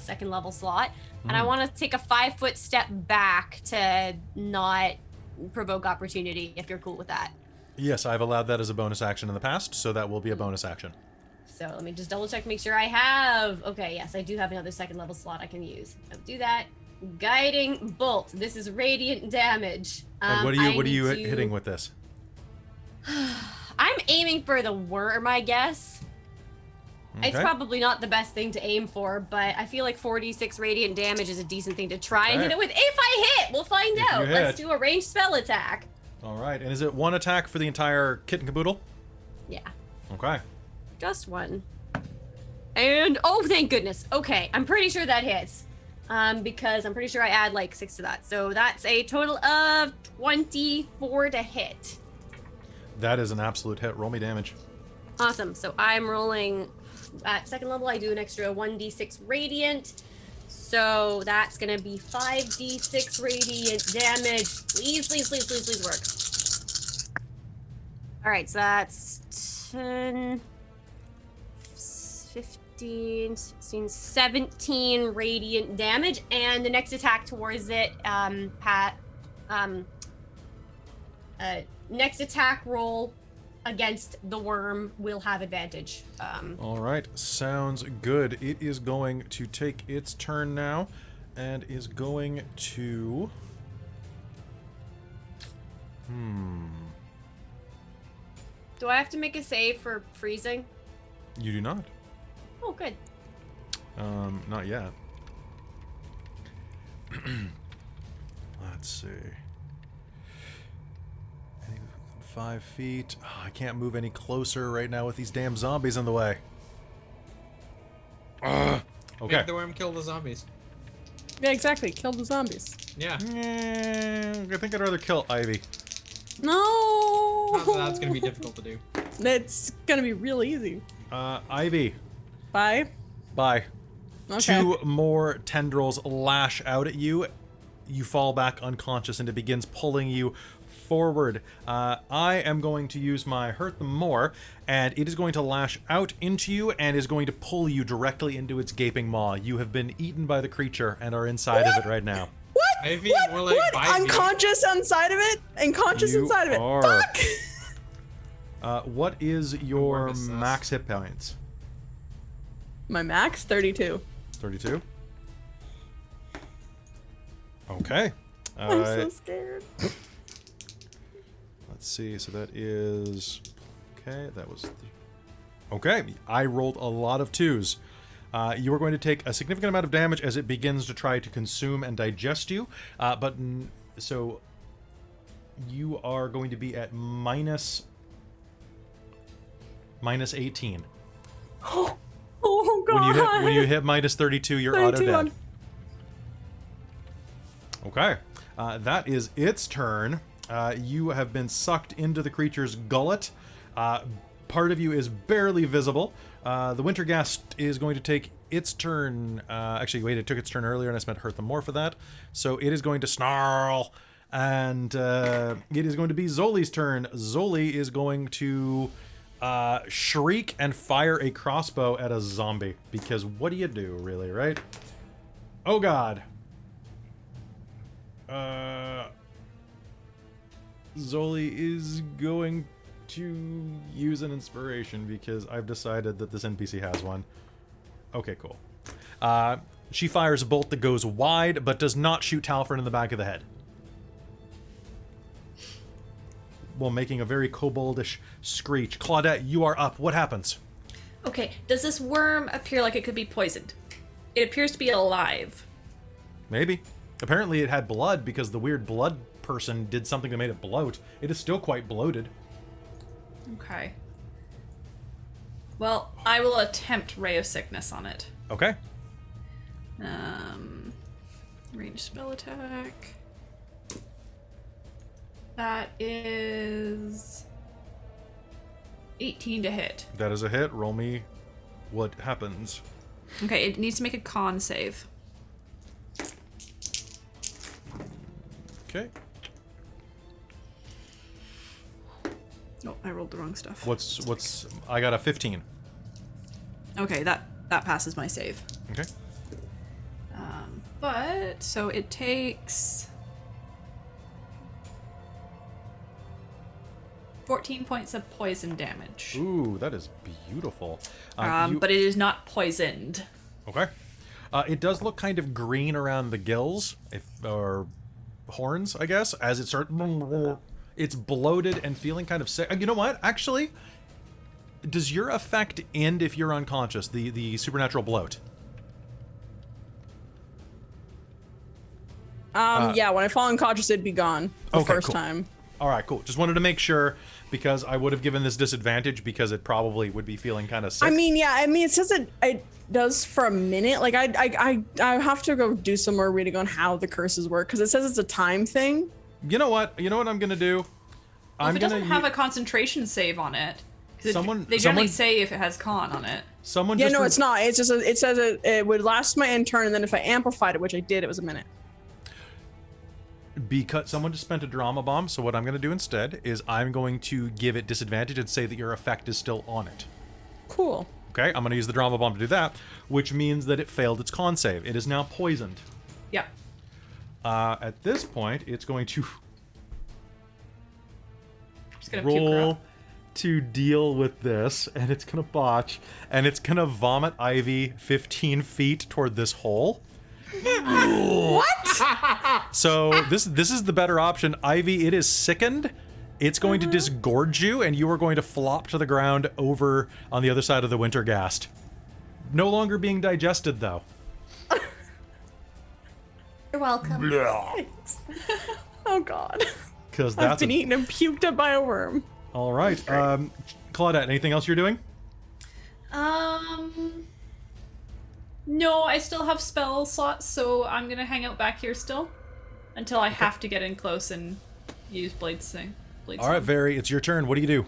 2nd level slot, and I want to take a 5-foot step back to not provoke opportunity. If you're cool with that. Yes, I've allowed that as a bonus action in the past, so that will be a bonus action. So let me just double check, make sure I have. Okay, yes, I do have another 2nd level slot I can use. I'll do that. Guiding Bolt. This is radiant damage. And what are you hitting with this? I'm aiming for the worm, I guess. It's Okay. probably not the best thing to aim for, but I feel like 46 radiant damage is a decent thing to try and hit it with. If I hit, we'll find If out. you Let's hit. do a ranged spell attack. All right, and is it 1 attack for the entire kit and caboodle? Yeah, Okay. just 1. And oh, thank goodness. Okay, I'm pretty sure that hits. Because I'm pretty sure I add like 6 to that. So that's a total of 24 to hit. That is an absolute hit. Roll me damage. Awesome. So I'm rolling at 2nd level. I do an extra 1d6 radiant. So that's gonna be 5d6 radiant damage. Please work. All right. So that's 10, 15, 16, 17 radiant damage, and the next attack towards it, next attack roll against the worm will have advantage. All right, sounds good. It is going to take its turn now, and is going to. Do I have to make a save for freezing? You do not. Oh, good. Not yet. Let's see. 5 feet. Oh, I can't move any closer right now with these damn zombies in the way. Okay. Make the worm kill the zombies. Yeah, exactly. Kill the zombies. Yeah. I think I'd rather kill Ivy. No. That's gonna be difficult to do. It's gonna be real easy. Ivy. Bye. Bye. Okay. 2 more tendrils lash out at you. You fall back unconscious and it begins pulling you forward. I am going to use my Hurt Them More, and it is going to lash out into you and is going to pull you directly into its gaping maw. You have been eaten by the creature and are inside of it right now. What? Ivy, What? more like What? Ivy. Unconscious inside of it? Unconscious You inside of it. are. Fuck! What is your Enormous sus. max hit points? My max 32. 32? Okay. I'm so scared. Let's see, so that is... Okay, that was... Okay, I rolled a lot of 2s. You are going to take a significant amount of damage as it begins to try to consume and digest you. So you are going to be at minus 18. Oh god. When you hit minus 32, you're 32 auto dead. Okay, that is its turn. You have been sucked into the creature's gullet. Part of you is barely visible. The Wintergast is going to take its turn. Actually, wait, it took its turn earlier, and I spent Hurt Them More for that. So it is going to snarl, and it is going to be Zoli's turn. Zoli is going to shriek and fire a crossbow at a zombie, because what do you do, really, right? Oh god. Zoli is going to use an inspiration because I've decided that this NPC has one. Okay, cool. She fires a bolt that goes wide, but does not shoot Talfrin in the back of the head, while making a very koboldish screech. Claudette, you are up. What happens? Okay, does this worm appear like it could be poisoned? It appears to be alive. Maybe. Apparently it had blood because the weird blood person did something that made it bloat. It is still quite bloated. Okay. Well, I will attempt Ray of Sickness on it. Okay. Range spell attack. That is 18 to hit. That is a hit. Roll me what happens. Okay, it needs to make a con save. Okay. Oh, I rolled the wrong stuff. What's I got a 15. Okay, that passes my save. Okay. But so it takes 14 points of poison damage. Ooh, that is beautiful. But it is not poisoned. Okay. It does look kind of green around the gills, or horns, I guess, as it starts. It's bloated and feeling kind of sick. You know what? Actually, does your effect end if you're unconscious? The supernatural bloat. Yeah, when I fall unconscious, it'd be gone the first cool. time. All right, cool. Just wanted to make sure because I would have given this disadvantage because it probably would be feeling kind of sick. It says it does for a minute. Like I have to go do some more reading on how the curses work because it says it's a time thing. You know what I'm gonna do? Well, if it doesn't have a concentration save on it, they generally say if it has con on it. It's not. It's just it says it would last my end turn, and then if I amplified it, which I did, it was a minute. Because someone just spent a drama bomb, so what I'm going to do instead is I'm going to give it disadvantage and say that your effect is still on it. Cool. Okay, I'm going to use the drama bomb to do that, which means that it failed its con save. It is now poisoned. Yeah. At this point, it's going to Just gonna puke her roll up. to deal with this, and it's gonna botch, and it's gonna vomit Ivy 15 feet toward this hole. What? So this is the better option. Ivy, it is sickened. It's going to disgorge you, and you are going to flop to the ground over on the other side of the Wintergast. No longer being digested, though. You're welcome. Oh god. Because I've that's been eaten and puked up by a worm. all right. Claudette, anything else you're doing? No, I still have spell slots, so I'm gonna hang out back here still until I have to get in close and use Blade Sing. All right, Very, it's your turn. What do you do?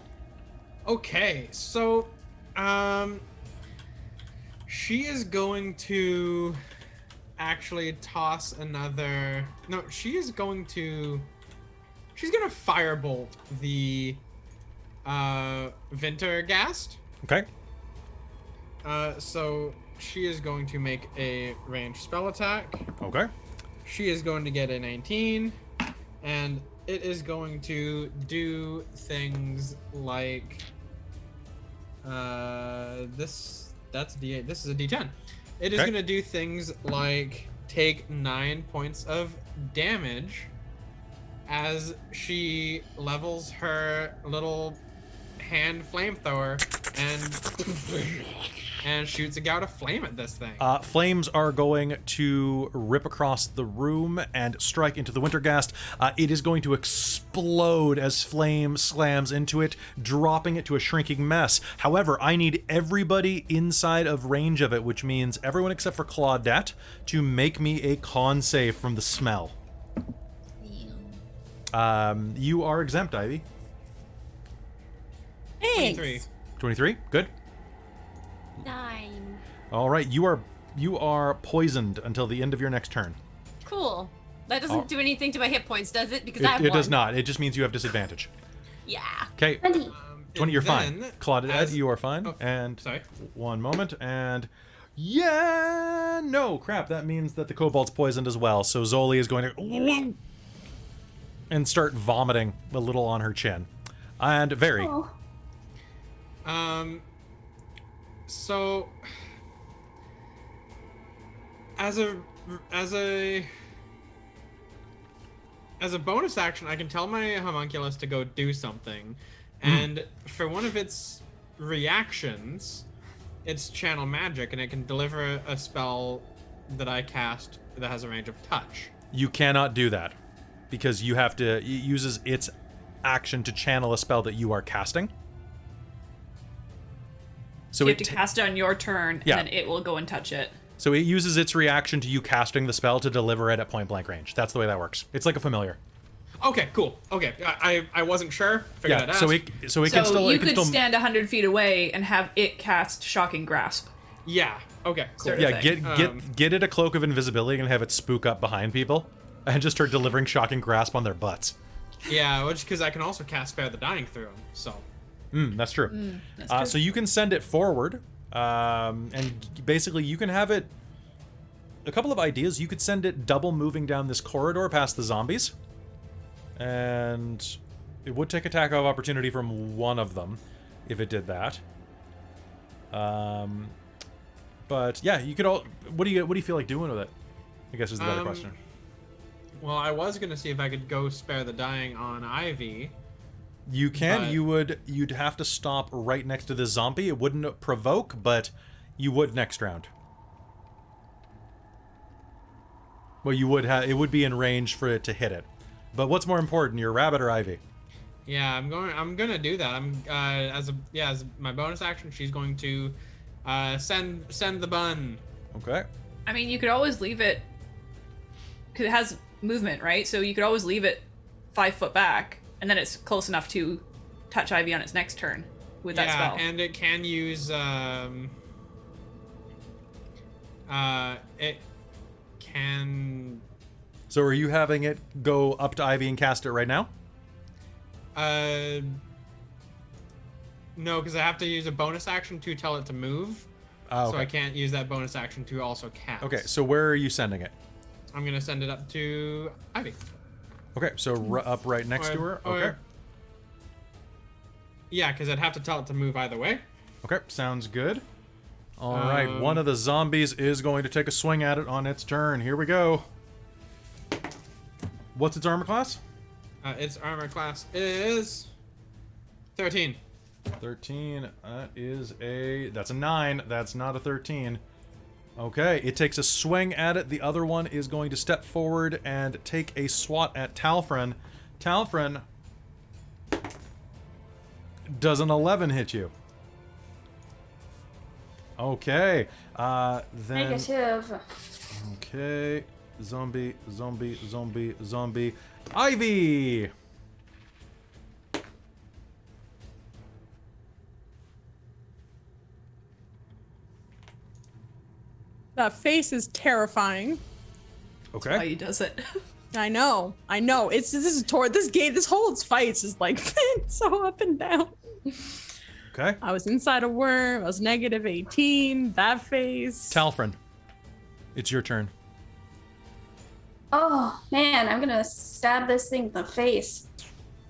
Okay, so, she is going to actually toss another. No, she's gonna firebolt the Wintergast. Okay. So she is going to make a ranged spell attack. Okay. She is going to get a 19, and it is going to do things like that's a D8. This is a D10. It is Okay. going to do things like take 9 points of damage as she levels her little hand flamethrower and shoots a gout of flame at this thing. Flames are going to rip across the room and strike into the Wintergast. It is going to explode as flame slams into it, dropping it to a shrinking mess. However, I need everybody inside of range of it, which means everyone except for Claudette, to make me a con save from the smell. You are exempt, Ivy. 23. 23, good. 9. All right, you are poisoned until the end of your next turn. Cool. That doesn't do anything to my hit points, does it? Because I have It one. does not. It just means you have disadvantage. Yeah. Okay, 20. 20, you're fine. Then, Claudette, as- you are fine. Oh, and sorry. one moment, and yeah, no, crap. That means that the kobold's poisoned as well. So Zoli is going to and start vomiting a little on her chin. And Very. Oh. So as a bonus action, I can tell my homunculus to go do something, and for one of its reactions, it's channel magic, and it can deliver a spell that I cast that has a range of touch. You cannot do that because you have to. It uses its action to channel a spell that you are casting. So you have to cast it on your turn, Yeah. and then it will go and touch it. So it uses its reaction to you casting the spell to deliver it at point blank range. That's the way that works. It's like a familiar. Okay, cool. Okay, I wasn't sure. Figured I'd Yeah. ask. So it can still. You It can could still. stand 100 feet away and have it cast Shocking Grasp. Yeah. Okay. Cool. Sort of Yeah. thing. Get it a cloak of invisibility and have it spook up behind people, and just start delivering shocking grasp on their butts. Yeah, which because I can also cast Spare the Dying through them. So. That's true. That's true. So you can send it forward, and basically you can have it. A couple of ideas. You could send it double moving down this corridor past the zombies, and it would take attack of opportunity from one of them if it did that. But yeah, you could all. What do you feel like doing with it? I guess is the better question. Well, I was gonna see if I could go Spare the Dying on Ivy. You can. but- You'd have to stop right next to the zombie. It wouldn't provoke, but you would next round. Well, you would have. It would be in range for it to hit it. But what's more important, your rabbit or Ivy? Yeah, I'm gonna do that. I'm as my bonus action, she's going to send the bun. Okay. I mean, you could always leave it, because it has movement, right? So you could always leave it 5 foot back, and then it's close enough to touch Ivy on its next turn with that spell. And it can use it can So are you having it go up to Ivy and cast it right now? no, because I have to use a bonus action to tell it to move. Oh, So I okay. can't use that bonus action to also cast. Okay. So where are you sending it? I'm gonna send it up to Ivy. Okay. So up right next to her. Okay. Yeah, because I'd have to tell it to move either way. Okay, sounds good. All right, one of the zombies is going to take a swing at it on its turn. Here we go. What's its armor class? Its armor class is 13. 13. That's a 9. That's not a 13. Okay, it takes a swing at it. The other one is going to step forward and take a swat at Talfrin. Talfrin, does an 11 hit you? Okay, then... Negative. Okay, zombie. Ivy! That face is terrifying. Okay. Why he does it. I know. This whole fights is like so up and down. Okay. I was inside a worm. I was negative 18. That face. Talfrin, it's your turn. Oh man, I'm gonna stab this thing in the face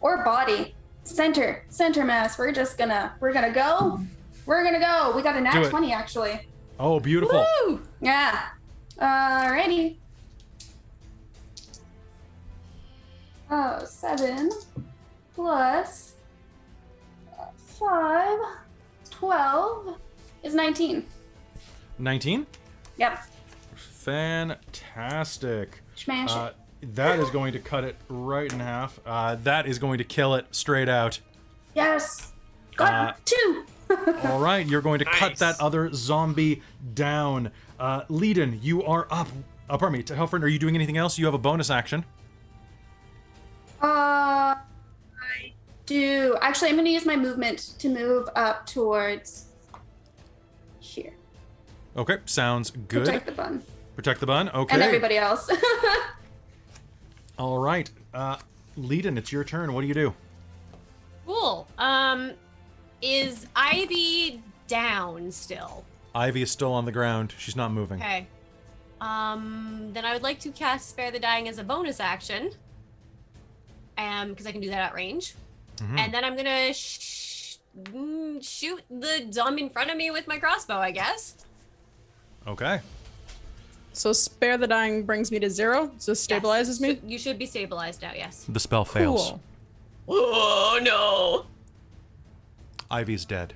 or body. Center mass. We're gonna go. We got a Do nat it. 20 actually. Oh, beautiful. Woo! Yeah. Alrighty. Oh, 7 plus 5, 12 is 19. 19? Yep. Fantastic. Smash it. That is going to cut it right in half. That is going to kill it straight out. Yes. Got 2. All right, you're going to cut Nice. that other zombie down. Leiden, you are up. Pardon me, Helfrin, are you doing anything else? You have a bonus action. I do. Actually, I'm going to use my movement to move up towards here. Okay, sounds good. Protect the bun. Protect the bun. Okay. And everybody else. All right. Leiden, it's your turn. What do you do? Cool. Is Ivy down still? Ivy is still on the ground. She's not moving. Okay. Then I would like to cast Spare the Dying as a bonus action. Because I can do that at range. Mhm. And then I'm gonna shoot the zombie in front of me with my crossbow, I guess. Okay. So spare the dying brings me to 0. So stabilizes Yes. me. So you should be stabilized now, yes. The spell fails. Cool. Oh no! Ivy's dead.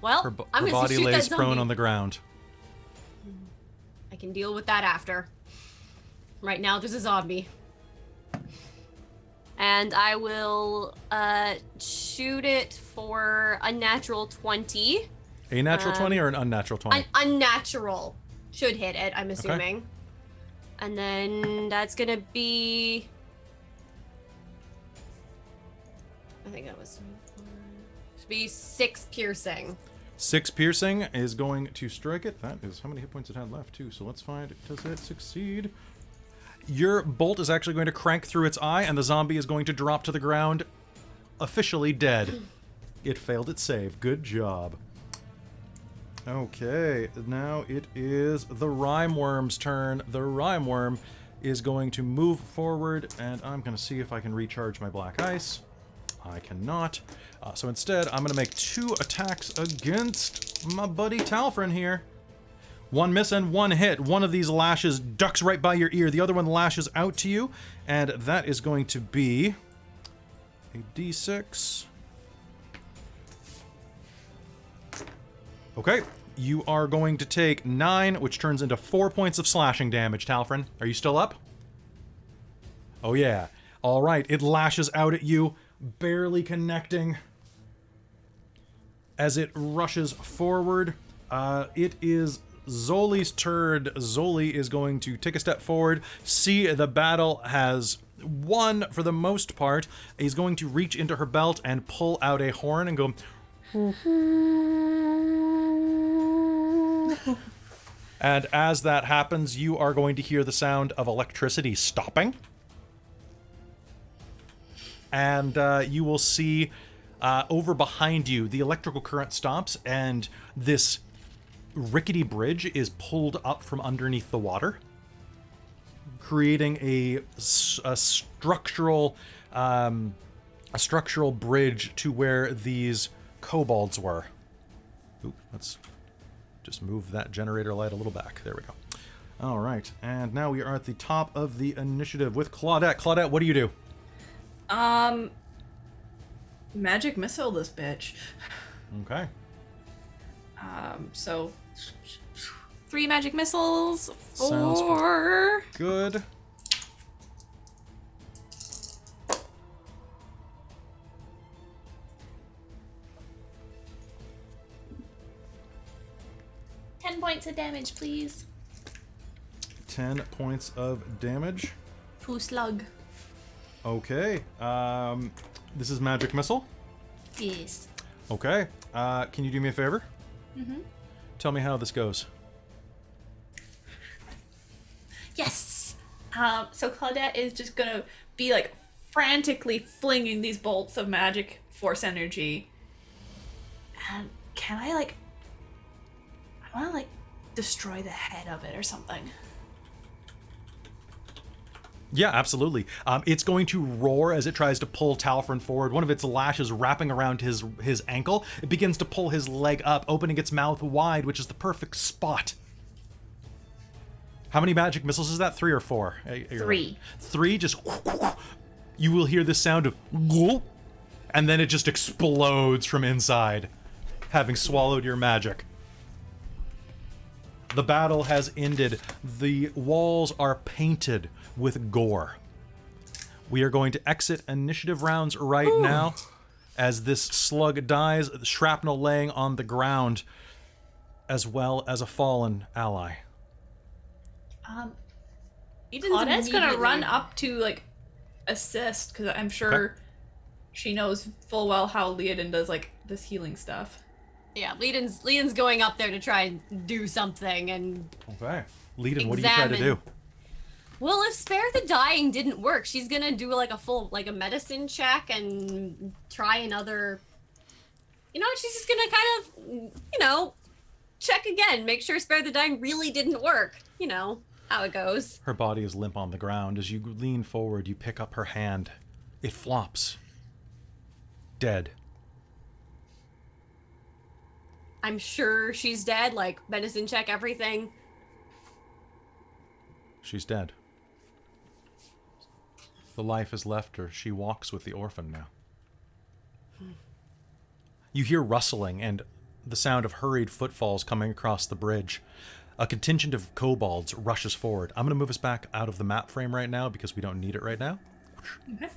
Well, Her I'm gonna body shoot that lays zombie. prone on the ground. I can deal with that after. Right now, there's a zombie. And I will shoot it for a natural 20. A natural 20 or an unnatural 20? An unnatural should hit it, I'm assuming. And then that's gonna be... I think that was... Should be 6 piercing. 6 piercing is going to strike it. That is how many hit points it had left, too. So let's find, does it succeed? Your bolt is actually going to crank through its eye, and the zombie is going to drop to the ground, officially dead. It failed its save. Good job. Okay, now it is the Rime Worm's turn. The Rime Worm is going to move forward, and I'm going to see if I can recharge my black ice. I cannot. So instead, I'm going to make 2 attacks against my buddy Talfrin here. 1 miss and 1 hit. One of these lashes ducks right by your ear. The other one lashes out to you, and that is going to be a d6. Okay, you are going to take 9, which turns into 4 points of slashing damage, Talfrin. Are you still up? Oh yeah. All right, it lashes out at you, barely connecting. As it rushes forward, it is Zoli's turn. Zoli is going to take a step forward, see the battle has won for the most part. He's going to reach into her belt and pull out a horn and go... And as that happens, you are going to hear the sound of electricity stopping. And you will see over behind you, the electrical current stops, and this rickety bridge is pulled up from underneath the water, creating a structural a structural bridge to where these kobolds were. Oop, let's just move that generator light a little back. There we go. All right, and now we are at the top of the initiative with Claudette. Claudette, what do you do? Magic missile this bitch. Okay. So 3 magic missiles. Sounds 4. Good. Points of damage, please. 10 points of damage. 2 slug. Okay. This is magic missile. Yes. Okay. Can you do me a favor? Mm-hmm. Tell me how this goes. Yes. So Claudette is just gonna be like frantically flinging these bolts of magic force energy. And can I like... I wanna like destroy the head of it or something. Yeah, absolutely. It's going to roar as it tries to pull Talfrin forward. One of its lashes wrapping around his ankle. It begins to pull his leg up, opening its mouth wide, which is the perfect spot. How many magic missiles is that? 3 or 4? 3. 3, just... You will hear the sound of... And then it just explodes from inside, having swallowed your magic. The battle has ended. The walls are painted with gore. We are going to exit initiative rounds right now as this slug dies, shrapnel laying on the ground, as well as a fallen ally. Claudette's gonna run up to like assist because I'm sure she knows full well how Leodin does like this healing stuff. Yeah, Leodin's going up there to try and do something and... Okay. Leodin, what do you try to do? Well, if Spare the Dying didn't work, she's gonna do like a full, like a medicine check and try another... You know, she's just gonna kind of, you know, check again, make sure Spare the Dying really didn't work. You know, how it goes. Her body is limp on the ground. As you lean forward, you pick up her hand. It flops. Dead. I'm sure she's dead, like, medicine check, everything. She's dead. The life has left her. She walks with the orphan now. You hear rustling and the sound of hurried footfalls coming across the bridge. A contingent of kobolds rushes forward. I'm going to move us back out of the map frame right now because we don't need it right now. Okay.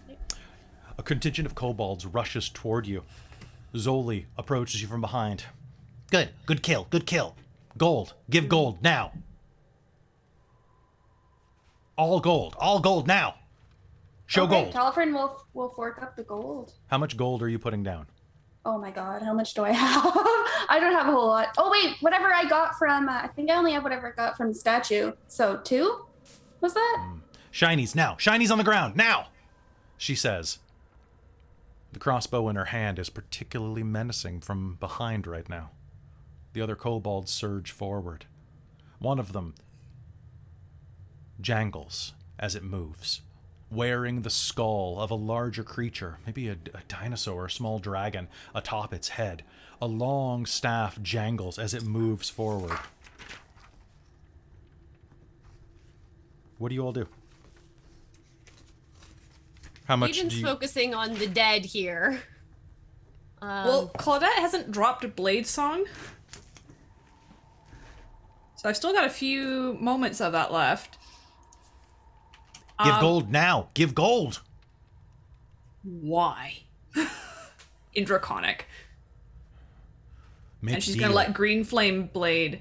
A contingent of kobolds rushes toward you. Zoli approaches you from behind. Good. Good kill. Good kill. Gold. Give gold now. All gold. All gold now. Show gold. Talfrin will fork up the gold. How much gold are you putting down? Oh my god, how much do I have? I don't have a whole lot. Oh wait, whatever I got from, I think I only have whatever I got from the statue. So 2? Was that? Shinies now. Shinies on the ground now, she says. The crossbow in her hand is particularly menacing from behind right now. The other kobolds surge forward. One of them jangles as it moves, wearing the skull of a larger creature, maybe a dinosaur or a small dragon, atop its head. A long staff jangles as it moves forward. What do you all do? How much Legion's do you... focusing on the dead here. Well, Claudette hasn't dropped Blade Song. So I've still got a few moments of that left. Give gold now. Give gold. Why? In Draconic. Make And she's deal. gonna let Green Flame Blade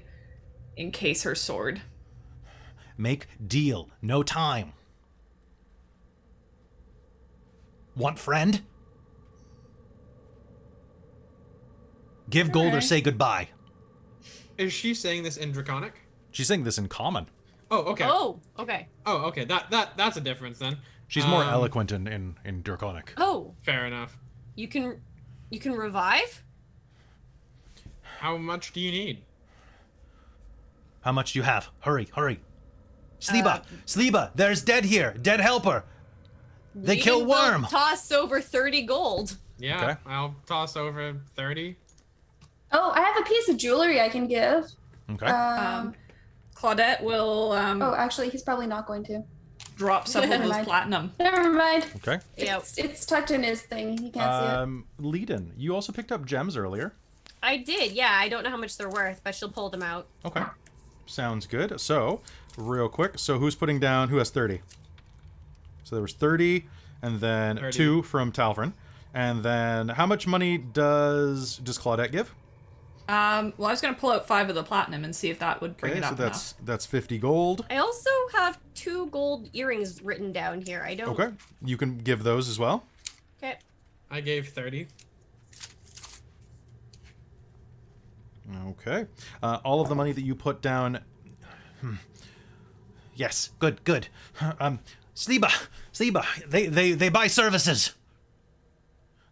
encase her sword. Make deal. No time. Want friend? Give gold or Alright. say goodbye. Is she saying this in Draconic? She's saying this in common. Oh, okay. Oh, okay. Oh, okay. That's a difference then. She's more eloquent in Draconic. Oh, Fair enough. you can revive? How much do you need? How much do you have? Hurry, hurry. Sliba, Sliba, there's dead here. Dead helper. They You kill can still worm. Toss over 30 gold. Yeah, Okay. I'll toss over 30. Oh, I have a piece of jewelry I can give. Okay. Claudette will Oh, actually, he's probably not going to. drop some of Never those mind. platinum. Never mind. Okay. Yep. It's tucked in his thing. He can't see it. Leadin, you also picked up gems earlier. I did, yeah. I don't know how much they're worth, but she'll pull them out. Okay. Sounds good. So, real quick. So, who's putting down? Who has 30? So, there was 30, and then 30. 2 from Talfrin. And then, how much money does Claudette give? Well, I was gonna pull out 5 of the platinum and see if that would bring Okay, it so up that's 50 gold. I also have 2 gold earrings written down here. I don't. Okay. You can give those as well. Okay. I gave 30. Okay. All of the money that you put down. Yes, good. Sliba, they buy services.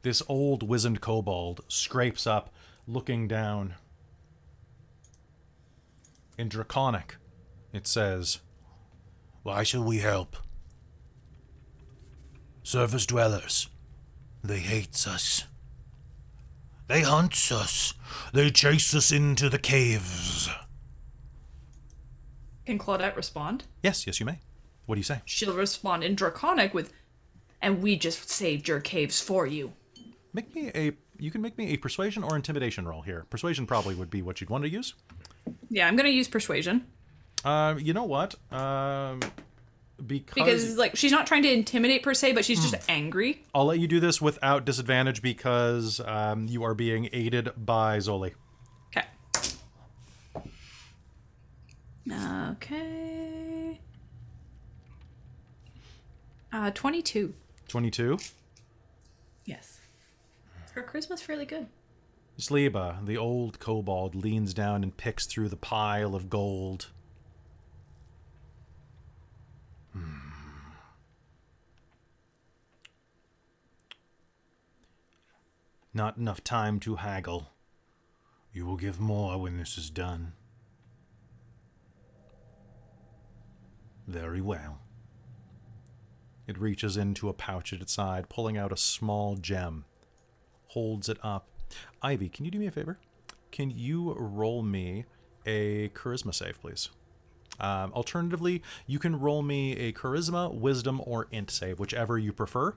This old wizened kobold scrapes up, looking down. In Draconic, it says, Why should we help? Surface dwellers. They hates us. They hunts us. They chase us into the caves. Can Claudette respond? yes, you may. What do you say? She'll respond in Draconic with, and we just saved your caves for you. You can make me a persuasion or intimidation roll here. Persuasion probably would be what you'd want to use. Yeah, I'm gonna use persuasion. You know what? Because, like, she's not trying to intimidate per se, but she's just angry. I'll let you do this without disadvantage because you are being aided by Zoli. Okay. Okay. 22. 22. Yes. Her charisma's fairly good. Sliba, the old kobold, leans down and picks through the pile of gold. Not enough time to haggle. You will give more when this is done. Very well. It reaches into a pouch at its side, pulling out a small gem. Holds it up. Ivy, can you do me a favor? Can you roll me a charisma save, please? Alternatively, you can roll me a charisma, wisdom, or int save, whichever you prefer.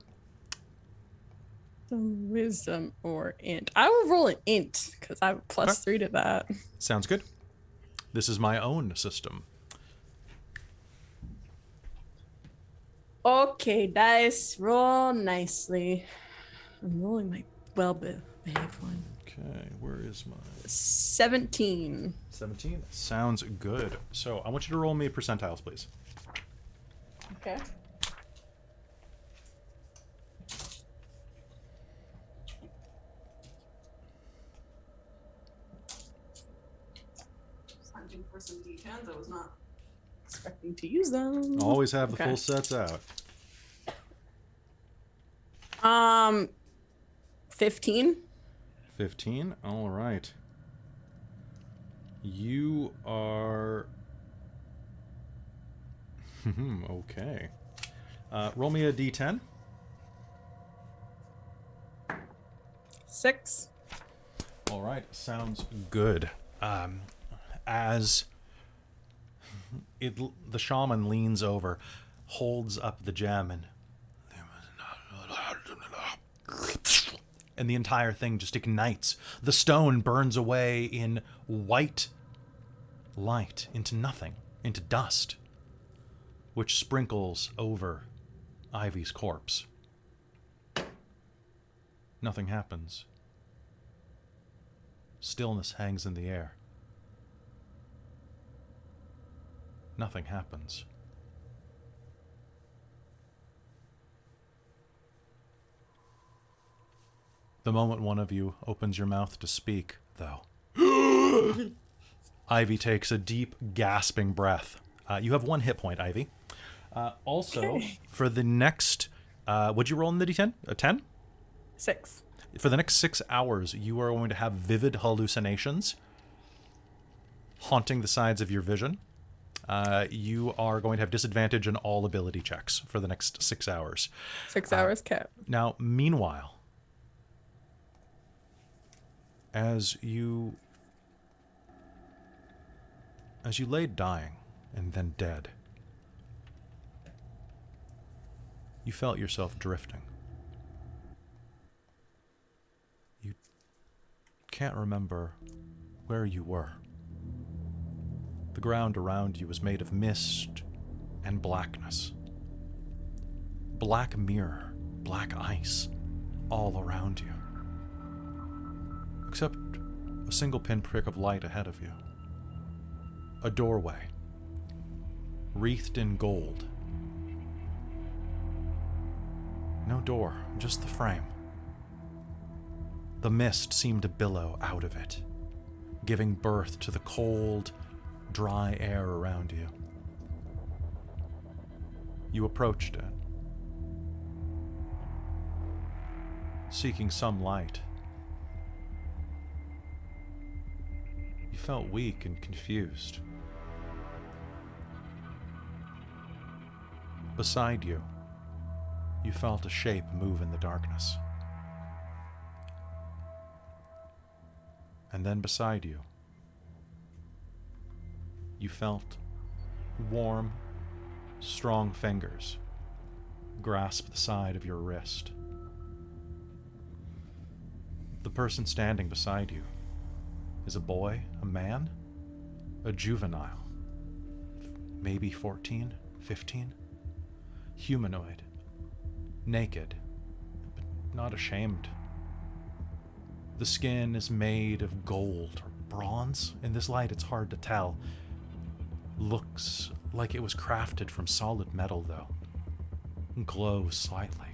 Wisdom or int. I will roll an int because I have +3 to that. Sounds good. This is my own system. Okay, dice, roll nicely. I'm rolling my well-behaved one. Okay, where is my 17. 17? Sounds good. So I want you to roll me percentiles, please. Okay. Hunting for some D10s. I was not expecting to use them. Always have the Okay. full sets out. 15. 15? All right. You are... okay. Roll me a d10. 6. All right. Sounds good. As the shaman leans over, holds up the gem, and the entire thing just ignites. The stone burns away in white light into nothing, into dust, which sprinkles over Ivy's corpse. Nothing happens. Stillness hangs in the air. Nothing happens. The moment one of you opens your mouth to speak, though, Ivy takes a deep, gasping breath. You have 1 hit point, Ivy. Also, for the next... what'd you roll in the d10? A 10? 6. For the next 6 hours, you are going to have vivid hallucinations haunting the sides of your vision. you are going to have disadvantage on all ability checks for the next 6 hours. 6 hours, cap. Now, meanwhile, as you laid dying and then dead, you felt yourself drifting. You can't remember where you were. The ground around you was made of mist and blackness. Black mirror, black ice, all around you. Except a single pinprick of light ahead of you. A doorway, wreathed in gold. No door, just the frame. The mist seemed to billow out of it, giving birth to the cold, dry air around you. You approached it, seeking some light. You felt weak and confused. Beside you, you felt a shape move in the darkness. And then beside you, you felt warm, strong fingers grasp the side of your wrist. The person standing beside you is a boy, a man, a juvenile, maybe 14, 15, humanoid, naked, but not ashamed. The skin is made of gold or bronze. In this light, it's hard to tell. Looks like it was crafted from solid metal, though. Glows slightly.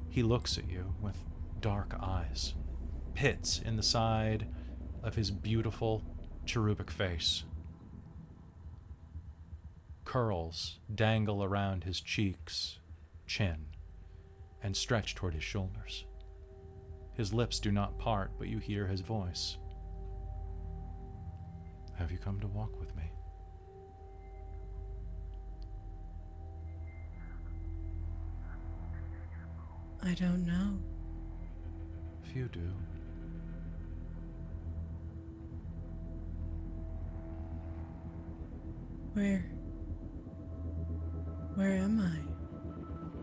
He looks at you with dark eyes, pits in the side of his beautiful, cherubic face. Curls dangle around his cheeks, chin, and stretch toward his shoulders. His lips do not part, but you hear his voice. Have you come to walk with me? I don't know. If you do. Where am I?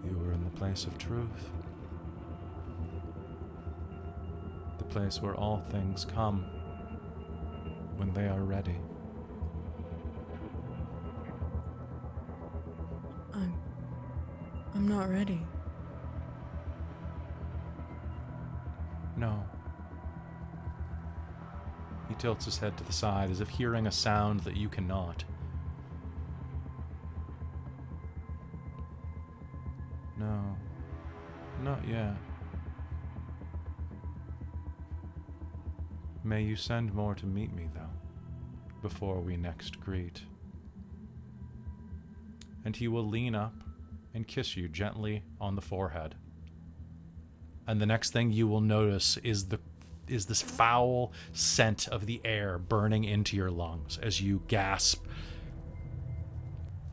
You were in the place of truth. The place where all things come when they are ready. I'm not ready. No. He tilts his head to the side as if hearing a sound that you cannot. No. Not yet. May you send more to meet me, though, before we next greet. And he will lean up and kiss you gently on the forehead. And the next thing you will notice is this foul scent of the air burning into your lungs as you gasp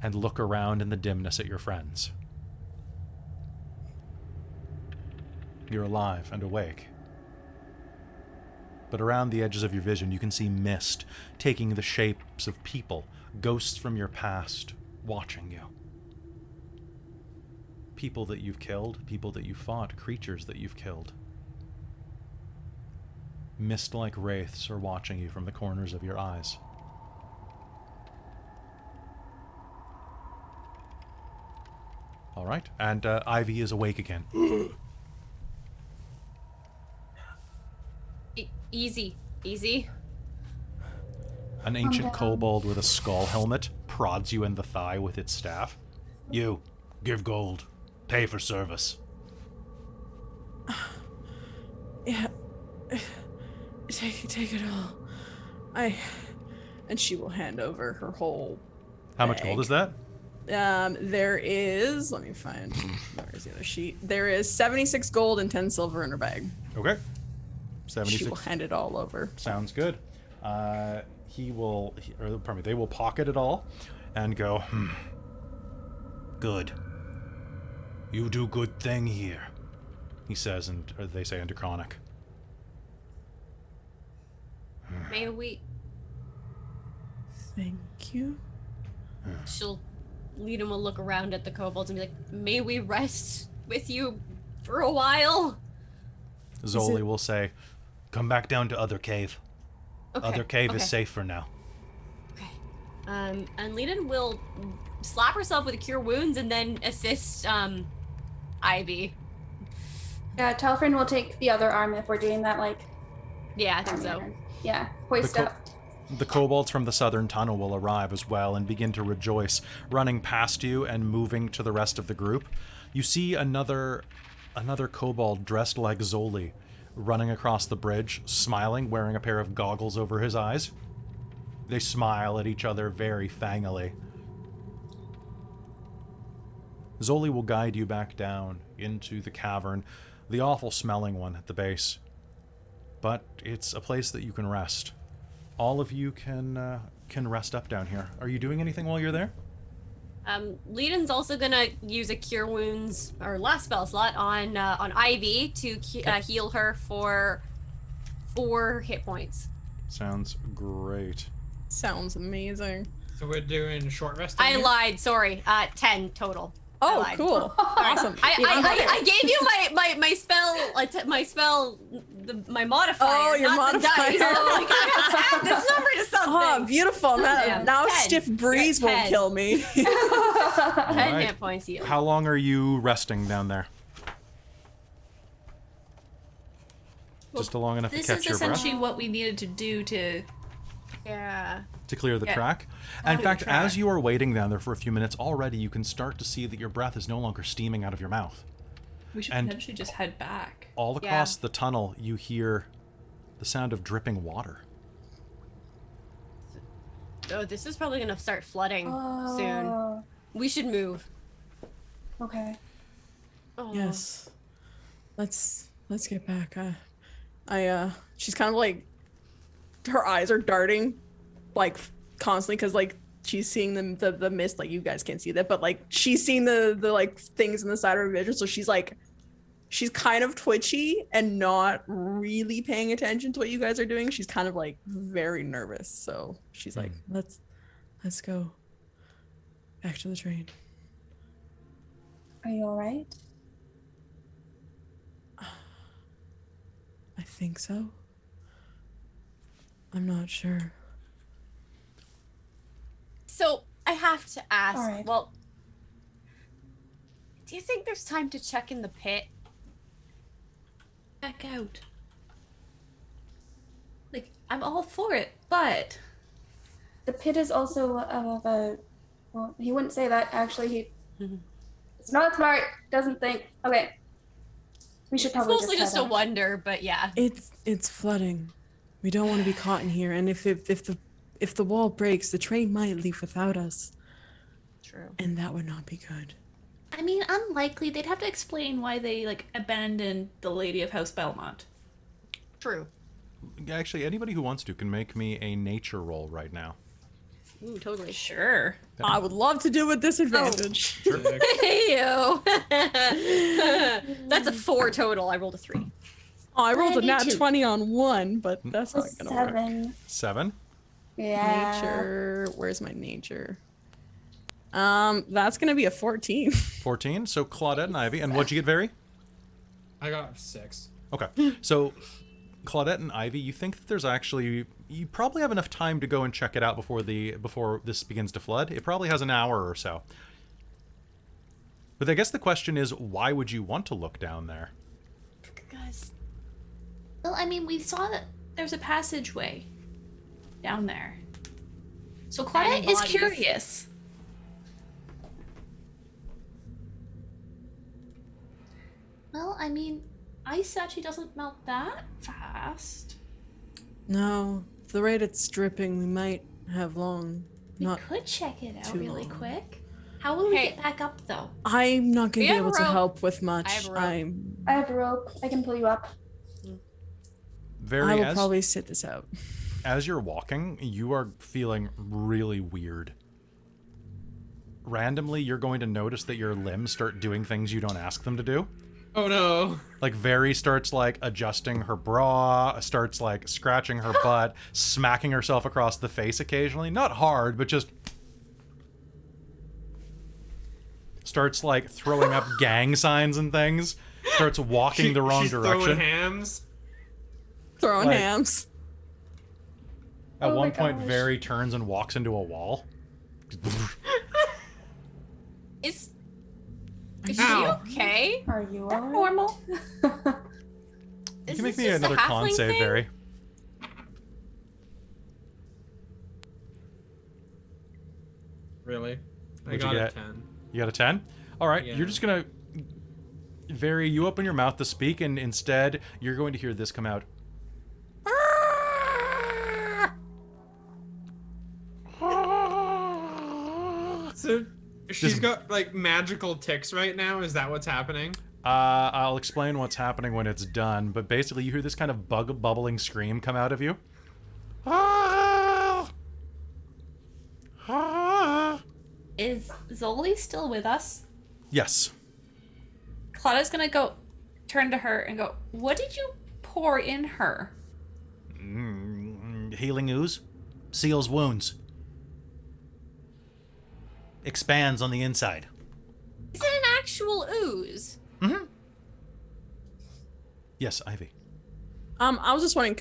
and look around in the dimness at your friends. You're alive and awake. But around the edges of your vision, you can see mist taking the shapes of people, ghosts from your past, watching you. People that you've killed, people that you fought, creatures that you've killed. Mist-like wraiths are watching you from the corners of your eyes. All right, and Ivy is awake again. Easy, easy. An ancient kobold with a skull helmet prods you in the thigh with its staff. You, give gold. Pay for service. Yeah. Take it all. And she will hand over her whole How much gold is that? There is, let me find, where's the other sheet? There is 76 gold and 10 silver in her bag. Okay. 76. She will hand it all over. Sounds good. they will pocket it all and go, Good. You do good thing here. he says, or they say into Chronic. May we... Thank you. She'll lead him a look around at the kobolds and be like, may we rest with you for a while? Zoli will say, Come back down to Other Cave. Okay. Other Cave is safe for now. Okay. And Leiden will slap herself with Cure Wounds and then assist Ivy. Yeah, Telfrin will take the other arm if we're doing that, like... Yeah, I think so. Yeah, hoist up. The kobolds from the southern tunnel will arrive as well and begin to rejoice, running past you and moving to the rest of the group. You see another kobold dressed like Zoli running across the bridge, smiling, wearing a pair of goggles over his eyes. They smile at each other very fangily. Zoli will guide you back down into the cavern, the awful smelling one at the base. But it's a place that you can rest. All of you can rest up down here. Are you doing anything while you're there? Leiden's also gonna use a Cure Wounds or last spell slot on Ivy to heal her for 4 hit points. Sounds great. Sounds amazing. So we're doing short rest. I lied. Sorry. 10 total. Oh, cool. Awesome. I gave you my spell, my modifier. Oh, your not modifier. The dice. I'm like, I have to add this number to something. Oh, beautiful. Now 10. stiff breeze won't 10. kill me. 10 right. hit points healed. How long are you resting down there? Just long enough to This catch is your breath? essentially what we needed to do to... Yeah. To clear the track. And in fact, as you are waiting down there for a few minutes, already you can start to see that your breath is no longer steaming out of your mouth. We should And- potentially just head back. All across the tunnel, you hear the sound of dripping water. Oh, this is probably gonna start flooding soon. We should move. Okay. Oh. Yes. Let's get back. She's kind of like, her eyes are darting, like constantly, because like she's seeing the mist. Like you guys can't see that, but like she's seeing the like things in the side of her vision. So she's kind of twitchy and not really paying attention to what you guys are doing. She's kind of like very nervous. So she's like, let's go back to the train. Are you all right? I think so. I'm not sure. So I have to ask. All right. Well, do you think there's time to check in the pit? Back out. Like, I'm all for it, but... The pit is also well, he wouldn't say that, actually. It's not smart, doesn't think. Okay. We should It's probably mostly just head a out. wonder, but yeah. It's flooding. We don't want to be caught in here, and if the wall breaks, the train might leave without us, True. and that would not be good. I mean, unlikely. They'd have to explain why they, like, abandoned the Lady of House Belmont. True. Actually, anybody who wants to can make me a nature roll right now. Ooh, totally. Sure. I would love to do with disadvantage. Hey, yo. That's a 4 total. I rolled a 3. Oh, I rolled a Me nat too. 20 on 1, but that's not gonna work. 7. 7? Yeah. Nature. Where's my nature? That's gonna be a 14. 14. So Claudette and Ivy. And what'd you get, Very? I got 6. Okay. So Claudette and Ivy, you think that there's actually... You probably have enough time to go and check it out before this begins to flood. It probably has an hour or so. But I guess the question is, why would you want to look down there? Guys. Well, I mean, we saw that there's a passageway down there. So Claudette is bodies. curious. Well, I mean, ice actually doesn't melt that fast. No, at the rate it's dripping, we might have long. We Not. could check it out too really long. quick. How will we Hey. get back up, though? I'm not gonna We be have a able to rope. help with much. I have a rope. I have a rope. I can pull you up. Very I will as probably sit this out. as you're walking, you are feeling really weird. Randomly, you're going to notice that your limbs start doing things you don't ask them to do. Oh no. Like, Veri starts, like, adjusting her bra, starts, like, scratching her butt, smacking herself across the face occasionally. Not hard, but just... starts, like, throwing up gang signs and things. Starts walking the wrong direction. Throwing hams. Throwing Like- hams. At Oh one my point, gosh. Veri turns and walks into a wall. Is she Ow. okay? Are you alright? Normal. You Is can make this me just a another con halfling save, thing? Veri. Really? I What'd you got a get? 10. You got a 10? Alright, Yeah. you're just gonna... Veri, you open your mouth to speak, and instead, you're going to hear this come out. So she's This- got like magical ticks right now. Is that what's happening? I'll explain what's happening when it's done, but basically you hear this kind of bubbling scream come out of you. Is Zoli still with us? Yes. Claudia's gonna go turn to her and go, what did you pour in her? Healing ooze. Seals wounds. Expands on the inside. Is it an actual ooze? Yes, Ivy. I was just wondering,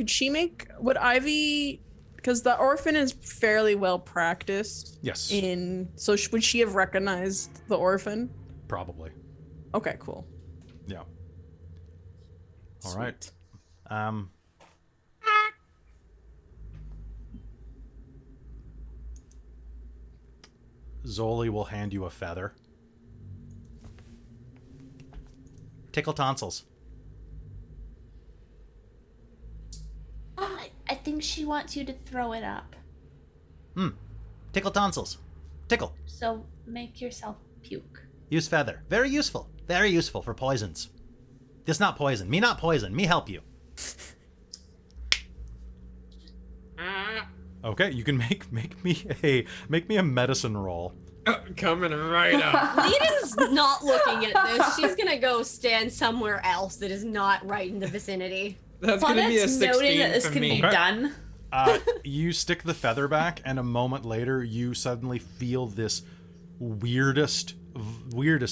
would Ivy, because the orphan is fairly well practiced Yes. so would she have recognized the orphan? Probably. Okay, cool. Yeah. All right. Sweet. Zoli will hand you a feather. Tickle tonsils. I think she wants you to throw it up. Tickle tonsils. Tickle. So make yourself puke. Use feather. Very useful. Very useful for poisons. This not poison. Me not poison. Me help you. Okay, you can make me a medicine roll. Coming right up. Lena's not looking at this. She's gonna go stand somewhere else that is not right in the vicinity. That's gonna be a Claudette's 16 noting that this for can me. be Okay. done. You stick the feather back, and a moment later, you suddenly feel this weirdest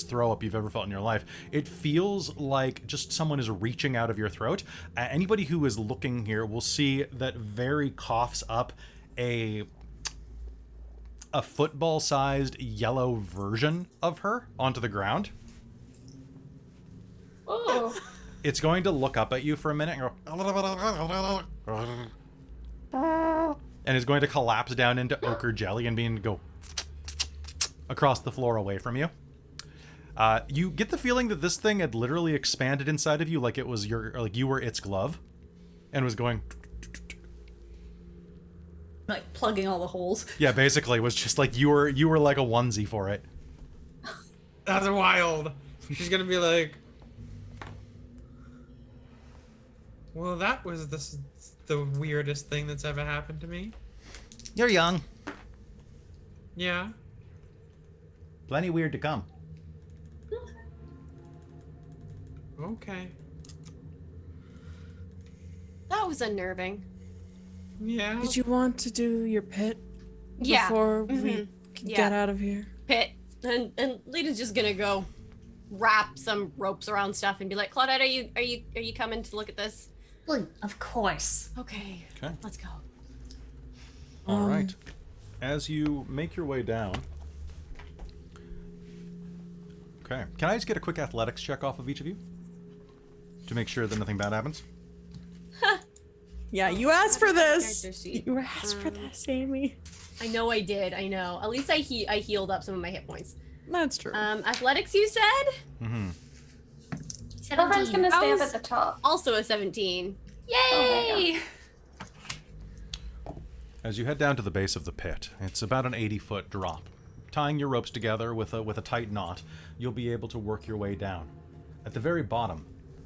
throw up you've ever felt in your life. It feels like just someone is reaching out of your throat. Anybody who is looking here will see that Veri coughs up a football-sized yellow version of her onto the ground. Oh. It's going to look up at you for a minute and go, and is going to collapse down into ochre jelly and go across the floor away from you. You get the feeling that this thing had literally expanded inside of you, like it was you were its glove, and was going. Like plugging all the holes. Yeah, basically, it was just like you were like a onesie for it. That's wild. She's gonna be like, well, that was the weirdest thing that's ever happened to me. You're young. Yeah. Plenty weird to come. Okay. That was unnerving. Yeah. Did you want to do your pit Yeah. before we Mhm. get out of here? Pit. And Lena's just gonna go wrap some ropes around stuff and be like, Claudette, are you coming to look at this? Well, of course. Okay. Okay. Let's go. All right. As you make your way down. Okay. Can I just get a quick athletics check off of each of you? To make sure that nothing bad happens? Yeah, you asked for this. Character sheet. You asked for this, Amy. I know I did. I know. At least I healed up some of my hit points. That's true. Athletics, you said? Mm-hmm. Everyone's gonna stay up How's- at the top. Also a 17. Yay! As you head down to the base of the pit, it's about an 80-foot drop. Tying your ropes together with a tight knot, you'll be able to work your way down. At the very bottom,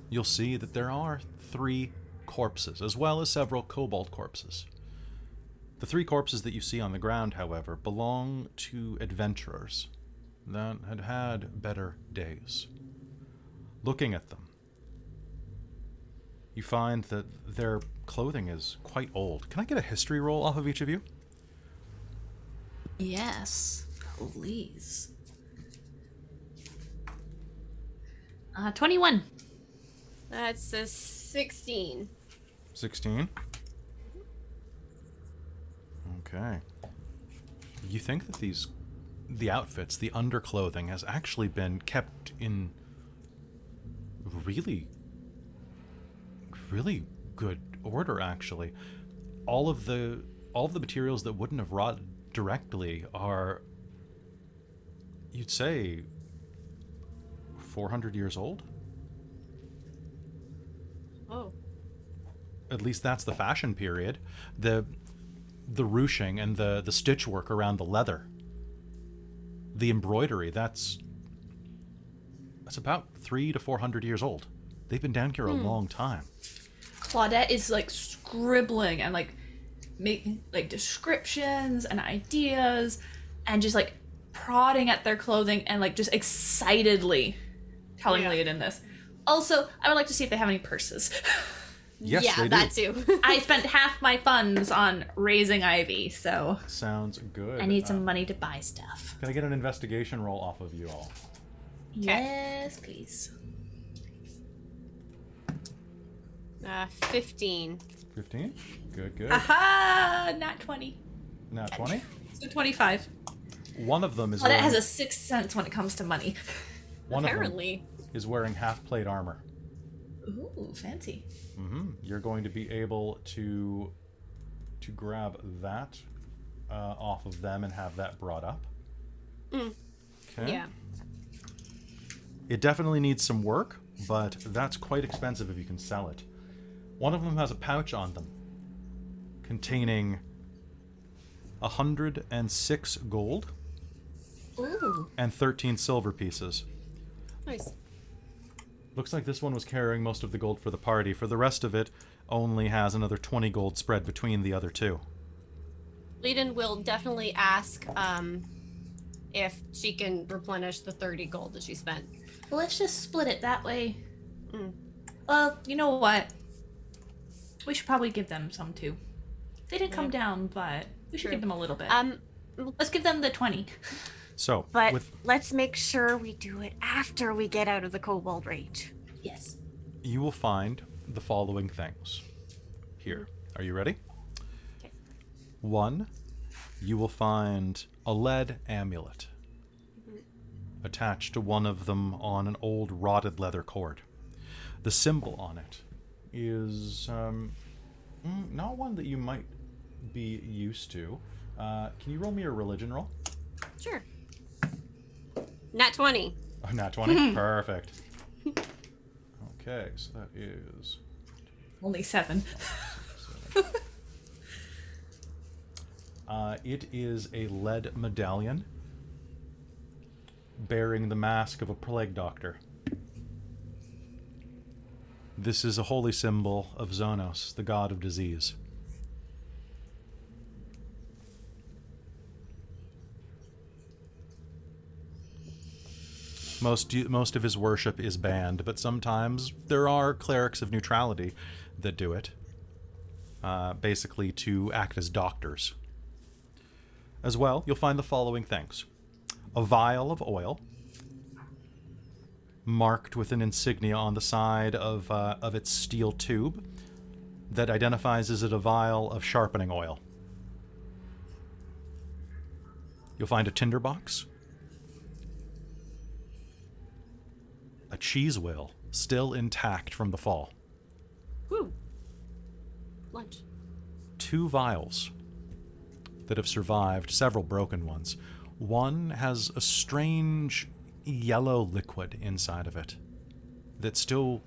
you'll see that there are 3 corpses, as well as several kobold corpses. The 3 corpses that you see on the ground, however, belong to adventurers that had had better days. Looking at them, you find that their clothing is quite old. Can I get a history roll off of each of you? Yes, please. 21. That's a 16. 16. Okay. You think that the outfits, the underclothing, has actually been kept in really good order, actually. All of the materials that wouldn't have rotted directly are, you'd say, 400 years old? Oh. At least that's the fashion period. The ruching and the stitch work around the leather, the embroidery, that's about 300 to 400 years old. They've been down here a long time. Claudette is like scribbling and like making like descriptions and ideas and just like prodding at their clothing and like just excitedly telling Leodin this. Also, I would like to see if they have any purses. Yes, yeah, they do. that too. I spent half my funds on raising Ivy, so Sounds good. I need some money to buy stuff. Can I get an investigation roll off of you all? Yes, please. 15. 15? Good. aha, not 20. Nat 20? So 25. One of them is Claudette wearing, has a sixth sense when it comes to money. one Apparently. of them is wearing half-plate armor. Ooh, fancy. You're going to be able to grab that off of them and have that brought up. Okay. Yeah. It definitely needs some work, but that's quite expensive if you can sell it. One of them has a pouch on them containing 106 gold Ooh. and 13 silver pieces. Nice. Looks like this one was carrying most of the gold for the party. For the rest of it, only has another 20 gold spread between the other two. Leodin will definitely ask if she can replenish the 30 gold that she spent. Well, let's just split it that way. Well, you know what? We should probably give them some too. They didn't come down, but we should True. give them a little bit. Let's give them the 20. So, But with let's make sure we do it after we get out of the kobold rage. Yes. you will find the following things here. Are you ready? Okay. 1, you will find a lead amulet attached to one of them on an old rotted leather cord. The symbol on it is not one that you might be used to. Can you roll me a religion roll? Sure. Nat 20. Oh, nat 20? Perfect. Okay, so that is... Only 7. It is a lead medallion bearing the mask of a plague doctor. This is a holy symbol of Zonos, the god of disease. Most of his worship is banned, but sometimes there are clerics of neutrality that do it, basically to act as doctors. As well, you'll find the following things. A vial of oil, marked with an insignia on the side of its steel tube that identifies as it a vial of sharpening oil. You'll find a tinderbox, a cheese wheel still intact from the fall, Woo. Lunch. 2 vials that have survived, several broken ones. One has a strange yellow liquid inside of it that still,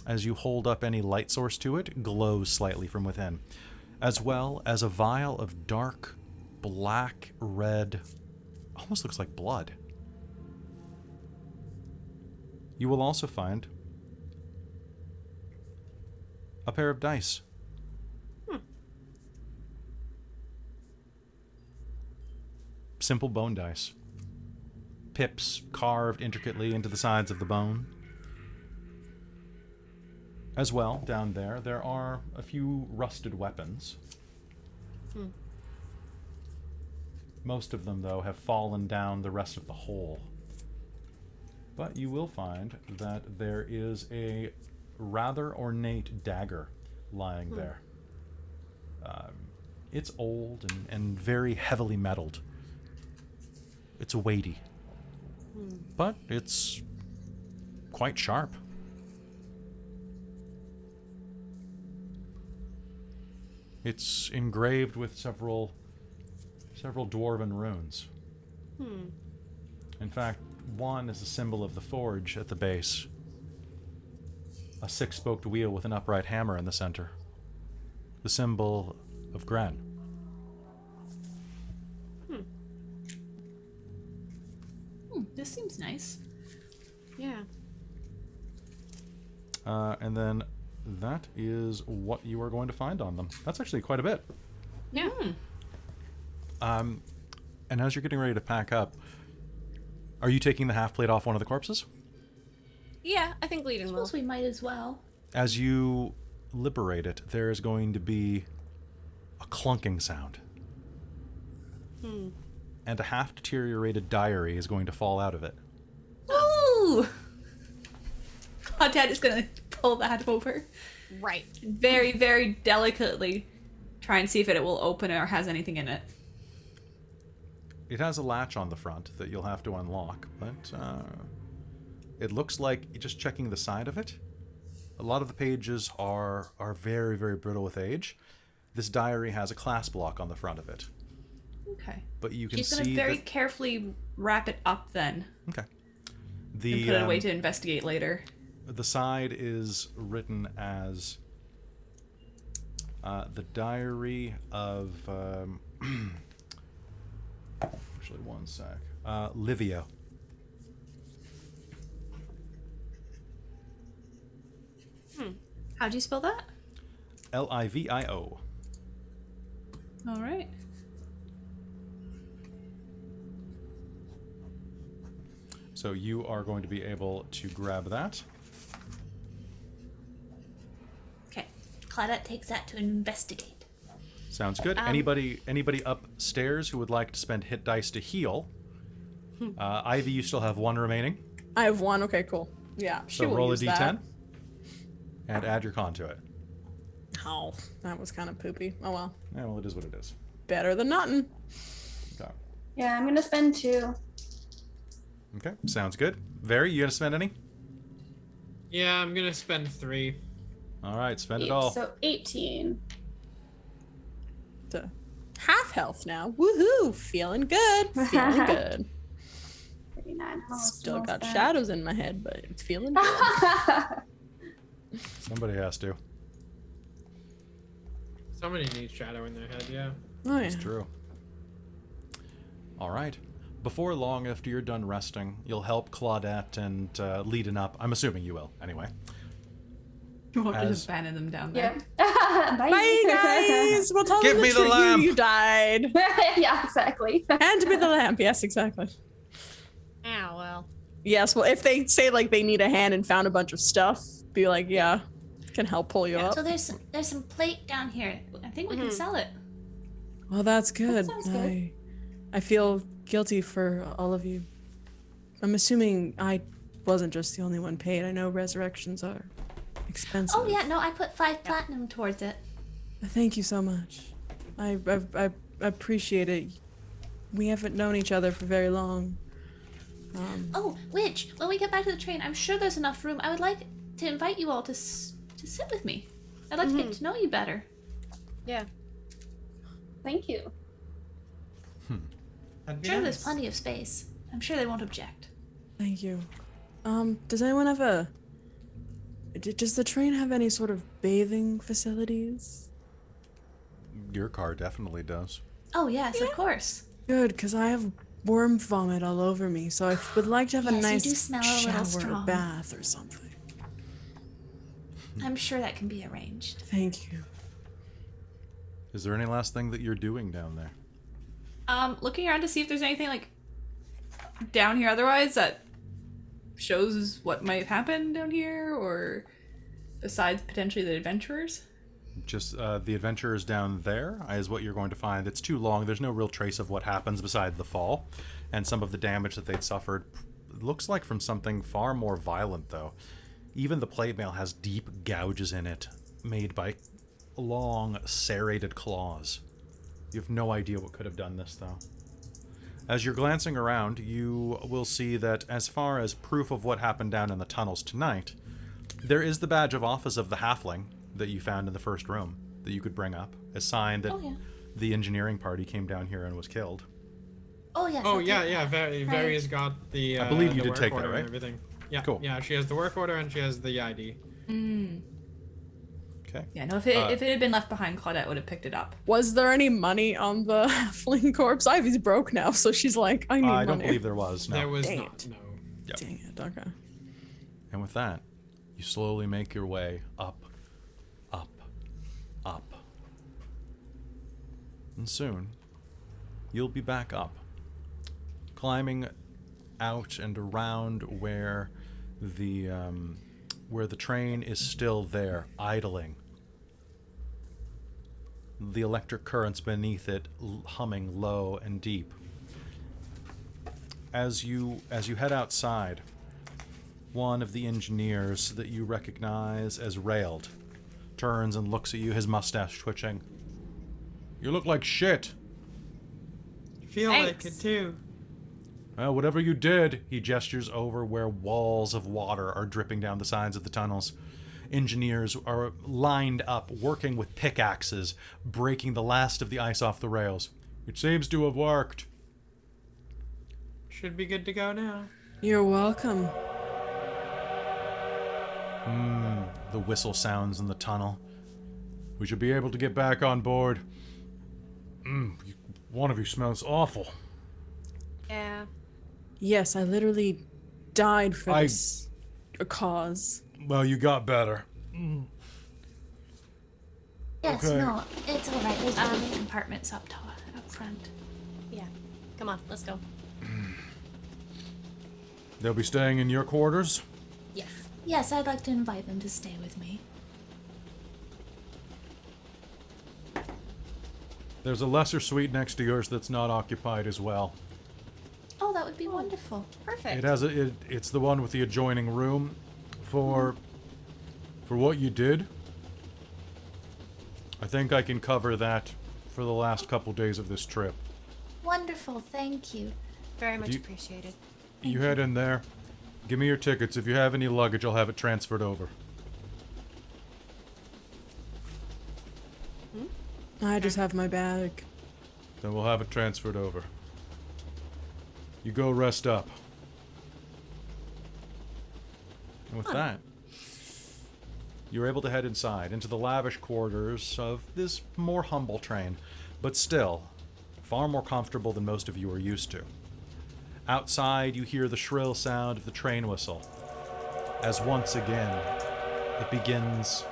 as you hold up any light source to it, glows slightly from within, as well as a vial of dark black red, almost looks like blood. You will also find a pair of dice. simple bone dice. Pips carved intricately into the sides of the bone. As well, down there are a few rusted weapons. Most of them, though, have fallen down the rest of the hole. But you will find that there is a rather ornate dagger lying there. It's old and very heavily metalled. It's weighty. But it's quite sharp. It's engraved with several dwarven runes. In fact, one is a symbol of the forge at the base. A six-spoked wheel with an upright hammer in the center. The symbol of Gren. This seems nice. Yeah. And then that is what you are going to find on them. That's actually quite a bit. Yeah. And as you're getting ready to pack up, are you taking the half plate off one of the corpses? Yeah, I think leading will. Suppose we might as well. As you liberate it, there is going to be a clunking sound. And a half-deteriorated diary is going to fall out of it. Ooh! Claudette is gonna pull that over. Right. Very, very delicately try and see if it will open or has anything in it. It has a latch on the front that you'll have to unlock, but it looks like just checking the side of it. A lot of the pages are very, very brittle with age. This diary has a clasp lock on the front of it. Okay. But you can She's see gonna very carefully wrap it up then. Okay. And put it away to investigate later. The side is written as the diary of actually one sec. Livio. How'd you spell that? Livio. All right. So you are going to be able to grab that. Okay. Claudette takes that to investigate. Sounds good. Anybody upstairs who would like to spend hit dice to heal? Ivy, you still have one remaining. I have one. Okay, cool. Yeah. So roll a d10 and add your con to it. Oh, that was kind of poopy. Oh well. Yeah, well, it is what it is. Better than nothing. Okay. Yeah, I'm gonna spend 2. Okay, sounds good. Very, you gonna spend any? Yeah, I'm gonna spend 3. All right, spend it all. So 18. To half health now. Woohoo! Feeling good. Feeling good. 39. Still got shadows in my head, but it's feeling good. Somebody has to. Somebody needs shadow in their head, yeah. Oh yeah. It's true. All right. Before long, after you're done resting, you'll help Claudette and leading up. I'm assuming you will, anyway. You won't just abandon them down there. Yeah. Bye guys. We'll tell Give them me the the truth. lamp. You died. Yeah, exactly. Hand me the lamp. Yes, exactly. Ah, well. Yes. Well, if they say like they need a hand and found a bunch of stuff, be like, yeah, can help pull you up. So there's some plate down here. I think we can sell it. Well, that's good. sounds good. I feel guilty for all of you. I'm assuming I wasn't just the only one paid. I know resurrections are expensive. Oh yeah, no, I put 5 platinum towards it. Thank you so much. I appreciate it. We haven't known each other for very long. Oh, Widge, when we get back to the train, I'm sure there's enough room. I would like to invite you all to sit with me. I'd like to get to know you better. Yeah. Thank you. That'd be Sure, nice. there's plenty of space. I'm sure they won't object. Thank you. Does anyone have a... Does the train have any sort of bathing facilities? Your car definitely does. Oh yes, of course. Good, because I have worm vomit all over me, so I would like to have a Yes, you nice do smell a little shower or strong. bath or something. I'm sure that can be arranged. Thank you. Is there any last thing that you're doing down there? Looking around to see if there's anything like down here otherwise that shows what might happen down here, or besides potentially the adventurers. Just the adventurers down there is what you're going to find. It's too long. There's no real trace of what happens beside the fall, and some of the damage that they'd suffered looks like from something far more violent, though. Even the plate mail has deep gouges in it, made by long, serrated claws. You have no idea what could have done this, though. As you're glancing around, you will see that as far as proof of what happened down in the tunnels tonight, there is the badge of office of the halfling that you found in the first room that you could bring up, a sign that the engineering party came down here and was killed. Oh, yes. Oh, yeah. Vari's got the. I believe you the did work take that, order right? and everything. Yeah. Cool. Yeah, she has the work order and she has the ID. Okay. Yeah, no, if it had been left behind, Claudette would have picked it up. Was there any money on the halfling corpse? Ivy's broke now, so she's like, I need money. I don't believe there was. No. There was Dang not. it. No. Yep. Dang it, okay. And with that, you slowly make your way up, up, up. And soon, you'll be back up, climbing out and around where the train is still there, idling. The electric currents beneath it humming low and deep. As you head outside, one of the engineers that you recognize as Railed turns and looks at you, his mustache twitching. You look like shit. Feel Thanks. like it too. Well, whatever you did, he gestures over where walls of water are dripping down the sides of the tunnels. Engineers are lined up, working with pickaxes, breaking the last of the ice off the rails. It seems to have worked. Should be good to go now. You're welcome. The whistle sounds in the tunnel. We should be able to get back on board. One of you smells awful. Yeah. Yes, I literally died for this cause. Well, you got better. Yes, Okay. no, it's all right. There's Other compartments up front. Yeah. Come on, let's go. They'll be staying in your quarters? Yes. Yes, I'd like to invite them to stay with me. There's a lesser suite next to yours that's not occupied as well. Oh, that would be wonderful. Perfect. It has it's the one with the adjoining room. For what you did, I think I can cover that for the last couple days of this trip. Wonderful, thank you. Very much you- appreciated. You head in there. Give me your tickets. If you have any luggage, I'll have it transferred over. I just have my bag. Then we'll have it transferred over. You go rest up. And with that, you're able to head inside into the lavish quarters of this more humble train, but still far more comfortable than most of you are used to. Outside, you hear the shrill sound of the train whistle, as once again it begins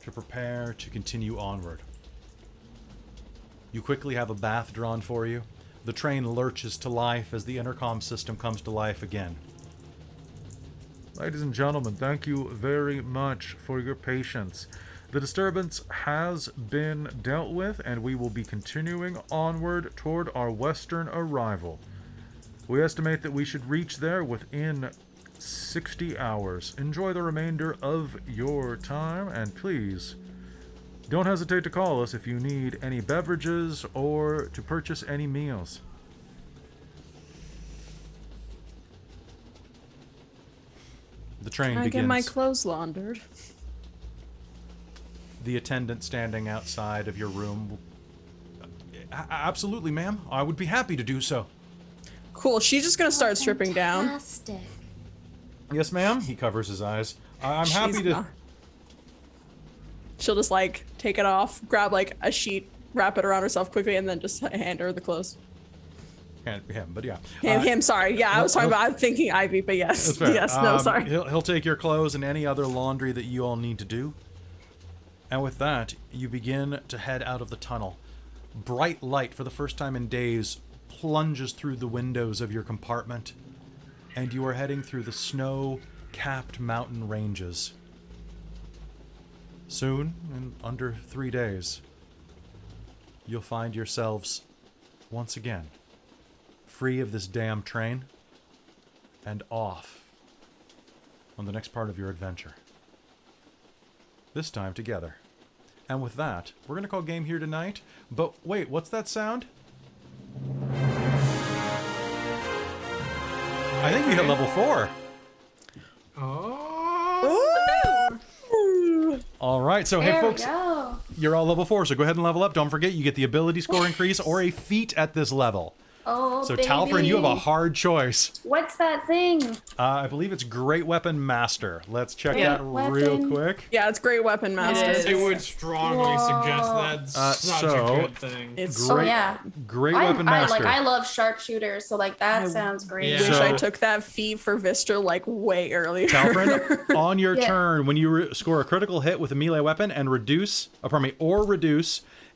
to prepare to continue onward. You quickly have a bath drawn for you. The train lurches to life as the intercom system comes to life again. Ladies and gentlemen, thank you very much for your patience. The disturbance has been dealt with, and we will be continuing onward toward our western arrival. We estimate that we should reach there within 60 hours. Enjoy the remainder of your time, and please don't hesitate to call us if you need any beverages or to purchase any meals. The train I begins. get my clothes laundered. The attendant standing outside of your room. Absolutely, ma'am. I would be happy to do so. Cool, she's just gonna start stripping down. Fantastic. Yes, ma'am. He covers his eyes. I'm happy She's to. not- She'll just like take it off, grab like a sheet, wrap it around herself quickly, and then just hand her the clothes. Him, but yeah. Him, sorry. Yeah, I was talking about, I'm thinking Ivy, but yes. That's fair. Yes, no, sorry. He'll take your clothes and any other laundry that you all need to do. And with that, you begin to head out of the tunnel. bright light for the first time in days plunges through the windows of your compartment, and you are heading through the snow-capped mountain ranges. Soon, in under 3 days, you'll find yourselves once again free of this damn train and off on the next part of your adventure. This time together. And with that, we're going to call game here tonight. But wait, what's that sound? I think we hit level 4. Oh. All right, so There hey folks, we go. you're all level 4, so go ahead and level up. Don't forget, you get the ability score increase or a feat at this level. Oh, So baby. Talfrin, you have a hard choice. What's that thing? I believe it's Great Weapon Master. Let's check Great that real Weapon. quick. Yeah, it's Great Weapon Master. is. I would strongly suggest that's such so- a good thing. It's Great, Oh, yeah. Great Weapon Master. I love sharpshooters, so like that sounds great. Yeah. wish So- I took that feat for Vistra like way earlier. Talfrin, on your Yeah. turn, when you score a critical hit with a melee weapon and reduce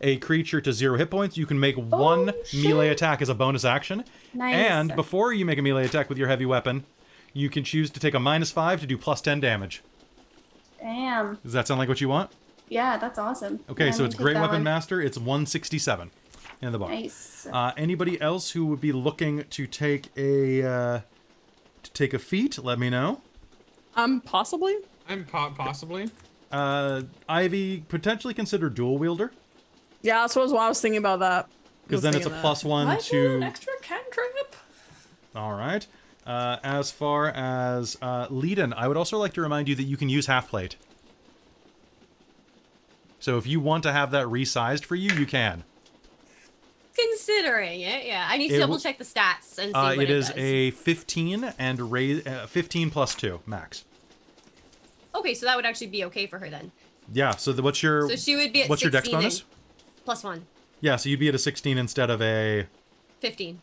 a creature to 0 hit points, you can make one shit. melee attack as a bonus action. Nice. And before you make a melee attack with your heavy weapon, you can choose to take a -5 to do +10 damage. Damn. Does that sound like what you want? Yeah, that's awesome. Okay, Yeah, so I'm it's gonna Great take that Weapon one. Master. It's 167 in the book. Nice. Anybody else who would be looking to take a feat, let me know. Possibly. I'm possibly. Ivy, potentially consider dual wielder, Yeah, that's what I was thinking about that. because then it's a +1 I want to. an extra cantrip. All right. As far as lead-in, I would also like to remind you that you can use half plate. So if you want to have that resized for you, you can. Considering it, yeah. I need It to w- double check the stats and see what It is does. a 15 and 15 plus 2 max. Okay, so that would actually be okay for her then. Yeah. So what's your So she would be at what's your 16 dex bonus? +1. Yeah. So you'd be at a 16 instead of a. 15.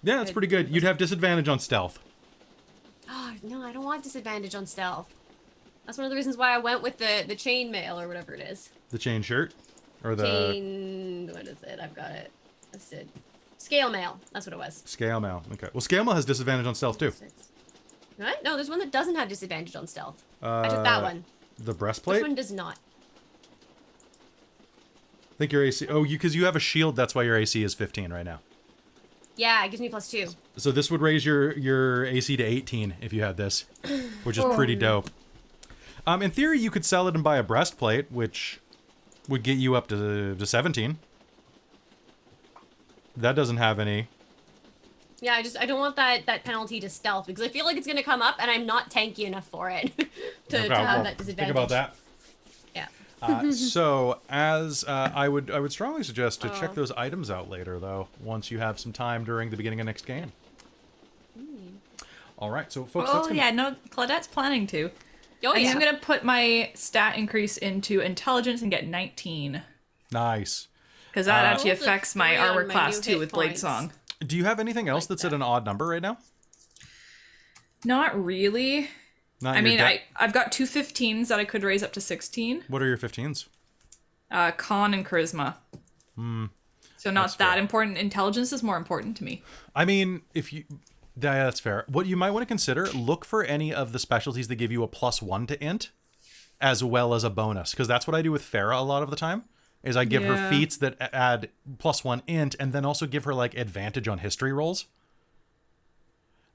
Yeah, that's pretty good. You'd have disadvantage on stealth. Oh, no, I don't want disadvantage on stealth. That's one of the reasons why I went with the chainmail or whatever it is. The chain shirt, or the Chain... What is it? I've got it. That's it. Scale mail. That's what it was. scale mail. Okay. Well, scale mail has disadvantage on stealth too. What? No, there's one that doesn't have disadvantage on stealth. I took that one. The This breastplate. one does not. I think your AC. Oh, because you have a shield. That's why your AC is 15 right now. Yeah, it gives me +2. So this would raise your AC to 18 if you had this, which is pretty dope. In theory, you could sell it and buy a breastplate, which would get you up to 17. That doesn't have any. Yeah, I don't want that penalty to stealth because I feel like it's gonna come up and I'm not tanky enough for it to Okay, have well, that disadvantage. think about that. Yeah. So, as I would strongly suggest to check those items out later, though, once you have some time during the beginning of next game. All right, so folks, that's Oh gonna, yeah, no, Claudette's planning to. Oh I think yeah. I'm gonna put my stat increase into intelligence and get 19. nice. Because that actually Rolled a affects my 3 on armor my class new too hit with Blade points. Song. Do you have anything else that's at an odd number right now? Not really. Not I your mean, de- I've got 2 15s that I could raise up to 16. What are your 15s? Con and charisma. So not that fair. important. Intelligence is more important to me. I mean, if you... Yeah, that's fair. What you might want to consider, look for any of the specialties that give you a +1 to int, as well as a bonus. Because that's what I do with Farah a lot of the time, is I give her Yeah. feats that add +1 int, and then also give her, like, advantage on history rolls.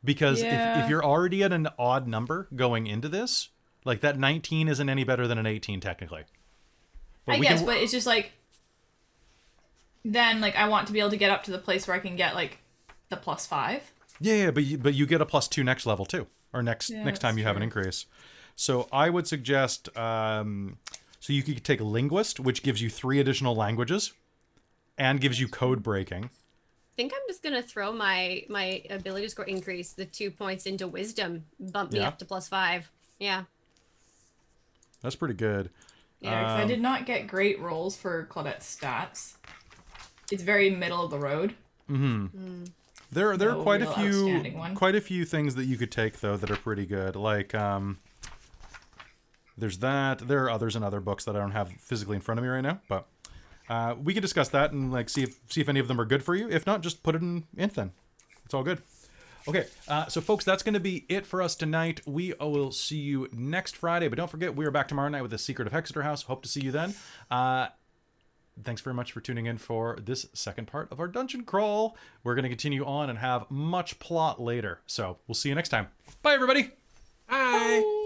Because Yeah. if you're already at an odd number going into this, like, that 19 isn't any better than an 18, technically. But I we guess, can- but it's just like... Then, like, I want to be able to get up to the place where I can get, like, the +5. Yeah, but you get a +2 next level too, or next Yeah, time that's you have an true. increase. So I would suggest, so you could take linguist, which gives you 3 additional languages, and gives you code breaking. I think I'm just gonna throw my ability score increase, the 2 points into wisdom, bump me Yeah. up to +5. Yeah. That's pretty good. Yeah, because I did not get great rolls for Claudette's stats. It's very middle of the road. There are No quite a real few outstanding one. things that you could take though that are pretty good. Like there's that. There are others in other books that I don't have physically in front of me right now, but We can discuss that and like see if any of them are good for you. If not, just put it in Inth then. It's all good. Okay, so folks, that's going to be it for us tonight. We will see you next Friday, but don't forget, we are back tomorrow night with The Secret of Hexeter House. Hope to see you then. Thanks very much for tuning in for this second part of our dungeon crawl. We're going to continue on and have much plot later, so we'll see you next time. Bye, everybody! Bye.